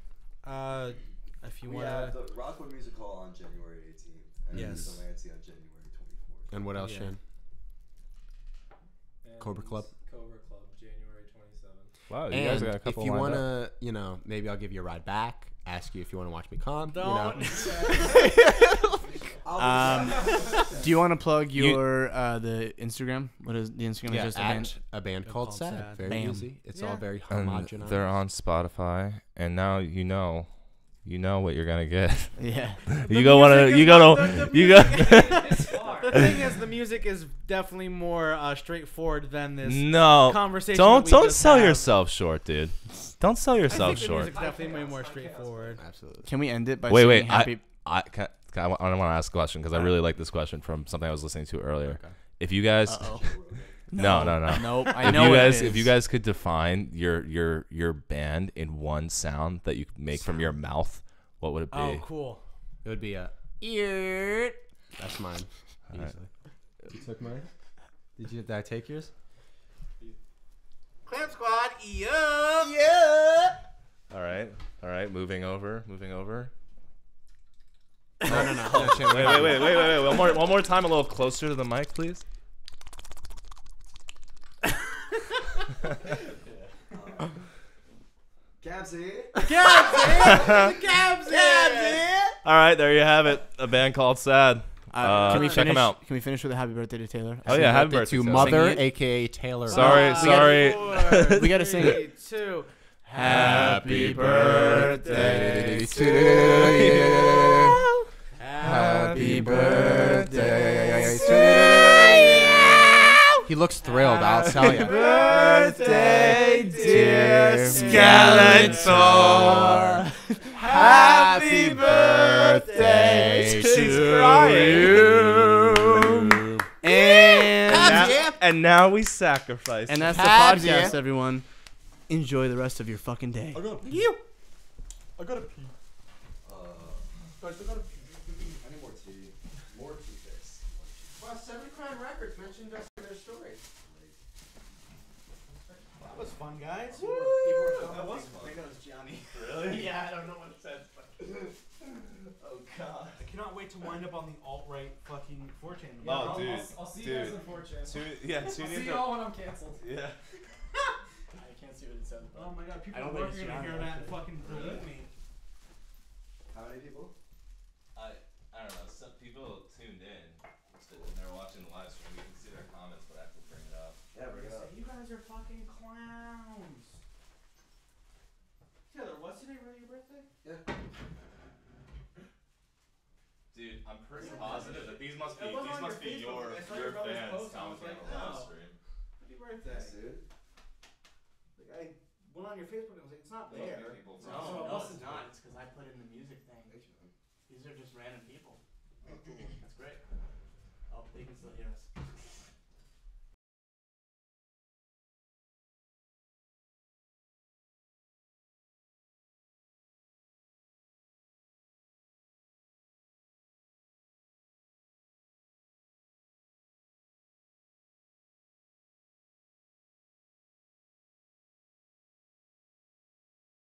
If you We want have to. the Rockwood Music Hall on January 18th. And Yes. the Lansing on January 24th. And what else, Yeah. Shane? And Cobra Club? Cobra Club, January 27th. Wow, you And guys got a if couple you lined want up. to, you know, maybe I'll give you a ride back. Ask you if you want to watch me come. Don't. Do you want to plug your the Instagram? What is the Instagram? Yeah, Is just at a band called called Sad. Sad. Very Bam. easy. It's all Yeah. very And homogenized. they're on Spotify, and now you know what you're gonna get. Yeah. You go The thing is, the music is definitely more straightforward than this No, conversation. don't that we just sell had. yourself short, dude. Don't sell I yourself think the short. music's definitely way more straightforward. Absolutely. Can we end it by Wait, saying wait. happy? I want to ask a question because I really like this question from something I was listening to earlier. If you guys, Uh-oh. no. Nope. I know If you guys could define your band in one sound that you could make from your mouth, what would it be? Oh, cool. It would be a ear. That's mine. Easily. You took mine? Did I take yours? Clamp Squad, yeah. All right. Moving over. No. Wait. One more time, a little closer to the mic, please. Gabsy. All right, there you have it. A band called Sad. Can we check finish? them out. Can we finish with a happy birthday to Taylor? Oh yeah, happy birthday To Taylor. Mother, Sing it. aka Taylor. Sorry. We gotta sing it. 3, 2. Happy birthday to you. Happy birthday to you. He looks thrilled, I'll tell you. birthday, dear Skeletor. Happy birthday to you. And now we sacrifice. And that's the Habs, podcast, yeah. everyone. Enjoy the rest of your fucking day. I gotta pee. Guys, I gotta pee. I need more tea. More toothpicks. Well, 7 Crown Records mentioned us in their story. That was fun, guys. That was fun. I think that was Johnny. Really? Yeah, I don't know what it says. But Oh god. I cannot wait to wind up on the alt-right fucking 4chan. Oh, dude. I'll see you guys in 4chan. Tune I'll see in. y'all when I'm canceled. Yeah. I can't see what it says. Oh my god, people I don't are think it's gonna hear Johnny, that and fucking delete me. How many people? I don't know. Some people tuned in and they're watching the live stream. You can see their comments, but I have to bring it up. Yeah, bring it up. You guys are fucking clowns. Taylor, what's today really your birthday? Dude, I'm pretty positive that these must be It wasn't on your your Facebook. I saw your brother's fans post and I was commenting like, on the live oh. stream. Happy birthday. Yes, dude. Like, I went on your Facebook and I was like, it's not Those there. people So from- it must have not. It's because I put in the music thing. These are just random people. That's great. Oh, they can still hear us.